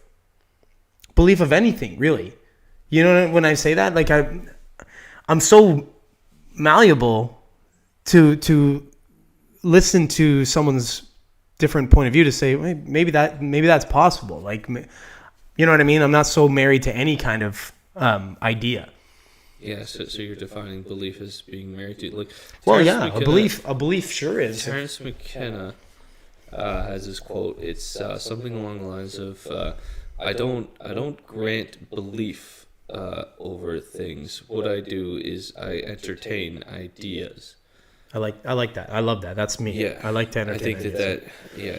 belief of anything, really. You know, when I say that, like I'm so malleable to listen to someone's different point of view to say maybe that's possible. Like, you know what I mean? I'm not so married to any kind of idea. Yeah, so you're defining belief as being married to like. Well, Terrence McKenna, a belief sure is. Terrence McKenna has this quote. It's something along the lines of, "I don't grant belief over things. What I do is I entertain ideas." I like that. I love that. That's me. Yeah, I like to entertain. I think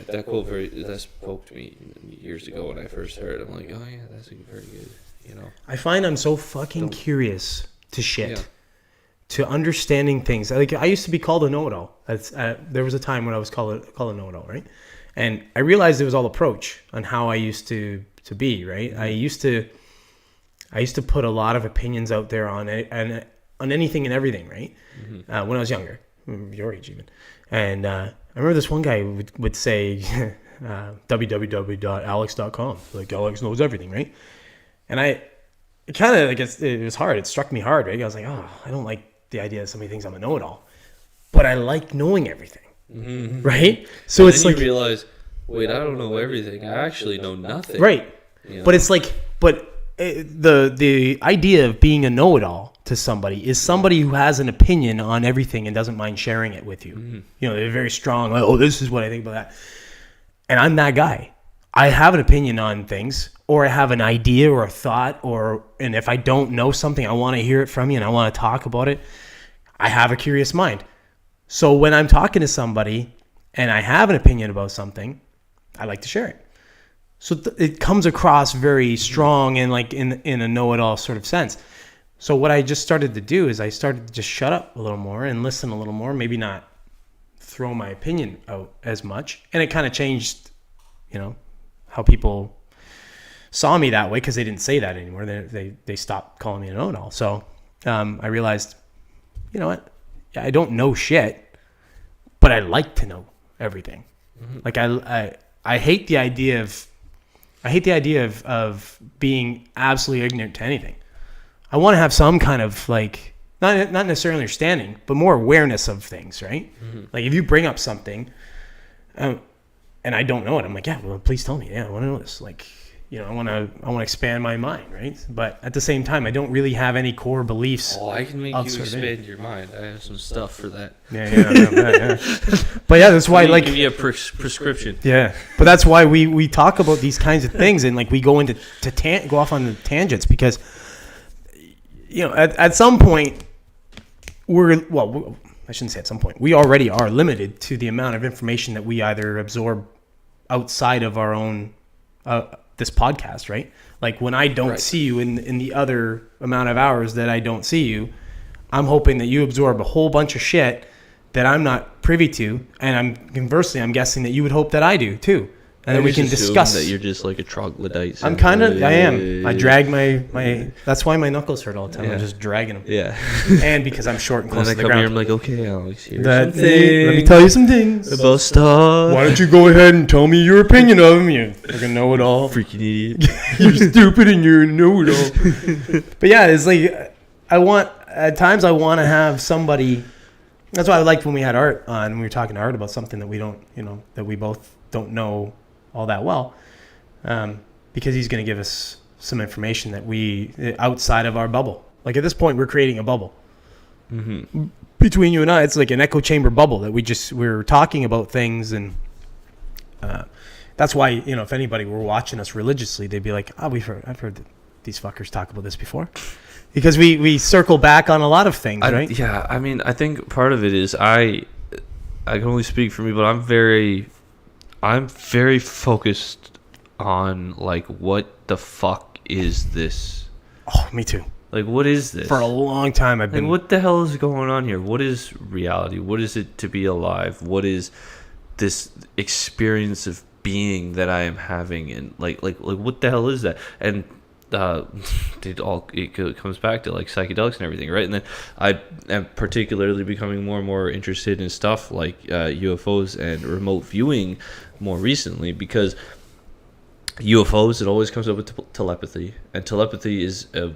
that quote that spoke to me years ago when I first heard it. I'm like, oh yeah, that's very good. You know. I find I'm so fucking curious to shit, to understanding things. Like I used to be called a know-it-all. There was a time when I was called a know-it-all, right? And I realized it was all approach on how I used to be, right? I used to put a lot of opinions out there on anything and everything, right? Mm-hmm. When I was younger. Your age even. And I remember this one guy would say www.alex.com, like Alex knows everything, right? And I guess it was hard. It struck me hard, right? I was like, oh, I don't like the idea that somebody thinks I'm a know-it-all, but I like knowing everything, right? So it's like you realize, wait, I don't know everything. I actually know nothing, right? You know? But it's like, the idea of being a know-it-all to somebody is somebody who has an opinion on everything and doesn't mind sharing it with you. Mm-hmm. You know, they're very strong. Like, oh, this is what I think about that. And I'm that guy. I have an opinion on things, or I have an idea or a thought, and if I don't know something, I want to hear it from you and I want to talk about it. I have a curious mind. So when I'm talking to somebody and I have an opinion about something, I like to share it. So it comes across very strong and like in a know-it-all sort of sense. So what I just started to do is I started to just shut up a little more and listen a little more, maybe not throw my opinion out as much. And it kind of changed, how people saw me that way, because they didn't say that anymore. They stopped calling me a know-it-all. So I realized, you know what? Yeah, I don't know shit, but I like to know everything. Mm-hmm. Like I hate the idea of being absolutely ignorant to anything. I want to have some kind of like not necessarily understanding, but more awareness of things, right? Mm-hmm. Like if you bring up something, and I don't know it, I'm like, yeah, well, please tell me. Yeah, I want to know this. Like, I want to expand my mind, right? But at the same time, I don't really have any core beliefs. Oh, I can make you expand your mind. I have some stuff for that. Yeah. But yeah, that's why give you a prescription. Yeah, but that's why we talk about these kinds of things, and like we go into go off on the tangents, because at some point I shouldn't say at some point. We already are limited to the amount of information that we either absorb outside of our own this podcast, right? Like when I don't see you in the other amount of hours that I don't see you, I'm hoping that you absorb a whole bunch of shit that I'm not privy to, and I'm guessing that you would hope that I do too. And then we can discuss. That you're just like a troglodyte. I am. I drag my. That's why my knuckles hurt all the time. I'm just dragging them. Yeah. And because I'm short and close to the ground. Here, I'm like, okay, Alex, here's let me tell you some things about stuff. Why don't you go ahead and tell me your opinion of him? You fucking know-it-all. Freaking idiot. You're stupid and you're a know-it-all. But yeah, it's like at times I want to have somebody. That's why I liked when we had Art on, and we were talking to Art about something that we don't, that we both don't know all that well, because he's going to give us some information that we outside of our bubble. Like at this point, we're creating a bubble between you and I. It's like an echo chamber bubble that we're talking about things, and that's why if anybody were watching us religiously, they'd be like, "Oh, I've heard these fuckers talk about this before," because we circle back on a lot of things, right? Yeah, I mean, I think part of it is I can only speak for me, but I'm very focused on like, what the fuck is this? Oh, me too. Like, what is this? For a long time I've been... Like, what the hell is going on here? What is reality? What is it to be alive? What is this experience of being that I am having? And like what the hell is that? And it comes back to like psychedelics and everything, right? And then I am particularly becoming more and more interested in stuff like UFOs and remote viewing more recently, because UFOs, it always comes up with telepathy, and telepathy is a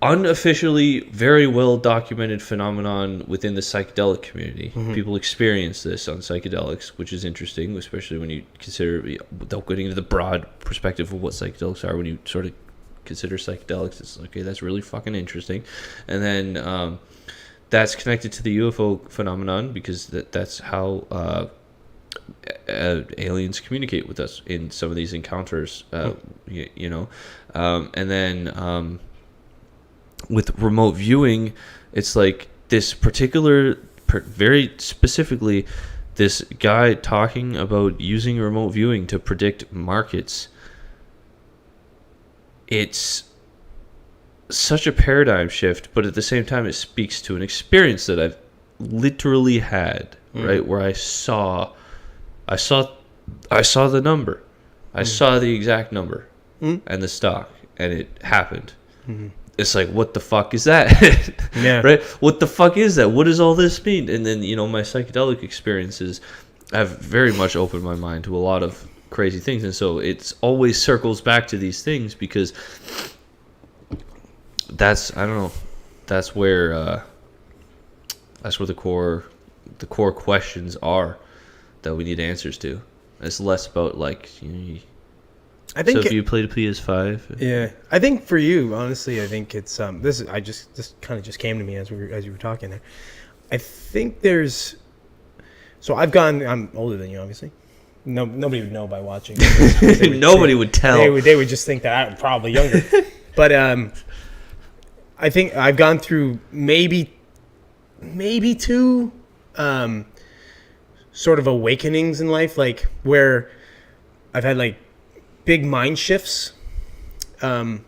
unofficially very well documented phenomenon within the psychedelic community. Mm-hmm. People experience this on psychedelics, which is interesting, especially when you consider, without getting into the broad perspective of what psychedelics are, when you sort of consider psychedelics, it's okay, that's really fucking interesting. And then that's connected to the UFO phenomenon, because that's how aliens communicate with us in some of these encounters, and then with remote viewing, it's like this particular, very specifically, this guy talking about using remote viewing to predict markets. It's such a paradigm shift, but at the same time, it speaks to an experience that I've literally had, right? Where I saw the number. I saw the exact number and the stock, and it happened. Mm-hmm. It's like, what the fuck is that? Yeah. Right? What the fuck is that? What does all this mean? And then, my psychedelic experiences have very much opened my mind to a lot of crazy things. And so it's always circles back to these things, because that's where the core questions are that we need answers to. It's less about like, I think. So if you played a PS5, yeah, I think for you, honestly, I think it's this kind of just came to me as you were talking there. I think there's. So I'm older than you, obviously. No, nobody would know by watching. Nobody would tell. They would just think that I'm probably younger. But I think I've gone through maybe two sort of awakenings in life, like where I've had like big mind shifts. Because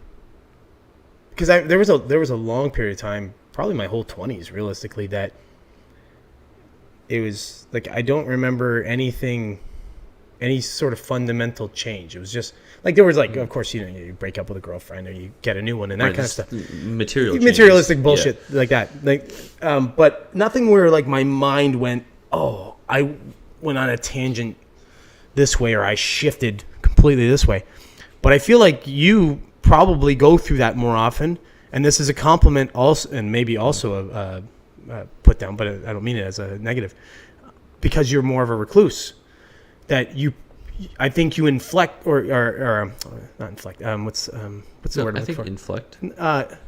there was a long period of time, probably my whole 20s, realistically, that it was like I don't remember any sort of fundamental change. It was just like there was like, of course, you break up with a girlfriend or you get a new one and that kind of stuff. Materialistic bullshit like that. Like, but nothing where like my mind went, oh, I went on a tangent this way or I shifted completely this way. But I feel like you probably go through that more often, and this is a compliment also, and maybe also a put down, but I don't mean it as a negative, because you're more of a recluse. That I think you inflect or not inflect. What's the word? I think inflect.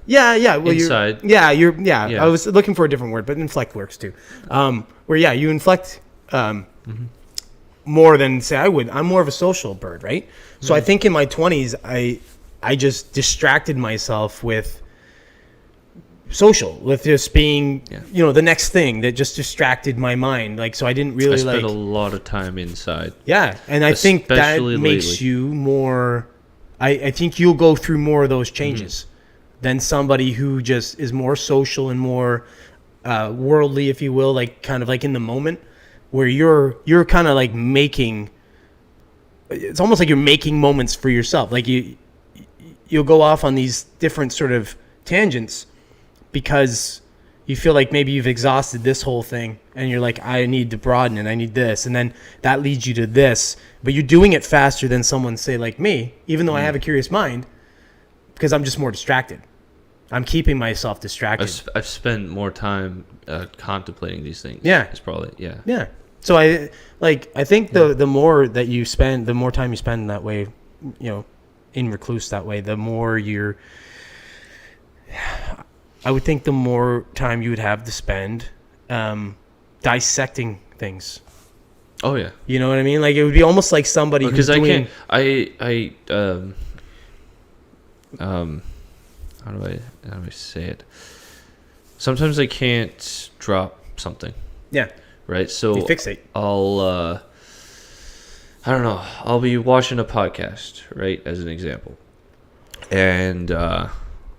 Yeah. Well, inside. Yeah. I was looking for a different word, but inflect works too. Where you inflect more than say I would. I'm more of a social bird, right? Mm-hmm. So I think in my 20s, I just distracted myself with just being the next thing that just distracted my mind, like, so I didn't really I spent a lot of time inside, and I think that makes you more I think you'll go through more of those changes than somebody who just is more social and more worldly, if you will, like kind of like in the moment, where you're kind of like making, it's almost like you're making moments for yourself, like you'll go off on these different sort of tangents because you feel like maybe you've exhausted this whole thing and you're like, I need to broaden it, I need this, and then that leads you to this, but you're doing it faster than someone, say, like me, even though I have a curious mind, because I'm just more distracted. I'm keeping myself distracted. I've spent more time contemplating these things. Yeah. It's probably, Yeah. So I think the more that you spend, the more time you spend that way, in recluse that way, the more I would think the more time you would have to spend dissecting things. Oh yeah. You know what I mean? Like it would be almost like somebody who's doing... how do I say it? Sometimes I can't drop something. Yeah. Right? So you fixate. I don't know. I'll be watching a podcast, right, as an example. And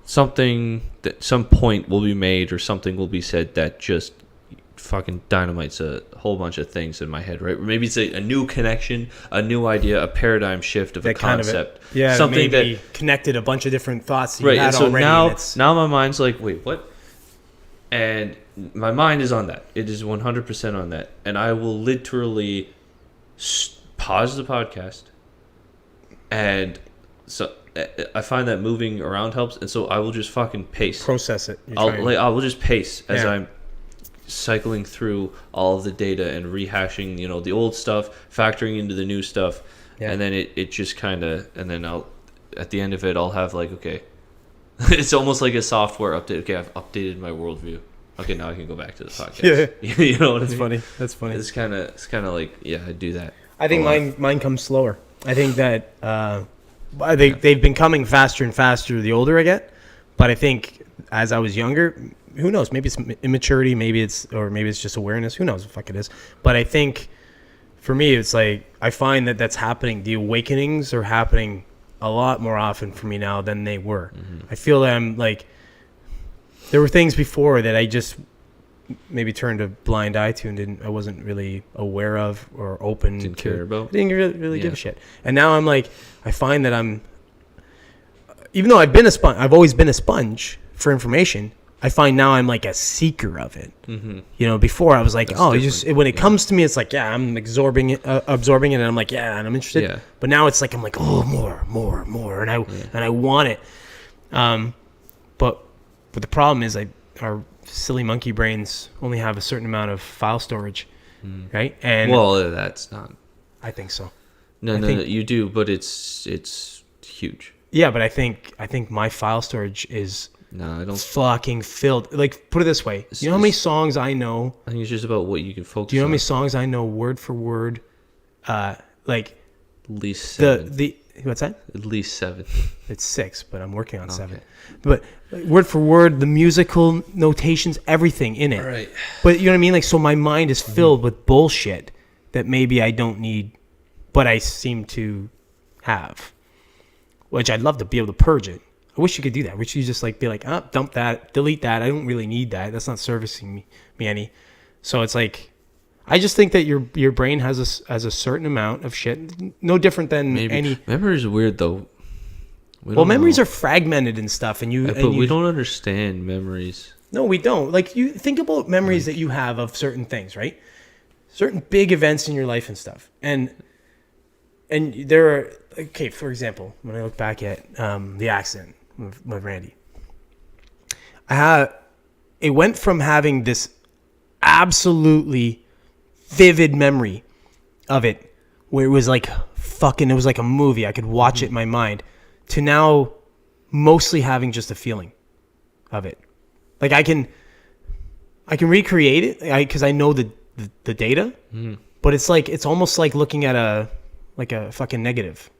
some point will be made or something will be said that just fucking dynamites a whole bunch of things in my head, right? Or maybe it's a new connection, a new idea, a paradigm shift of a concept. Something maybe that connected a bunch of different thoughts that right, you had so already. Now my mind's like, wait, what? And my mind is on that. It is 100% on that. And I will literally pause the podcast, and so I find that moving around helps, and so I will just fucking pace. Process it. I will just pace as I'm cycling through all of the data and rehashing, the old stuff, factoring into the new stuff, and then it just kind of, and then at the end of it, I'll have like, okay, it's almost like a software update. Okay, I've updated my worldview. Okay, now I can go back to the podcast. Yeah, you know what I mean? Funny. That's funny. It's kind of like, I do that. I think mine comes slower. I think that they've been coming faster and faster the older I get. But I think as I was younger, who knows? Maybe it's immaturity, maybe it's just awareness. Who knows what the fuck it is? But I think for me, it's like I find that that's happening. The awakenings are happening a lot more often for me now than they were. Mm-hmm. I feel that I'm like, there were things before that I just maybe turned a blind eye to and I wasn't really aware of or open didn't to. Care about. Didn't really give a shit. And now I'm like, I find that even though I've always been a sponge for information. I find now I'm like a seeker of it. Mm-hmm. Before I was like, when it comes to me, it's like, I'm absorbing it, and I'm like, and I'm interested. Yeah. But now it's like I'm like, oh, more, and I want it. But the problem is, our silly monkey brains only have a certain amount of file storage, right? And that's not. I think so. No, you do, but it's huge. Yeah, but I think my file storage is. No, I don't. Fucking filled. Like, put it this way. You know how many songs I know? I think it's just about what you can focus on. Do you know how many songs I know word for word like At least 7. the what's that? At least 7. It's 6, but I'm working on 7. But word for word, the musical notations, everything in it. Right. But you know what I mean? Like, so my mind is filled with bullshit that maybe I don't need, but I seem to have. Which I'd love to be able to purge it. I wish you could do that. I wish you just like be like, dump that, delete that. I don't really need that. That's not servicing me any. So it's like, I just think that your brain has a certain amount of shit, no different than any. Memories are weird though. Well, memories are fragmented and stuff, and we don't understand memories. No, we don't. Like, you think about memories that you have of certain things, right? Certain big events in your life and stuff, and there are, okay. For example, when I look back at the accident with Randy, it went from having this absolutely vivid memory of it, where it was like it was like a movie. I could watch it in my mind, to now mostly having just a feeling of it. Like, I can recreate it because I know the data, but it's almost like looking at a fucking negative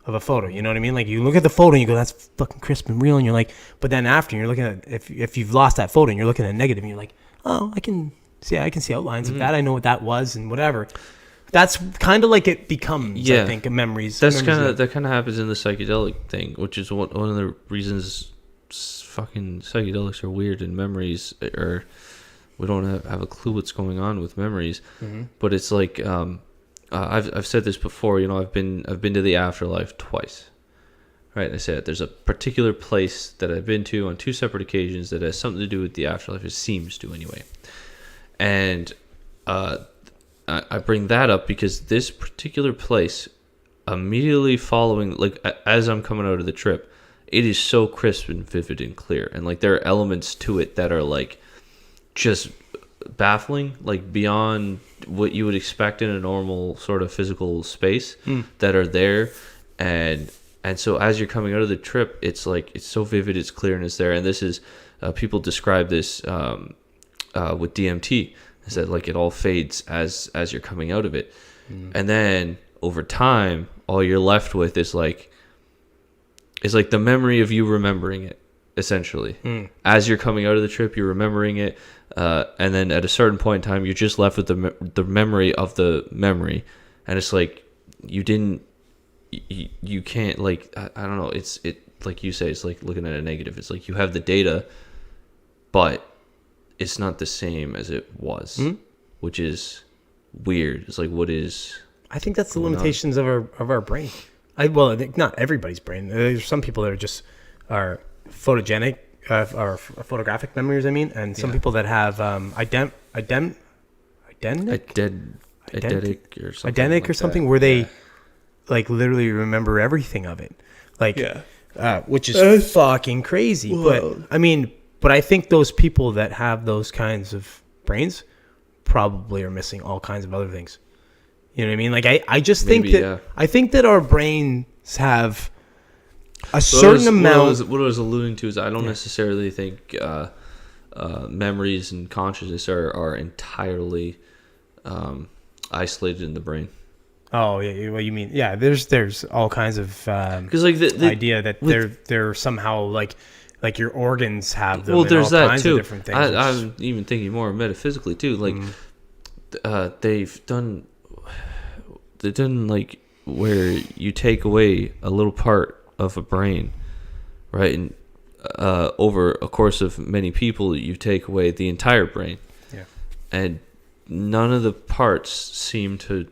of a photo. You know what I mean? Like, you look at the photo and you go, that's fucking crisp and real, and you're like, but then after you're looking at, if you've lost that photo and you're looking at a negative and you're like, oh, I can see outlines of that. I know what that was and whatever. That's kind of like it becomes, I think, memories. That kind of happens in the psychedelic thing, which is one of the reasons fucking psychedelics are weird, and memories are, we don't have a clue what's going on with memories. But it's like, I've said this before. You know, I've been to the afterlife twice. Right, and I said there's a particular place that I've been to on 2 separate occasions that has something to do with the afterlife. It seems to, anyway. And I bring that up because this particular place, immediately following, like, as I'm coming out of the trip, it is so crisp and vivid and clear, and like there are elements to it that are like just baffling, like beyond what you would expect in a normal sort of physical space, that are there. And so as you're coming out of the trip, it's like, it's so vivid, it's clear, and it's there. And this is, people describe this with DMT, is that like it all fades as you're coming out of it. And then over time, all you're left with is like the memory of you remembering it, essentially. As you're coming out of the trip, you're remembering it, and then at a certain point in time, you're just left with the memory of the memory, and it's like you can't, like, I don't know, it's like you say, it's like looking at a negative. It's like you have the data, but it's not the same as it was, which is weird. It's like, what is? I think that's the limitations of our brain. Well, I think not everybody's brain. There's some people that are photogenic, or photographic memories. I mean, and some people that have eidetic or something, where they like literally remember everything of it, like, which is fucking crazy. Whoa. But I think those people that have those kinds of brains probably are missing all kinds of other things. You know what I mean? Like, I just think that I think that our brains have a certain amount. What I was alluding to is I don't necessarily think memories and consciousness are entirely isolated in the brain. Oh yeah, what you mean? Yeah, there's all kinds of because like the idea that they're somehow like your organs have them. Well, there's all that kinds too. Of different things. I'm even thinking more metaphysically too. Like they've done like where you take away a little part of a brain, right? And over a course of many people, you take away the entire brain. Yeah. And none of the parts seem to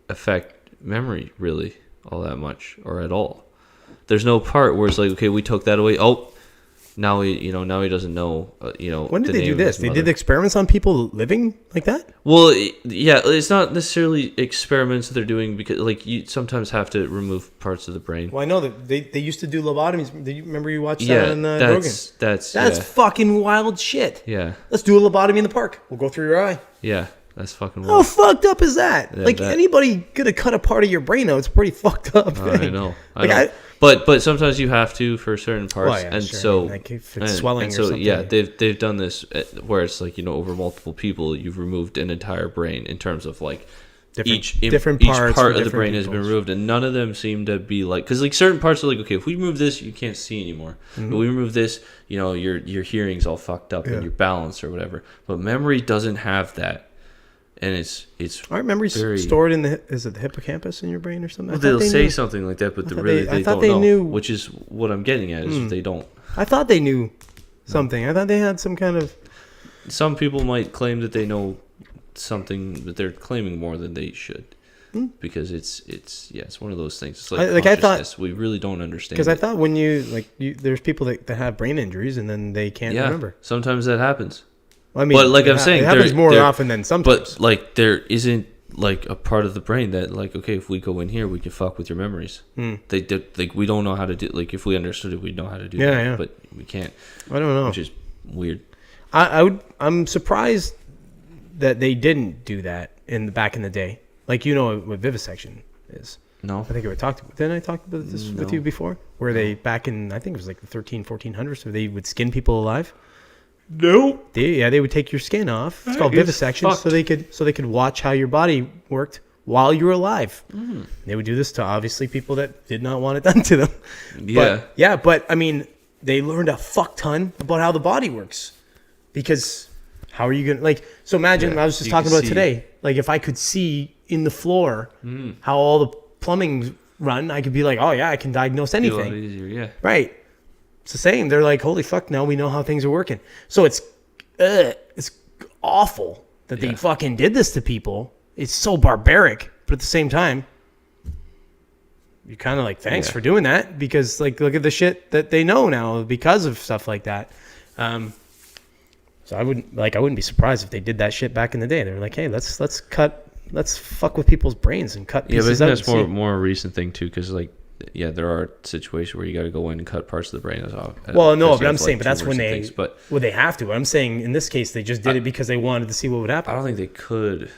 affect memory really all that much or at all. There's no part where it's like, okay, we took that away. Oh, now he doesn't know. When did they do this? They did experiments on people living like that. Well, yeah, it's not necessarily experiments that they're doing because, like, you sometimes have to remove parts of the brain. Well, I know that they used to do lobotomies. Do you remember you watched that on Rogan? That's fucking wild shit. Yeah. Let's do a lobotomy in the park. We'll go through your eye. Yeah, that's fucking wild. How fucked up is that? Yeah, like, anybody could have cut a part of your brain out. It's a pretty fucked up thing. I know. But sometimes you have to for certain parts, well, yeah, and sure. so like if it's swelling and or so something. Yeah, they've done this where it's like, over multiple people, you've removed an entire brain in terms of like different each parts part for of the brain different has been peoples. removed, and none of them seem to be like, because like certain parts are like, okay, if we remove this, you can't see anymore. Mm-hmm. But we remove this, you know, your hearing's all fucked up and your balance or whatever. But memory doesn't have that, and it's. Aren't memories stored in the hippocampus in your brain or something? Well, they'll say something like that, but they don't know. Knew, which is what I'm getting at is they don't. I thought they knew something. I thought they had some kind of. Some people might claim that they know something, but they're claiming more than they should. Because it's one of those things. It's like I thought we really don't understand. Because I thought when there's people that have brain injuries and then they can't remember. Sometimes that happens. Well, I mean, but like I'm saying, it happens more often than sometimes. But like there isn't like a part of the brain that like, okay, if we go in here, we can fuck with your memories. They did, like we don't know how to do. Like if we understood it, we'd know how to do. Yeah. But we can't. I don't know. Which is weird. I'm surprised that they didn't do that back in the day. Like, you know what vivisection is. No. I think didn't I talk about this with you before? Where they, back in, I think it was like the 1400s, where they would skin people alive. No. They would take your skin off. It's called vivisection, so they could watch how your body worked while you were alive. They would do this to, obviously, people that did not want it done to them. Yeah. But I mean, they learned a fuck ton about how the body works. Because how are you going to, like, so imagine, I was just talking about it today, like if I could see in the floor how all the plumbing run, I could be like, oh yeah, I can diagnose anything. A lot easier, yeah. Right. It's the same. They're like, holy fuck, now we know how things are working. So it's awful that they fucking did this to people. It's so barbaric, but at the same time, you're kind of like, thanks for doing that, because like, look at the shit that they know now because of stuff like that. So I wouldn't be surprised if they did that shit back in the day. They were like, hey, let's fuck with people's brains and cut pieces out. Yeah, but that's more a recent thing too, because like, there are situations where you got to go in and cut parts of the brain off. Well, no, but I'm saying, but that's when they they have to. I'm saying in this case, they just did it because they wanted to see what would happen. I don't think they could. What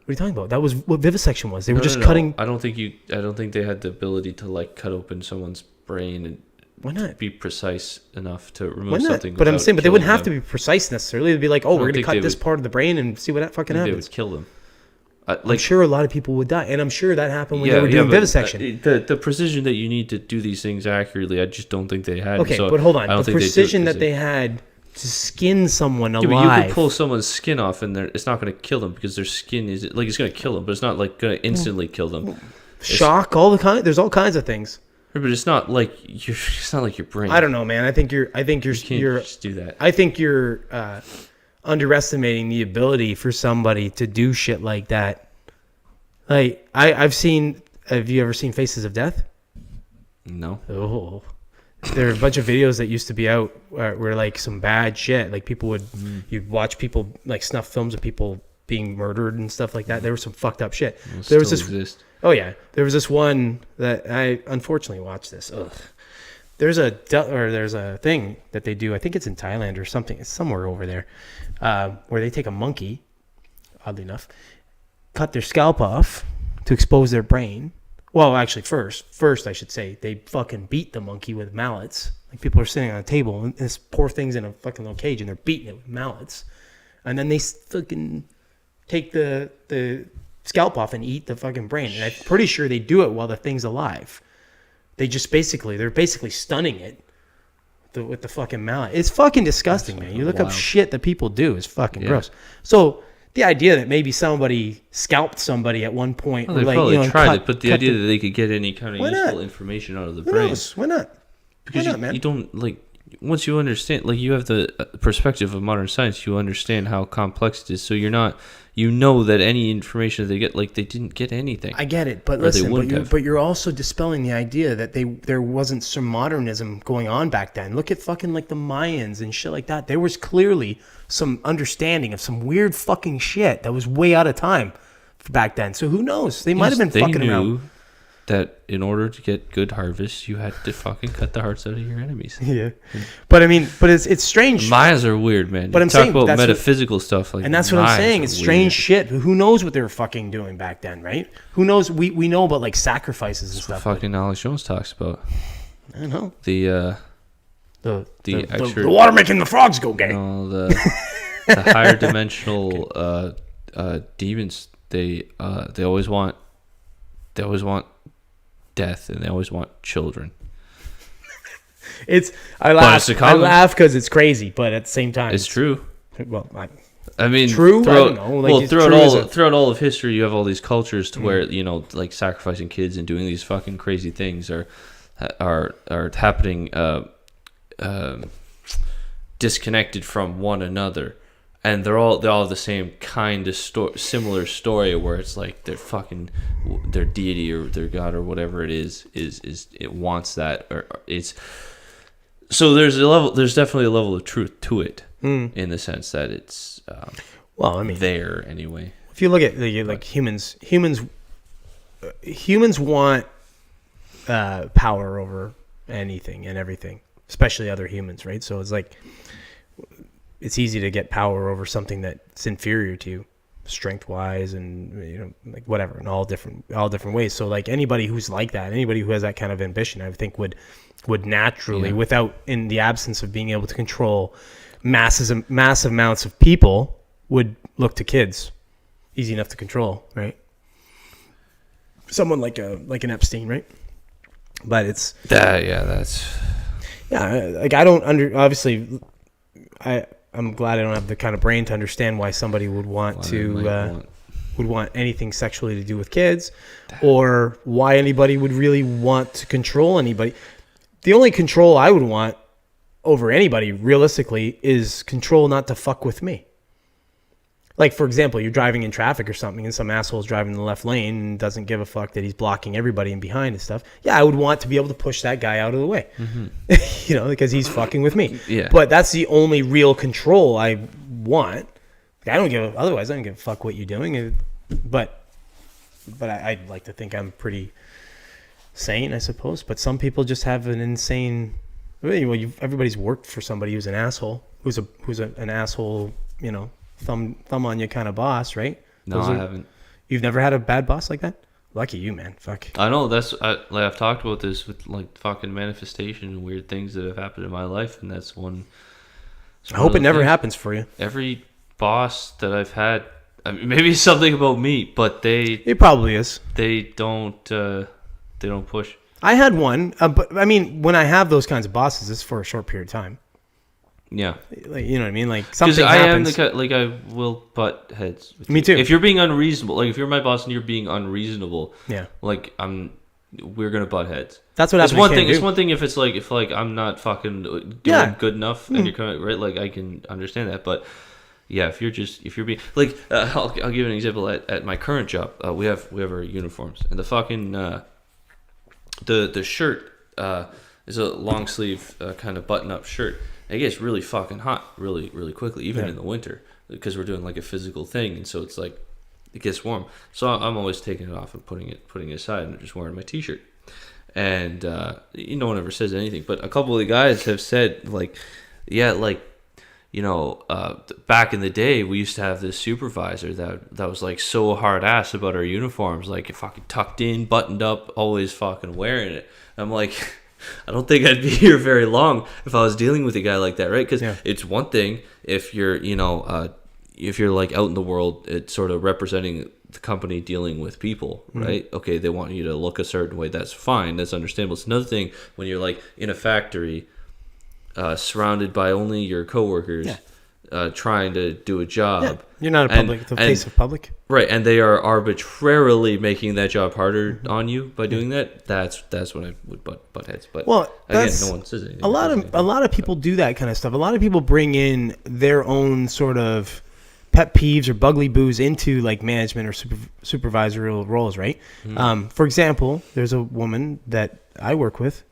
are you talking about? That was what vivisection was. They were just cutting. I don't think they had the ability to like cut open someone's brain and why not be precise enough to remove something. But I'm saying, but they wouldn't have to be precise necessarily. They'd be like, oh, we're going to cut this part of the brain and see what fucking happens. They would kill them. I'm sure a lot of people would die, and I'm sure that happened when they were doing vivisection. The precision that you need to do these things accurately, I just don't think they had. Okay, but hold on. The precision that they had to skin someone alive. Yeah, but you could pull someone's skin off, and it's not going to kill them because their skin is like it's going to kill them, but it's not like going to instantly kill them. Shock, there's all kinds of things. But it's not like your brain. I don't know, man. I think you're just do that. I think you're underestimating the ability for somebody to do shit like that. Like have you ever seen Faces of Death? No. Oh, there are a bunch of videos that used to be out where like some bad shit, like people would you'd watch people like snuff films of people being murdered and stuff like that. There was some fucked up shit. There was this. Oh yeah, there was this one that I unfortunately watched this. Ugh. There's a thing that they do. I think it's in Thailand or something. It's somewhere over there, where they take a monkey, oddly enough, cut their scalp off to expose their brain. Well, actually, first I should say they fucking beat the monkey with mallets. Like people are sitting on a table and this poor thing's in a fucking little cage and they're beating it with mallets, and then they fucking take the scalp off and eat the fucking brain. And I'm pretty sure they do it while the thing's alive. They're basically stunning it with the fucking mallet. It's fucking disgusting, man. You look up shit that people do. It's fucking gross. So the idea that maybe somebody scalped somebody at one point, they probably tried it, but the idea that they could get any kind of useful information out of the brain. Why not? Because you don't like. Once you understand, like you have the perspective of modern science, you understand how complex it is. So you know that any information that they get, like they didn't get anything. I get it, but listen, but you're also dispelling the idea that there wasn't some modernism going on back then. Look at fucking like the Mayans and shit like that. There was clearly some understanding of some weird fucking shit that was way out of time back then. So who knows? They might have been fucking around. That in order to get good harvests, you had to fucking cut the hearts out of your enemies. Yeah, but I mean, it's strange. Mayas are weird, man. But I'm talk saying about metaphysical stuff, like, and that's what I'm saying. It's strange shit. Who knows what they were fucking doing back then, right? Who knows? We know about like sacrifices and stuff. What fucking Alex Jones talks about. I don't know. The water making the frogs go gay. No, the higher dimensional demons they always want death, and they always want children. I laugh because it's crazy, but at the same time, it's true. Well, I mean, true. I don't know. Like, throughout all of history, you have all these cultures to where like sacrificing kids and doing these fucking crazy things are happening disconnected from one another, and they're all the same kind of similar story where it's like their deity or their god or whatever it is it wants that, or it's. So there's definitely a level of truth to it, in the sense that it's there anyway. If you look at humans want power over anything and everything, especially other humans, right? So it's like it's easy to get power over something that's inferior to you, strength wise, and like whatever, in all different ways. So like anybody who's like that, anybody who has that kind of ambition, I think would naturally, without, in the absence of being able to control massive amounts of people, would look to kids. Easy enough to control, right? Someone like an Epstein, right? But it's like I don't obviously I'm glad I don't have the kind of brain to understand why somebody would want would want anything sexually to do with kids, or why anybody would really want to control anybody. The only control I would want over anybody, realistically, is control not to fuck with me. Like, for example, you're driving in traffic or something, and some asshole's driving in the left lane and doesn't give a fuck that he's blocking everybody in behind and stuff. Yeah, I would want to be able to push that guy out of the way, because he's fucking with me. Yeah. But that's the only real control I want. Otherwise, I don't give a fuck what you're doing. But I'd like to think I'm pretty sane, I suppose. But some people just have an insane. Well, everybody's worked for somebody who's an asshole, who's an asshole, thumb on you kind of boss, right? No, I haven't. You've never had a bad boss like that? Lucky you, man. Fuck. I know I've talked about this with like fucking manifestation and weird things that have happened in my life, and that's one. I hope it never happens for you. Every boss that I've had, I mean, maybe it's something about me, but it probably is. They don't push. I had one, but I mean, when I have those kinds of bosses, it's for a short period of time. Yeah, like, you know what I mean. Like something Because happens. I am I will butt heads. With Me you. too. If you're being unreasonable, like if you're my boss and you're being unreasonable, yeah, like we're gonna butt heads. That's what happens. It's one thing if it's like if I'm not fucking doing good enough and you're coming right, like I can understand that, but yeah, if you're being like, I'll give you an example. At my current job, we have our uniforms, and the fucking the shirt is a long sleeve kind of button up shirt. It gets really fucking hot really, really quickly, even in the winter, because we're doing like a physical thing, and so it's like it gets warm. So I'm always taking it off and putting it aside, and just wearing my t-shirt. And no one ever says anything, but a couple of the guys have said like, yeah, like back in the day we used to have this supervisor that was like so hard ass about our uniforms, like fucking tucked in, buttoned up, always fucking wearing it. I'm like, I don't think I'd be here very long if I was dealing with a guy like that, right? Because it's one thing if you're, if you're like out in the world, it's sort of representing the company dealing with people, right? Mm-hmm. Okay, they want you to look a certain way. That's fine. That's understandable. It's another thing when you're like in a factory, surrounded by only your coworkers, trying to do a job. Yeah. You're not the face of public. Right, and they are arbitrarily making that job harder on you by doing that. That's when I would butt heads. But again, no one says anything. A lot of people do that kind of stuff. A lot of people bring in their own sort of pet peeves or bugly boos into like management or supervisorial roles, right? Mm-hmm. For example, there's a woman that I work with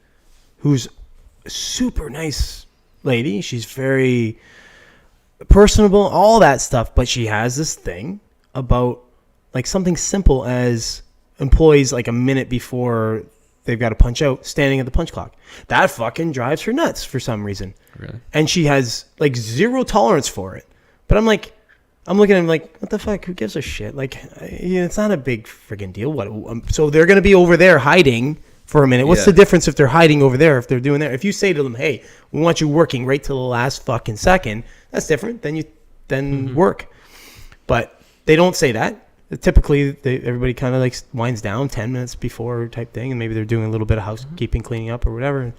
who's a super nice lady. She's very personable, all that stuff, but she has this thing about like something simple as employees like a minute before they've got to punch out standing at the punch clock. That fucking drives her nuts for some reason. Really? And she has like zero tolerance for it. But I'm looking at him like, what the fuck? Who gives a shit? Like, it's not a big friggin' deal. What? So they're going to be over there hiding for a minute. What's the difference if they're hiding over there, if they're doing there? If you say to them, hey, we want you working right till the last fucking second, that's different than work. But they don't say that. typically everybody kind of like winds down 10 minutes before type thing, and maybe they're doing a little bit of housekeeping, cleaning up or whatever.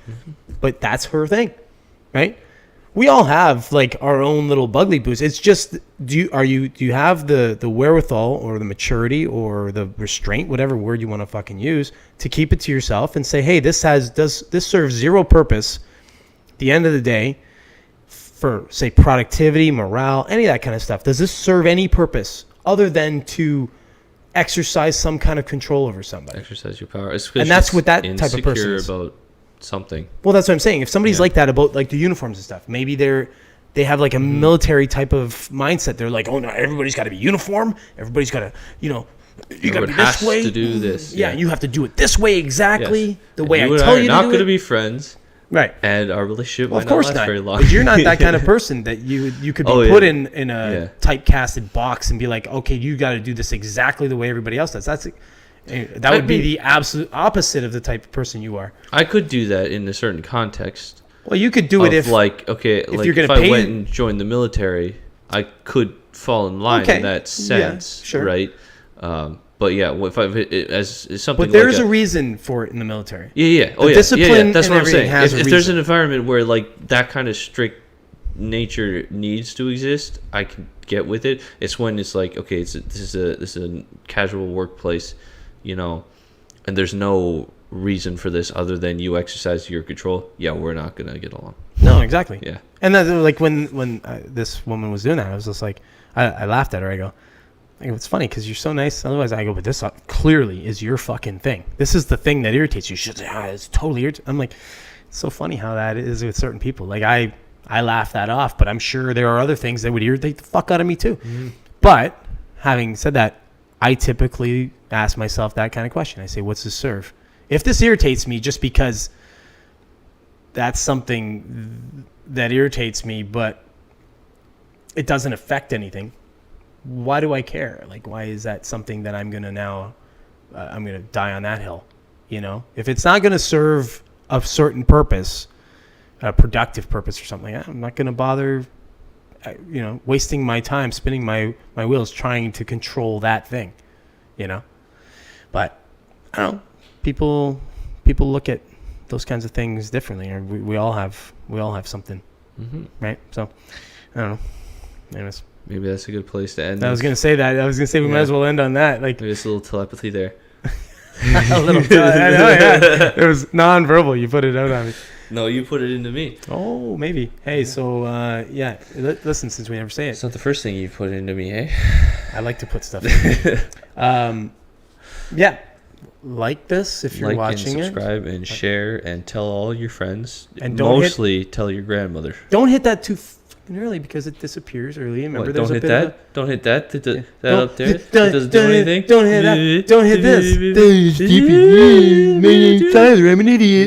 But that's her thing, right? We all have like our own little bugly boos. It's just, do you have the wherewithal or the maturity or the restraint, whatever word you want to fucking use, to keep it to yourself and say, hey, this serves zero purpose at the end of the day for, say, productivity, morale, any of that kind of stuff. Does this serve any purpose other than to exercise some kind of control over somebody? Exercise your power. And that's what that type of person is. About something. Well, that's what I'm saying. If somebody's like that about like the uniforms and stuff, maybe they have like a military type of mindset. They're like, oh no, everybody's got to be uniform. Everybody's got to, you got to be this way. To do this. Yeah, you have to do it this way exactly, the way I tell tell you to do it. Not going to be friends. Right. And our relationship might not not last very long. But you're not that kind of person that you could be put in a typecasted box and be like, okay, you got to do this exactly the way everybody else does. That would be the absolute opposite of the type of person you are. I could do that in a certain context. Well, you could do it if like, okay, if you're gonna if I went and joined the military, I could fall in line in that sense, sure. Right? But yeah, if as something. But there's a reason for it in the military. Yeah. The discipline That's and what I'm saying. If there's an reason. environment where like that kind of strict nature needs to exist, I can get with it. It's when it's like, okay, this is a casual workplace, and there's no reason for this other than you exercise your control. Yeah, we're not gonna get along. No, exactly. Yeah. And that, like when this woman was doing that, I was just like, I laughed at her. I go, it's funny because you're so nice. Otherwise, I go, but this clearly is your fucking thing. This is the thing that irritates you. She's like, it's totally irritating. I'm like, it's so funny how that is with certain people. Like I laugh that off, but I'm sure there are other things that would irritate the fuck out of me too. Mm-hmm. But having said that, I typically ask myself that kind of question. I say, what's this serve? If this irritates me just because that's something that irritates me, but it doesn't affect anything, why do I care? Like, why is that something that I'm going to I'm going to die on that hill? If it's not going to serve a certain purpose, a productive purpose or something, I'm not going to bother, wasting my time, spinning my wheels trying to control that thing, But I don't know. People look at those kinds of things differently, or we all have something, right? So I don't know. Anyways, maybe that's a good place to end. I was gonna say we might as well end on that. Like, there's a little telepathy there. A little. I know, yeah. It was non-verbal. You put it out on me. No, you put it into me. Oh, maybe. Hey, so listen, since we never say it, it's not the first thing you put into me, eh? I like to put stuff in. Yeah. Like this if you're watching and subscribe and share and tell all your friends, and mostly tell your grandmother. Don't hit that too fucking early because it disappears early. Remember, don't hit that. Don't hit that. That up there. It doesn't do anything. Don't hit that. Don't hit this. I'm an idiot.